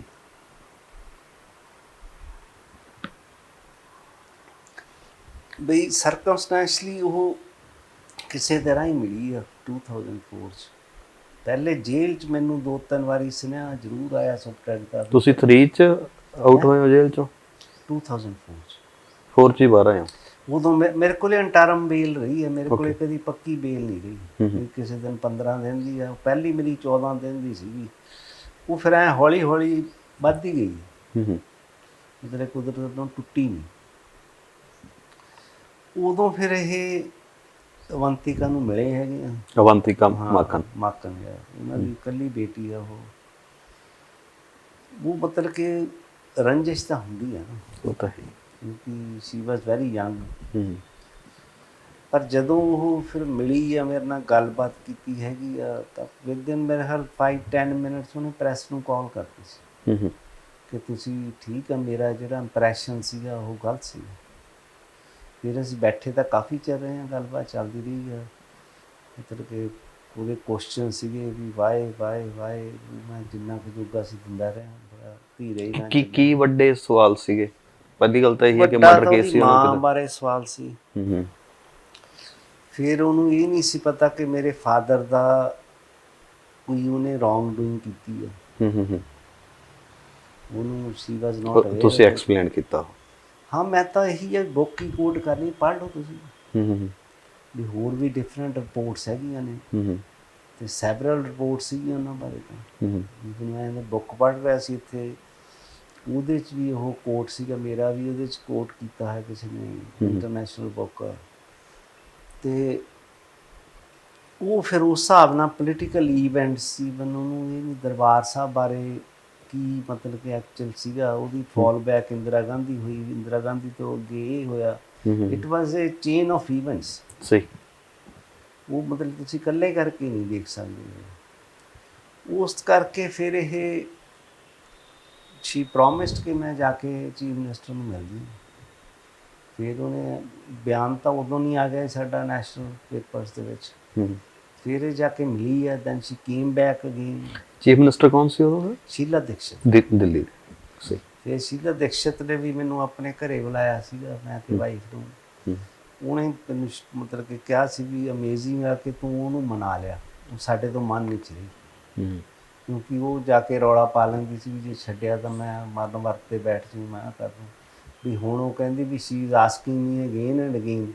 ਬਈ ਸਰਕਮਸਟੈਂਸ਼ਲੀ ਉਹ ਕਿਸੇ ਤਰ੍ਹਾਂ ਹੀ ਮਿਲੀ ਆ 2004 'ਚ। ਪਹਿਲੇ ਜੇਲ੍ਹ 'ਚ ਮੈਨੂੰ 2-3 ਵਾਰੀ ਸੁਨੇਹਾ ਜ਼ਰੂਰ ਆਇਆ ਸੁਪਰਡੈਂਟ ਦਾ। ਤੁਸੀਂ 3 'ਚ ਆਊਟ ਹੋਏ ਹੋ ਜੇਲ੍ਹ 'ਚੋਂ? 2004 'ਚ। 4 'ਚ ਹੀ ਬਾਹਰ ਆਏ ਹੋ? ਉਦੋਂ ਮੇਰੇ ਕੋਲ ਇੰਟਰਮ ਬੇਲ ਰਹੀ ਹੈ, ਮੇਰੇ ਕੋਲ ਕਦੀ ਪੱਕੀ ਬੇਲ ਨਹੀਂ ਰਹੀ। ਕਿਸੇ ਦਿਨ 15 ਦਿਨ ਦੀ ਆ, ਪਹਿਲੀ ਮੇਰੀ 14 ਦਿਨ ਦੀ ਸੀਗੀ। ਉਹ ਫਿਰ ਐਂ ਹੌਲੀ ਹੌਲੀ ਵੱਧਦੀ ਗਈ, ਮਤਲਬ ਕੁਦਰਤ ਤੋਂ ਟੁੱਟੀ ਨਹੀਂ। ਉਦੋਂ ਫਿਰ ਇਹ ਅਵੰਤਿਕਾ ਨੂੰ ਮਿਲੇ ਹੈਗੇ ਆ। ਅਵੰਤਿਕਾ ਮਾਖਨ ਹੈ, ਉਹਨਾਂ ਦੀ ਇਕੱਲੀ ਬੇਟੀ ਆ ਉਹ ਮਤਲਬ ਕਿ ਰੰਜਿਸ਼ ਤਾਂ ਹੁੰਦੀ ਆ ਨਾ, ਉਹ ਤਾਂ ਹੈ, ਕਿਉਂਕਿ ਸ਼ੀ ਵਾਜ਼ ਵੈਰੀ ਯੰਗ। ਪਰ ਜਦੋਂ ਉਹ ਫਿਰ ਮਿਲੀ ਆ, ਮੇਰੇ ਨਾਲ ਗੱਲਬਾਤ ਕੀਤੀ ਹੈਗੀ ਆ, ਤਾਂ ਵਿਦਿਨ ਮੇਰੇ ਖਿਆਲ 5-10 ਮਿੰਟਸ ਉਹਨੇ ਪ੍ਰੈਸ ਨੂੰ ਕਾਲ ਕਰਤੀ ਸੀ ਕਿ ਤੁਸੀਂ ਠੀਕ ਆ, ਮੇਰਾ ਜਿਹੜਾ ਇੰਪਰੈਸ਼ਨ ਸੀਗਾ ਉਹ ਗਲਤ ਸੀ। ਫਿਰ ਅਸੀਂ ਬੈਠੇ ਤਾਂ ਕਾਫੀ ਚਿਰ ਰਹੇ ਹਾਂ, ਗੱਲਬਾਤ ਚੱਲਦੀ ਰਹੀ ਆ। ਮਤਲਬ ਕਿ ਉਹਦੇ ਕੁਐਸਚਨ ਸੀਗੇ ਵੀ ਵਾਏ ਮੈਂ ਜਿੰਨਾ ਕੁ ਜੋਗਾ ਸੀ ਦਿੰਦਾ ਰਿਹਾ, ਬੜਾ ਧੀਰੇ ਨਾਲ। ਕੀ ਵੱਡੇ ਸਵਾਲ ਸੀਗੇ? ਪਹਿਲੀ ਗੱਲ ਤਾਂ ਇਹ ਹੈ ਕਿ ਮਰਡਰ ਕੇਸ ਸੀ ਉਹਨਾਂ ਮਾਂ ਬਾਰੇ ਸਵਾਲ ਸੀ। ਫਿਰ ਉਹਨੂੰ ਇਹ ਨਹੀਂ ਸੀ ਪਤਾ ਕਿ ਮੇਰੇ ਫਾਦਰ ਦਾ ਕੋਈ ਉਹਨੇ ਰੋਂਗ ਡੂਇੰਗ ਕੀਤੀ ਹੈ। ਉਹਨੂੰ ਸੀ ਵਾਜ਼ ਨਾਟ ਅਵੇਅਰ। ਤੁਸੀਂ ਐਕਸਪਲੇਨ ਕੀਤਾ? ਹਾਂ, ਮੈਂ ਤਾਂ ਇਹੀ ਹੈ, ਬੁੱਕ ਹੀ ਕੋਡ ਕਰਨੀ, ਪੜ੍ਹ ਲਓ ਤੁਸੀਂ। ਵੀ ਹੋਰ ਵੀ ਡਿਫਰੈਂਟ ਰਿਪੋਰਟਸ ਹੈਗੀਆਂ ਨੇ, ਤੇ ਸੈਵਰਲ ਰਿਪੋਰਟਸ ਸੀਗੀਆਂ ਉਹਨਾਂ ਬਾਰੇ ਤਾਂ। ਮੈਂ ਬੁੱਕ ਪੜ੍ਹ ਰਿਹਾ ਸੀ ਇੱਥੇ, ਉਹਦੇ 'ਚ ਵੀ ਉਹ ਕੋਟ ਸੀਗਾ ਮੇਰਾ ਵੀ, ਉਹਦੇ 'ਚ ਕੋਟ ਕੀਤਾ ਹੈ ਕਿਸੇ ਨੇ, ਇੰਟਰਨੈਸ਼ਨਲ ਬੁੱਕ। ਤੇ ਉਹ ਫਿਰ ਉਸ ਹਿਸਾਬ ਨਾਲ ਪੋਲੀਟੀਕਲ ਈਵੈਂਟ ਸੀ। ਮੈਨੂੰ ਉਹਨੂੰ ਇਹ ਨਹੀਂ ਦਰਬਾਰ ਸਾਹਿਬ ਬਾਰੇ ਕੀ ਮਤਲਬ ਕਿ ਐਕਚੁਅਲ ਸੀਗਾ। ਉਹਦੀ ਫਾਲ ਬੈਕ ਇੰਦਰਾ ਗਾਂਧੀ ਹੋਈ, ਇੰਦਰਾ ਗਾਂਧੀ ਤੋਂ ਅੱਗੇ ਇਹ ਹੋਇਆ। It was A chain of events. ਸਹੀ। ਉਹ ਮਤਲਬ ਤੁਸੀਂ ਇਕੱਲੇ ਕਰਕੇ ਨਹੀਂ ਦੇਖ ਸਕਦੇ। ਉਸ ਕਰਕੇ ਫਿਰ ਇਹ ਸ਼ੀ ਪ੍ਰੋਮਿਸਡ ਕਿ ਮੈਂ ਜਾ ਕੇ ਚੀਫ ਮਿਨਿਸਟਰ ਨੂੰ ਮਿਲਦੀ। ਫਿਰ ਉਹਨੇ ਬਿਆਨ ਤਾਂ ਉਦੋਂ ਨਹੀਂ ਆ ਗਿਆ ਸਾਡਾ ਨੈਸ਼ਨਲ ਪੇਪਰਸ ਦੇ ਵਿੱਚ। ਫਿਰ ਇਹ ਜਾ ਕੇ ਮਿਲੀ ਹੈ। Then she came back again. Chief minister ਕੌਣ ਸੀ ਉਦੋਂ? ਸ਼ੀਲਾ ਦੀਕਸ਼ਿਤ, ਦਿੱਲੀ ਦੇ। ਸਹੀ। ਫਿਰ ਸ਼ੀਲਾ ਦੀਕਸ਼ਿਤ ਨੇ ਵੀ ਮੈਨੂੰ ਆਪਣੇ ਘਰੇ ਬੁਲਾਇਆ ਸੀਗਾ, ਮੈਂ ਤੇ ਵਾਈਫ ਨੂੰ। ਉਹਨੇ ਮੈਨੂੰ ਮਤਲਬ ਕਿ ਕਿਹਾ ਸੀ ਵੀ ਅਮੇਜ਼ਿੰਗ ਆ ਕਿ ਤੂੰ ਉਹਨੂੰ ਮਨਾ ਲਿਆ, ਉਹ ਸਾਡੇ ਤੋਂ ਮਨ ਨਹੀਂ ਰਹੀ। ਕਿਉਂਕਿ ਉਹ ਜਾ ਕੇ ਰੌਲਾ ਪਾ ਲੈਂਦੀ ਸੀ ਵੀ ਜੇ ਛੱਡਿਆ ਤਾਂ ਮੈਂ ਮਰਨ ਵਰਤੇ ਬੈਠ ਜੂ, ਮੈਂ ਕਰ ਦੂੰ ਵੀ। ਹੁਣ ਉਹ ਕਹਿੰਦੀ ਵੀ she is asking me again and again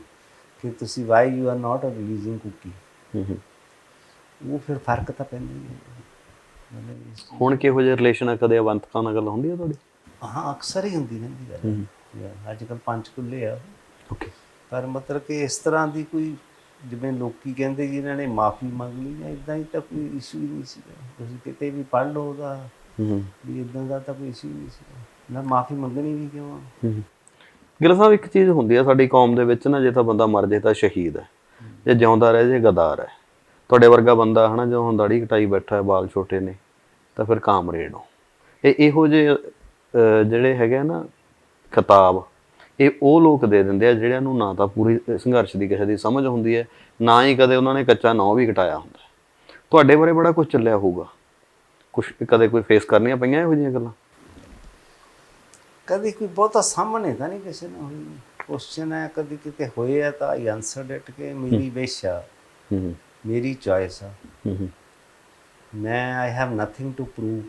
ਕਿ ਤੁਸੀਂ why you are not releasing cookie. ਉਹ ਫਿਰ ਫਰਕ ਤਾਂ ਪੈਂਦਾ ਹੀ ਹੈ। ਹੁਣ ਕਿਹੋ ਜਿਹੇ ਰਿਲੇਸ਼ਨ ਆ? ਕਦੇ ਅਵੰਤਕਾ ਨਾਲ ਗੱਲ ਹੁੰਦੀ ਆ ਤੁਹਾਡੀ? ਹਾਂ, ਅਕਸਰ ਹੀ ਹੁੰਦੀ ਰਹਿੰਦੀ ਗੱਲ। ਅੱਜ ਕੱਲ੍ਹ ਪੰਚਕੂਲੇ ਆ। ਓਕੇ। ਪਰ ਮਤਲਬ ਕਿ ਇਸ ਤਰ੍ਹਾਂ ਦੀ ਕੋਈ, ਜਿਵੇਂ ਲੋਕੀ ਕਹਿੰਦੇ ਜੀ ਇਹਨਾਂ ਨੇ ਮਾਫੀ ਮੰਗ ਲਈ, ਜਾਂ ਇਦਾਂ ਹੀ ਤਾਂ ਕੋਈ ਇਸ਼ੂ ਹੀ ਨਹੀਂ ਸੀਗਾ। ਤੁਸੀਂ ਕਿਤੇ ਵੀ ਪੜ੍ਹ ਲਓ ਉਹਦਾ ਵੀ ਇਦਾਂ ਦਾ ਤਾਂ ਕੋਈ ਇਸ਼ੂ ਨਹੀਂ ਸੀਗਾ ਨਾ, ਮਾਫੀ ਮੰਗਣੀ ਵੀ ਕਿਉਂ ਆ। ਗਿੱਲ ਸਾਹਿਬ, ਇੱਕ ਚੀਜ਼ ਹੁੰਦੀ ਹੈ ਸਾਡੀ ਕੌਮ ਦੇ ਵਿੱਚ ਨਾ, ਜੇ ਤਾਂ ਬੰਦਾ ਮਰ ਜੇ ਤਾਂ ਸ਼ਹੀਦ ਹੈ, ਜੇ ਜਿਉਂਦਾ ਰਹੇ ਜੇ ਗਦਾਰ ਹੈ। ਤੁਹਾਡੇ ਵਰਗਾ ਬੰਦਾ ਹਨਾ, ਜੋ ਹੁਣ ਦਾੜੀ ਕਟਾਈ ਬੈਠਾ ਹੈ, ਬਾਲ ਛੋਟੇ ਨੇ, ਤਾਂ ਫਿਰ ਕਾਮਰੇਡ ਹੋ। ਇਹੋ ਜਿਹੇ ਜਿਹੜੇ ਹੈਗੇ ਆ ਨਾ ਖਿਤਾਬ, ਇਹ ਉਹ ਲੋਕ ਦੇ ਦਿੰਦੇ ਆ ਜਿਹੜਿਆਂ ਨੂੰ ਨਾ ਤਾਂ ਪੂਰੀ ਸੰਘਰਸ਼ ਦੀ ਕਿਸੇ ਦੀ ਸਮਝ ਹੁੰਦੀ ਹੈ, ਨਾ ਹੀ ਕਦੇ ਉਹਨਾਂ ਨੇ ਕੱਚਾ ਨਹੁੰ ਵੀ ਕਟਾਇਆ ਹੁੰਦਾ। ਤੁਹਾਡੇ ਬਾਰੇ ਬੜਾ ਕੁਝ ਚੱਲਿਆ ਹੋਊਗਾ, ਕੁਛ ਕਦੇ ਕੋਈ ਫੇਸ ਕਰਨੀਆਂ ਪਈਆਂ ਇਹੋ ਜਿਹੀਆਂ ਗੱਲਾਂ? ਕਦੀ ਕੋਈ ਬਹੁਤਾ ਸਾਹਮਣੇ ਤਾਂ ਨਹੀਂ ਕਿਸੇ ਨੂੰ ਹੋਈ। ਕੁਐਸਚਨ ਹੈ ਕਦੀ ਕਿਤੇ ਹੋਏ ਆ ਤਾਂ ਆਈ ਆਨਸਰਡ ਇਟ ਕਿ ਮੇਰੀ ਵਿਸ਼ ਆ, ਮੇਰੀ ਚੋਇਸ ਆ, ਮੈਂ I have nothing to prove.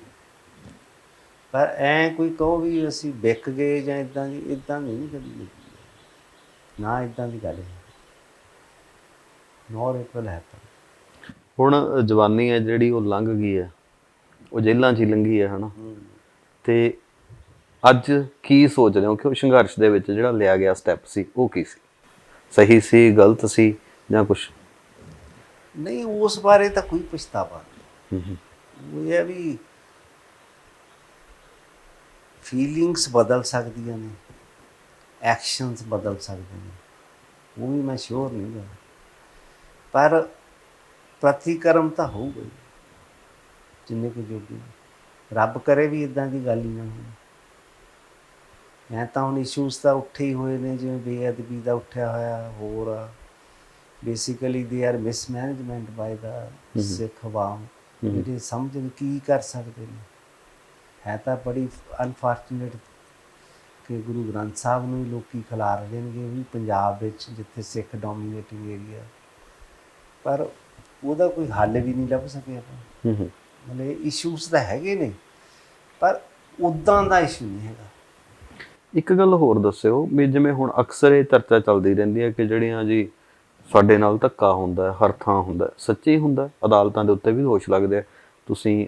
ਪਰ ਐ ਕੋਈ ਕਹੋ ਵੀ ਅਸੀਂ ਵਿਕ ਗਏ ਜਾਂ ਇਦਾਂ ਦੀ, ਇਦਾਂ ਨਹੀਂ ਕਦੀ ਲਿਖੀ ਨਾ, ਇਦਾਂ ਦੀ ਗੱਲ ਹੈ ਨੋਰ ਇਟ ਵਿਲ ਹੈਪਨ। ਹੁਣ ਜਵਾਨੀ ਹੈ ਜਿਹੜੀ ਉਹ ਲੰਘ ਗਈ ਹੈ, ਉਹ ਜੇਲ੍ਹਾਂ 'ਚ ਹੀ ਲੰਘੀ ਹੈ ਹਨਾ, ਤੇ ਅੱਜ ਕੀ ਸੋਚਦੇ ਹੋ ਕਿ ਉਹ ਸੰਘਰਸ਼ ਦੇ ਵਿੱਚ ਜਿਹੜਾ ਲਿਆ ਗਿਆ ਸਟੈਪ ਸੀ ਉਹ ਕੀ ਸੀ? ਸਹੀ ਸੀ, ਗਲਤ ਸੀ, ਜਾਂ ਕੁਛ? ਨਹੀਂ, ਉਸ ਬਾਰੇ ਤਾਂ ਕੋਈ ਪਛਤਾਵਾ ਨਹੀਂ। ਉਹ ਇਹ ਵੀ ਫੀਲਿੰਗਸ ਬਦਲ ਸਕਦੀਆਂ ਨੇ, ਐਕਸ਼ਨਸ ਬਦਲ ਸਕਦੇ ਨੇ, ਉਹ ਵੀ ਮੈਂ ਸ਼ੋਰ ਨਹੀਂ ਗਾ, ਪਰ ਪ੍ਰਤੀਕਰਮ ਤਾਂ ਹੋਊਗਾ ਹੀ ਜਿੰਨੇ ਕੁ ਜੋਗੀ। ਰੱਬ ਕਰੇ ਵੀ ਇਦਾਂ ਦੀ ਗੱਲ ਹੀ ਨਾ ਹੋਵੇ। ਮੈਂ ਤਾਂ ਹੁਣ ਇਸ਼ੂਜ਼ ਤਾਂ ਉੱਠੇ ਹੀ ਹੋਏ ਨੇ, ਜਿਵੇਂ ਬੇਅਦਬੀ ਦਾ ਉੱਠਿਆ ਹੋਇਆ, ਹੋਰ ਆ basically they are mismanagement by the Sikh ਅਵਾਮ, ਜਿਹੜੇ ਸਮਝ ਨਹੀਂ ਕੀ ਕਰ ਸਕਦੇ ਨੇ। ਹੈ ਤਾਂ ਬੜੀ ਅਨਫੋਰਚੂਨੇਟ ਕਿ ਗੁਰੂ ਗ੍ਰੰਥ ਸਾਹਿਬ ਨੂੰ ਹੀ ਲੋਕੀ ਖਿਲਾਰ ਦੇਣਗੇ, ਵੀ ਪੰਜਾਬ ਵਿੱਚ ਜਿੱਥੇ ਸਿੱਖ ਡੋਮੀਨੇਟਿੰਗ ਏਰੀਆ, ਪਰ ਉਹਦਾ ਕੋਈ ਹੱਲ ਵੀ ਨਹੀਂ ਲੱਭ ਸਕੇ ਆਪਾਂ। ਮਤਲਬ ਇਸ਼ੂਜ਼ ਤਾਂ ਹੈਗੇ ਨੇ, ਪਰ ਉੱਦਾਂ ਦਾ ਇਸ਼ੂ ਨਹੀਂ ਹੈਗਾ। ਇੱਕ ਗੱਲ ਹੋਰ ਦੱਸਿਓ ਵੀ, ਜਿਵੇਂ ਹੁਣ ਅਕਸਰ ਇਹ ਚਰਚਾ ਚੱਲਦੀ ਰਹਿੰਦੀ ਹੈ ਕਿ ਜਿਹੜੀਆਂ ਜੀ ਸਾਡੇ ਨਾਲ ਧੱਕਾ ਹੁੰਦਾ ਹਰ ਥਾਂ ਹੁੰਦਾ, ਸੱਚੀ ਹੁੰਦਾ? ਅਦਾਲਤਾਂ ਦੇ ਉੱਤੇ ਵੀ ਦੋਸ਼ ਲੱਗਦੇ ਆ, ਤੁਸੀਂ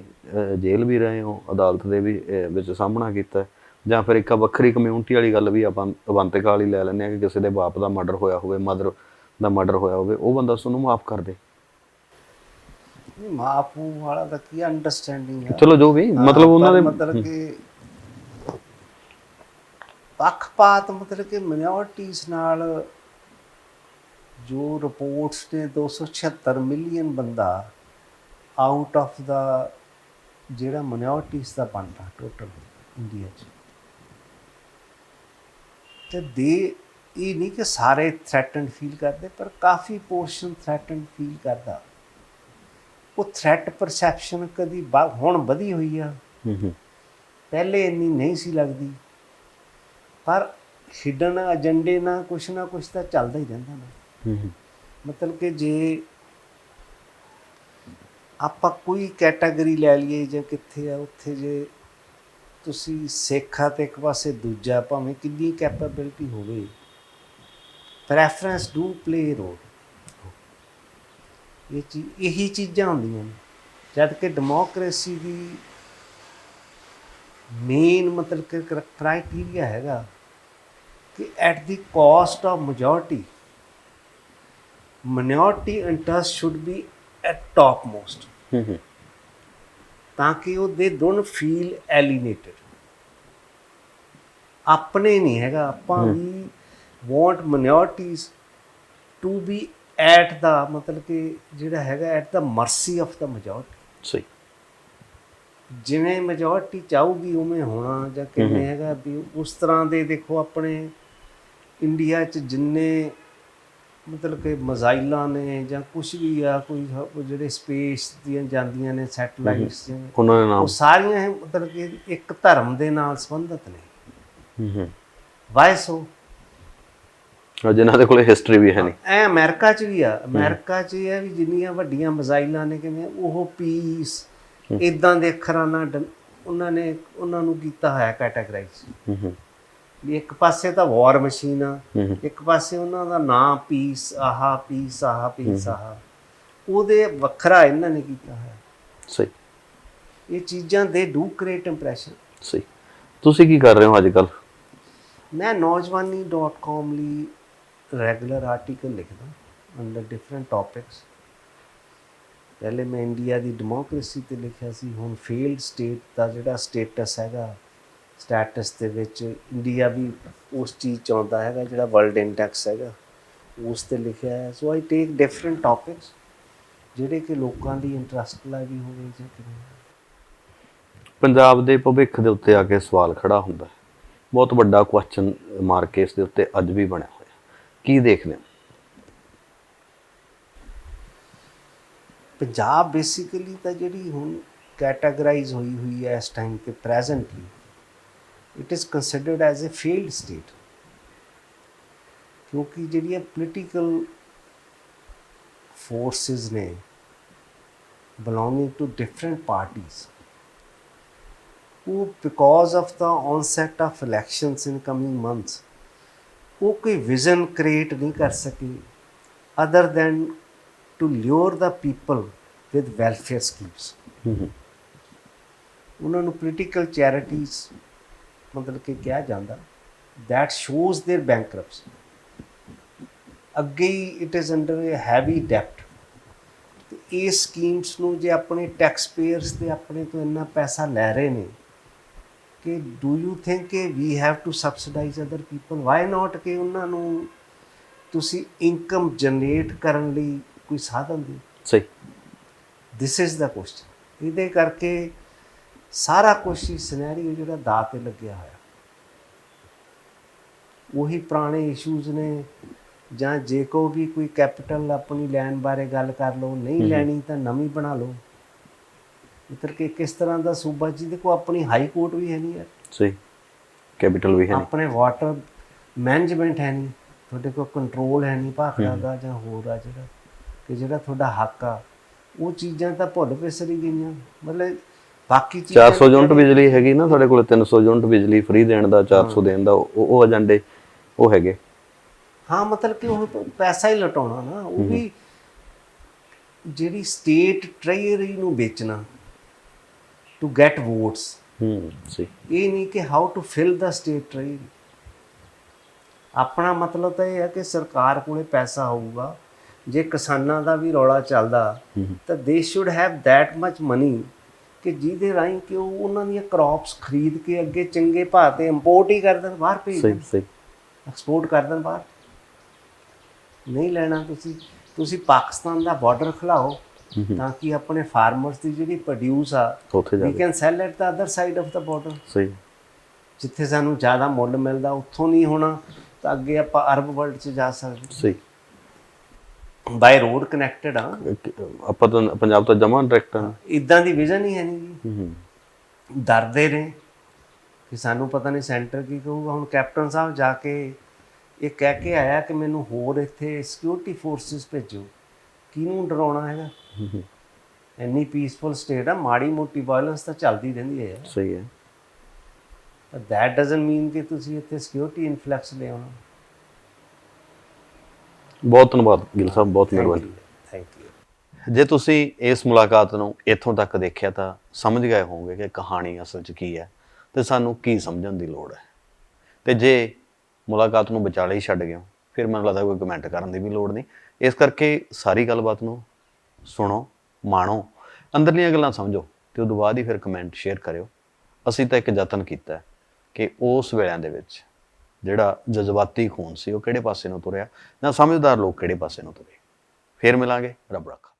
ਜੇਲ੍ਹ ਵੀ ਰਹੇ ਹੋ, ਅਦਾਲਤ ਦੇ ਵੀ ਵਿੱਚ ਸਾਹਮਣਾ ਕੀਤਾ, ਜਾਂ ਫਿਰ ਇੱਕ ਵੱਖਰੀ ਕਮਿਊਨਿਟੀ ਵਾਲੀ ਗੱਲ ਵੀ ਆਪਾਂ ਅਵੰਤਿਕਾ ਵਾਲੀ ਲੈ ਲੈਂਦੇ ਹਾਂ ਕਿ ਕਿਸੇ ਦੇ ਬਾਪ ਦਾ ਮਰਡਰ ਹੋਇਆ ਹੋਵੇ, ਮਦਰ ਦਾ ਮਰਡਰ ਹੋਇਆ ਹੋਵੇ, ਉਹ ਬੰਦਾ ਤੁਹਾਨੂੰ ਮਾਫ ਕਰ ਦੇ? ਮਾਫ ਵਾਲਾ ਤਾਂ ਕੀ ਅੰਡਰਸਟੈਂਡਿੰਗ ਆ, ਚਲੋ ਜੋ ਵੀ ਮਤਲਬ ਉਹਨਾਂ ਦੇ ਮਤਲਬ ਕਿ ਪੱਖਪਾਤ, ਮਤਲਬ ਕਿ ਮਿਨੋਰਟੀਜ਼ ਨਾਲ ਜੋ ਰਿਪੋਰਟਸ ਨੇ 276 ਮਿਲੀਅਨ ਬੰਦਾ ਆਊਟ ਆਫ ਦਾ ਜਿਹੜਾ ਮਿਨੋਰਟੀਜ਼ ਦਾ ਬਣਦਾ ਟੋਟਲ ਇੰਡੀਆ 'ਚ, ਤੇ ਦੇ ਇਹ ਨਹੀਂ ਕਿ ਸਾਰੇ ਥ੍ਰੈਟਨਡ ਫੀਲ ਕਰਦੇ, ਪਰ ਕਾਫੀ ਪੋਰਸ਼ਨ ਥ੍ਰੈਟਨਡ ਫੀਲ ਕਰਦਾ। ਉਹ ਥ੍ਰੈਟ ਪਰਸੈਪਸ਼ਨ ਕਦੀ ਹੁਣ ਵਧੀ ਹੋਈ ਆ, ਪਹਿਲੇ ਇੰਨੀ ਨਹੀਂ ਸੀ ਲੱਗਦੀ, ਪਰ ਹਿਡਨ ਏਜੰਡੇ ਨਾਲ ਕੁਛ ਨਾ ਕੁਛ ਤਾਂ ਚੱਲਦਾ ਹੀ ਰਹਿੰਦਾ ਨਾ। ਮਤਲਬ ਕਿ ਜੇ ਆਪਾਂ ਕੋਈ ਕੈਟਾਗਰੀ ਲੈ ਲਈਏ ਜਾਂ ਕਿੱਥੇ ਆ ਉੱਥੇ, ਜੇ ਤੁਸੀਂ ਸਿੱਖ ਆ ਤੇ ਇੱਕ ਪਾਸੇ ਦੂਜਾ, ਭਾਵੇਂ ਕਿੰਨੀ ਕੈਪੇਬਿਲਿਟੀ ਹੋਵੇ, ਪ੍ਰੈਫਰੈਂਸ ਡੂ ਪਲੇ ਰੋਲ। ਇਹੀ ਚੀਜ਼ਾਂ ਹੁੰਦੀਆਂ ਨੇ, ਜਦ ਕਿ ਡੈਮੋਕ੍ਰੇਸੀ ਦੀ ਮੇਨ ਮਤਲਬ ਕਿ ਕ੍ਰਾਈਟੀਰੀਆ ਹੈਗਾ ਕਿ at the cost of majority minority interest should be at top most, ਤਾਂ ਕਿ ਉਹ ਦੇ ਡੋਨਟ ਫੀਲ ਐਲੀਨੇਟਡ। ਆਪਣੇ ਨਹੀਂ ਹੈਗਾ, ਆਪਾਂ ਵੀ want minorities to be at the, ਮਤਲਬ ਕਿ ਜਿਹੜਾ ਹੈਗਾ at the mercy of the majority. ਸਹੀ, ਜਿਵੇਂ ਮੈਜੋਰਿਟੀ ਚਾਹੂਗੀ ਉਵੇਂ ਹੋਣਾ, ਜਾਂ ਕਿਵੇਂ ਹੈਗਾ ਵੀ ਉਸ ਤਰ੍ਹਾਂ ਦੇ। ਦੇਖੋ ਆਪਣੇ ਇੰਡੀਆ 'ਚ ਜਿੰਨੇ ਮਤਲਬ ਕਿ ਮਿਜ਼ਾਈਲਾਂ ਨੇ ਜਾਂ ਕੁਛ ਵੀ ਆ, ਕੋਈ ਜਿਹੜੇ ਸਪੇਸ ਦੀਆਂ ਜਾਂਦੀਆਂ ਨੇ ਸੈਟਲਾਈਟਸ, ਉਹਨਾਂ ਦੇ ਨਾਮ ਉਹ ਸਾਰੀਆਂ ਮਤਲਬ ਕਿ ਇੱਕ ਧਰਮ ਦੇ ਨਾਲ ਸੰਬੰਧਿਤ ਨੇ। ਵਾਈ ਸੋ? ਜਿਨ੍ਹਾਂ ਦੇ ਕੋਲ ਹਿਸਟਰੀ ਵੀ ਹੈ ਨਹੀਂ। ਐ ਅਮਰੀਕਾ 'ਚ ਵੀ ਆ, ਅਮਰੀਕਾ 'ਚ ਇਹ ਹੈ ਵੀ ਜਿੰਨੀਆਂ ਵੱਡੀਆਂ ਮਿਜ਼ਾਈਲਾਂ ਨੇ, ਕਿਵੇਂ ਉਹ ਪੀਸ ਇੱਦਾਂ ਦੇ ਅੱਖਰਾਂ ਨਾਲ ਉਹਨਾਂ ਨੂੰ ਕੀਤਾ ਹੋਇਆ ਕੈਟਾਗਰਾਈਜ਼, ਵੀ ਇੱਕ ਪਾਸੇ ਤਾਂ ਵਾਰ ਮਸ਼ੀਨ ਆ, ਇੱਕ ਪਾਸੇ ਉਹਨਾਂ ਦਾ ਨਾਂ ਪੀਸ, ਆਹਾ ਪੀਸ, ਆਹਾ ਪੀਸ, ਆਹਾ, ਉਹਦੇ ਵੱਖਰਾ ਇਹਨਾਂ ਨੇ ਕੀਤਾ ਹੋਇਆ। ਸਹੀ, ਇਹ ਚੀਜ਼ਾਂ ਦੇ ਡੂ ਕ੍ਰੀਏਟ ਇੰਪ੍ਰੈਸ਼ਨ। ਸਹੀ। ਤੁਸੀਂ ਕੀ ਕਰ ਰਹੇ ਹੋ ਅੱਜ ਕੱਲ੍ਹ? ਮੈਂ ਨੌਜਵਾਨੀ.com ਲਈ ਰੈਗੂਲਰ ਆਰਟੀਕਲ ਲਿਖਦਾ ਅੰਡਰ ਡਿਫਰੈਂਟ ਟੌਪਿਕਸ। ਪਹਿਲੇ ਮੈਂ ਇੰਡੀਆ ਦੀ ਡੈਮੋਕ੍ਰੇਸੀ 'ਤੇ ਲਿਖਿਆ ਸੀ, ਹੁਣ ਫੇਲਡ ਸਟੇਟ ਦਾ ਜਿਹੜਾ ਸਟੇਟਸ ਹੈਗਾ, ਸਟੈਟਸ ਦੇ ਵਿੱਚ ਇੰਡੀਆ ਵੀ ਉਸ ਚੀਜ਼ 'ਚ ਆਉਂਦਾ ਹੈਗਾ ਜਿਹੜਾ ਵਰਲਡ ਇੰਡੈਕਸ ਹੈਗਾ, ਉਸ 'ਤੇ ਲਿਖਿਆ ਹੈ। ਸੋ ਆਈ ਟੇਕ ਡਿਫਰੈਂਟ ਟੌਪਿਕਸ ਜਿਹੜੇ ਕਿ ਲੋਕਾਂ ਦੀ ਇੰਟਰਸਟ ਲਈ ਵੀ ਹੋਵੇ ਜਾਂ ਕਿਵੇਂ। ਪੰਜਾਬ ਦੇ ਭਵਿੱਖ ਦੇ ਉੱਤੇ ਆ ਕੇ ਸਵਾਲ ਖੜਾ ਹੁੰਦਾ ਹੈ, ਬਹੁਤ ਵੱਡਾ ਕੁਐਸਚਨ ਮਾਰਕ ਇਸ ਦੇ ਉੱਤੇ ਅੱਜ ਵੀ ਬਣਿਆ ਹੋਇਆ, ਕੀ ਦੇਖਦੇ ਹੋ? ਪੰਜਾਬ ਬੇਸਿਕਲੀ ਤਾਂ ਜਿਹੜੀ ਹੁਣ ਕੈਟਾਗਰਾਈਜ਼ ਹੋਈ ਹੈ ਇਸ ਟਾਈਮ ਤੇ presently, it is considered as a failed state, ਕਿਉਂਕਿ ਜਿਹੜੀਆਂ ਪੋਲੀਟੀਕਲ ਫੋਰਸਿਸ ਨੇ ਬਿਲੋਂਗਿੰਗ ਟੂ ਡਿਫਰੈਂਟ ਪਾਰਟੀਜ਼, ਉਹ because of the onset of elections in coming months, ਉਹ ਕੋਈ ਵਿਜ਼ਨ ਕ੍ਰੀਏਟ ਨਹੀਂ ਕਰ ਸਕੇ other than to lure the people with welfare schemes। ਉਹਨਾਂ ਨੂੰ ਪੋਲੀਟੀਕਲ ਚੈਰਿਟੀਜ਼ ਮਤਲਬ ਕਿ ਕਿਹਾ ਜਾਂਦਾ, that shows their bankruptcy। ਅੱਗੇ ਹੀ it is under a heavy ਡੈਪਟ। ਤੇ ਇਹ ਸਕੀਮਸ ਨੂੰ ਜੇ ਆਪਣੇ ਟੈਕਸ ਪੇਅਰਸ ਤੇ ਆਪਣੇ ਤੋਂ ਇੰਨਾ ਪੈਸਾ ਲੈ ਰਹੇ ਨੇ ਕਿ ਡੂ ਯੂ ਥਿੰਕ ਕਿ we have to subsidize other people, why not ਕਿ ਉਹਨਾਂ ਨੂੰ ਤੁਸੀਂ ਇਨਕਮ ਜਨਰੇਟ ਕਰਨ ਲਈ ਕੋਈ ਸਾਧਨ ਦਿਓ। ਸਹੀ, ਦਿਸ ਇਜ਼ ਦਾ ਕੁਐਸਚਨ। ਇਹਦੇ ਕਰਕੇ ਸਾਰਾ ਕੁਛ ਹੀ ਸਿਨੈਰੀਓ ਜਿਹੜਾ ਦਾਅ 'ਤੇ ਲੱਗਿਆ ਹੋਇਆ, ਉਹੀ ਪੁਰਾਣੇ ਇਸ਼ੂਜ਼ ਨੇ। ਜਾਂ ਜੇ ਕੋ ਵੀ ਕੋਈ ਕੈਪੀਟਲ ਆਪਣੀ ਲੈਣ ਬਾਰੇ ਗੱਲ ਕਰ ਲਓ, ਨਹੀਂ ਲੈਣੀ ਤਾਂ ਨਵੀਂ ਬਣਾ ਲਓ। ਮਤਲਬ ਕਿ ਕਿਸ ਤਰ੍ਹਾਂ ਦਾ ਸੂਬਾ ਜਿਹਦੇ ਕੋਲ ਆਪਣੀ ਹਾਈ ਕੋਰਟ ਵੀ ਹੈ ਨਹੀਂ ਯਾਰ, ਸਹੀ, ਕੈਪੀਟਲ ਵੀ ਹੈ ਨਹੀਂ, ਆਪਣੇ ਵਾਟਰ ਮੈਨੇਜਮੈਂਟ ਹੈ ਨਹੀਂ, ਤੁਹਾਡੇ ਕੋਲ ਕੰਟਰੋਲ ਹੈ ਨਹੀਂ ਭਾਖੜਾ ਦਾ ਜਾਂ ਹੋਰ ਆ ਜਿਹੜਾ ਕਿ ਜਿਹੜਾ ਤੁਹਾਡਾ ਹੱਕ ਆ, ਉਹ ਚੀਜ਼ਾਂ ਤਾਂ ਭੁੱਲ ਵਿਸਰੀ ਗਈਆਂ। ਮਤਲਬ ਬਾਕੀ ਚੀਜ਼ਾਂ 400 ਯੂਨਿਟ ਬਿਜਲੀ ਹੈਗੀ ਨਾ ਸਾਡੇ ਕੋਲ, 300 ਯੂਨਿਟ ਬਿਜਲੀ ਫ੍ਰੀ ਦੇਣ ਦਾ, 400 ਦੇਣ ਦਾ, ਉਹ ਏਜੰਡੇ ਉਹ ਹੈਗੇ। ਹਾਂ, ਮਤਲਬ ਕਿ ਉਹ ਪੈਸਾ ਹੀ ਲਟਾਉਣਾ ਨਾ, ਉਹ ਵੀ ਜਿਹੜੀ ਸਟੇਟ ਟ੍ਰੇਜਰੀ ਨੂੰ ਵੇਚਣਾ ਟੂ ਗੈਟ ਵੋਟਸ। ਸਹੀ, ਇਹ ਨਹੀਂ ਕਿ how to fill the state treasury. ਆਪਣਾ ਮਤਲਬ ਤਾਂ ਇਹ ਹੈ ਕਿ ਸਰਕਾਰ ਕੋਲੇ ਪੈਸਾ ਹੋਊਗਾ, ਜੇ ਕਿਸਾਨਾਂ ਦਾ ਵੀ ਰੌਲਾ ਚੱਲਦਾ ਤਾਂ they should have that much money ਕਿ ਜਿਹਦੇ ਰਾਹੀਂ ਕਿ ਉਹ ਉਹਨਾਂ ਦੀਆਂ ਕ੍ਰੌਪਸ ਖਰੀਦ ਕੇ ਅੱਗੇ ਚੰਗੇ ਭਾਅ 'ਤੇ ਇੰਪੋਰਟ ਹੀ ਕਰ ਦੇਣ, ਬਾਹਰ ਭੇਜ ਦੇਣ, ਸਹੀ, ਐਕਸਪੋਰਟ ਕਰ ਦੇਣ ਬਾਹਰ। ਨਹੀਂ ਲੈਣਾ ਤੁਸੀਂ ਪਾਕਿਸਤਾਨ ਦਾ ਬਾਰਡਰ ਖਿਲਾਓ ਤਾਂ ਕਿ ਆਪਣੇ ਫਾਰਮਰਸ ਦੀ ਜਿਹੜੀ ਪ੍ਰੋਡਿਊਸ ਆ ਉੱਥੇ ਜਾ we can sell at the other side of the border. ਸਹੀ, ਜਿੱਥੇ ਸਾਨੂੰ ਜ਼ਿਆਦਾ ਮੁੱਲ ਮਿਲਦਾ ਉੱਥੋਂ ਨਹੀਂ ਹੋਣਾ ਤਾਂ ਅੱਗੇ ਆਪਾਂ ਅਰਬ ਵਰਲਡ 'ਚ ਜਾ ਸਕਦੇ। ਸਹੀ, ਬਾਈ ਰੋਡ ਕਨੈਕਟਡ ਆ ਆਪਾਂ ਤਾਂ ਪੰਜਾਬ ਤੋਂ ਜਮਾਂ ਡਾਇਰੈਕਟ ਆ। ਇੱਦਾਂ ਦੀ ਵਿਜ਼ਨ ਹੀ ਹੈ ਨਹੀਂ ਜੀ। ਡਰਦੇ ਨੇ ਕਿ ਸਾਨੂੰ ਪਤਾ ਨਹੀਂ ਸੈਂਟਰ ਕੀ ਕਹੂਗਾ। ਹੁਣ ਕੈਪਟਨ ਸਾਹਿਬ ਜਾ ਕੇ ਇਹ ਕਹਿ ਕੇ ਆਇਆ ਕਿ ਮੈਨੂੰ ਹੋਰ ਇੱਥੇ ਸਿਕਿਉਰਿਟੀ ਫੋਰਸਿਸ ਭੇਜੋ। ਕਿਹਨੂੰ ਡਰਾਉਣਾ ਹੈਗਾ? ਇੰਨੀ ਪੀਸਫੁਲ ਸਟੇਟ ਆ, ਮਾੜੀ ਮੋਟੀ ਵਾਇਲੈਂਸ ਤਾਂ ਚੱਲਦੀ ਰਹਿੰਦੀ ਹੈ। ਸਹੀ ਹੈ, ਪਰ ਦੈਟ ਡਜ਼ਨਟ ਮੀਨ ਕਿ ਤੁਸੀਂ ਇੱਥੇ ਸਿਕਿਉਰਿਟੀ ਇਨਫਲੈਕਸ ਲਿਆਉਣਾ। ਬਹੁਤ ਧੰਨਵਾਦ ਗਿੱਲ ਸਾਹਿਬ, ਬਹੁਤ ਮਿਹਰਬਾਨੀ। Thank you. ਜੇ ਤੁਸੀਂ ਇਸ ਮੁਲਾਕਾਤ ਨੂੰ ਇੱਥੋਂ ਤੱਕ ਦੇਖਿਆ ਤਾਂ ਸਮਝ ਗਏ ਹੋਵੋਗੇ ਕਿ ਕਹਾਣੀ ਅਸਲ 'ਚ ਕੀ ਹੈ ਤੇ ਸਾਨੂੰ ਕੀ ਸਮਝਣ ਦੀ ਲੋੜ ਹੈ। ਤੇ ਜੇ ਮੁਲਾਕਾਤ ਨੂੰ ਵਿਚਾਲੇ ਹੀ ਛੱਡ ਗਏ ਹੋ, ਫਿਰ ਮੈਨੂੰ ਲੱਗਦਾ ਕੋਈ ਕਮੈਂਟ ਕਰਨ ਦੀ ਵੀ ਲੋੜ ਨਹੀਂ। ਇਸ ਕਰਕੇ ਸਾਰੀ ਗੱਲਬਾਤ ਨੂੰ ਸੁਣੋ, ਮਾਣੋ, ਅੰਦਰਲੀਆਂ ਗੱਲਾਂ ਸਮਝੋ ਤੇ ਉਦੋਂ ਬਾਅਦ ਹੀ ਫਿਰ ਕਮੈਂਟ ਸ਼ੇਅਰ ਕਰਿਓ। ਅਸੀਂ ਤਾਂ ਇੱਕ ਯਤਨ ਕੀਤਾ ਕਿ ਉਸ ਵੇਲਿਆਂ ਦੇ ਵਿੱਚ ਜਿਹੜਾ ਜਜ਼ਬਾਤੀ ਖੂਨ ਸੀ ਉਹ ਕਿਹੜੇ ਪਾਸੇ ਨੂੰ ਤੁਰਿਆ ਜਾਂ ਸਮਝਦਾਰ ਲੋਕ ਕਿਹੜੇ ਪਾਸੇ ਨੂੰ ਤੁਰੇ। ਫਿਰ ਮਿਲਾਂਗੇ, ਰੱਬ ਰਾਖਾ।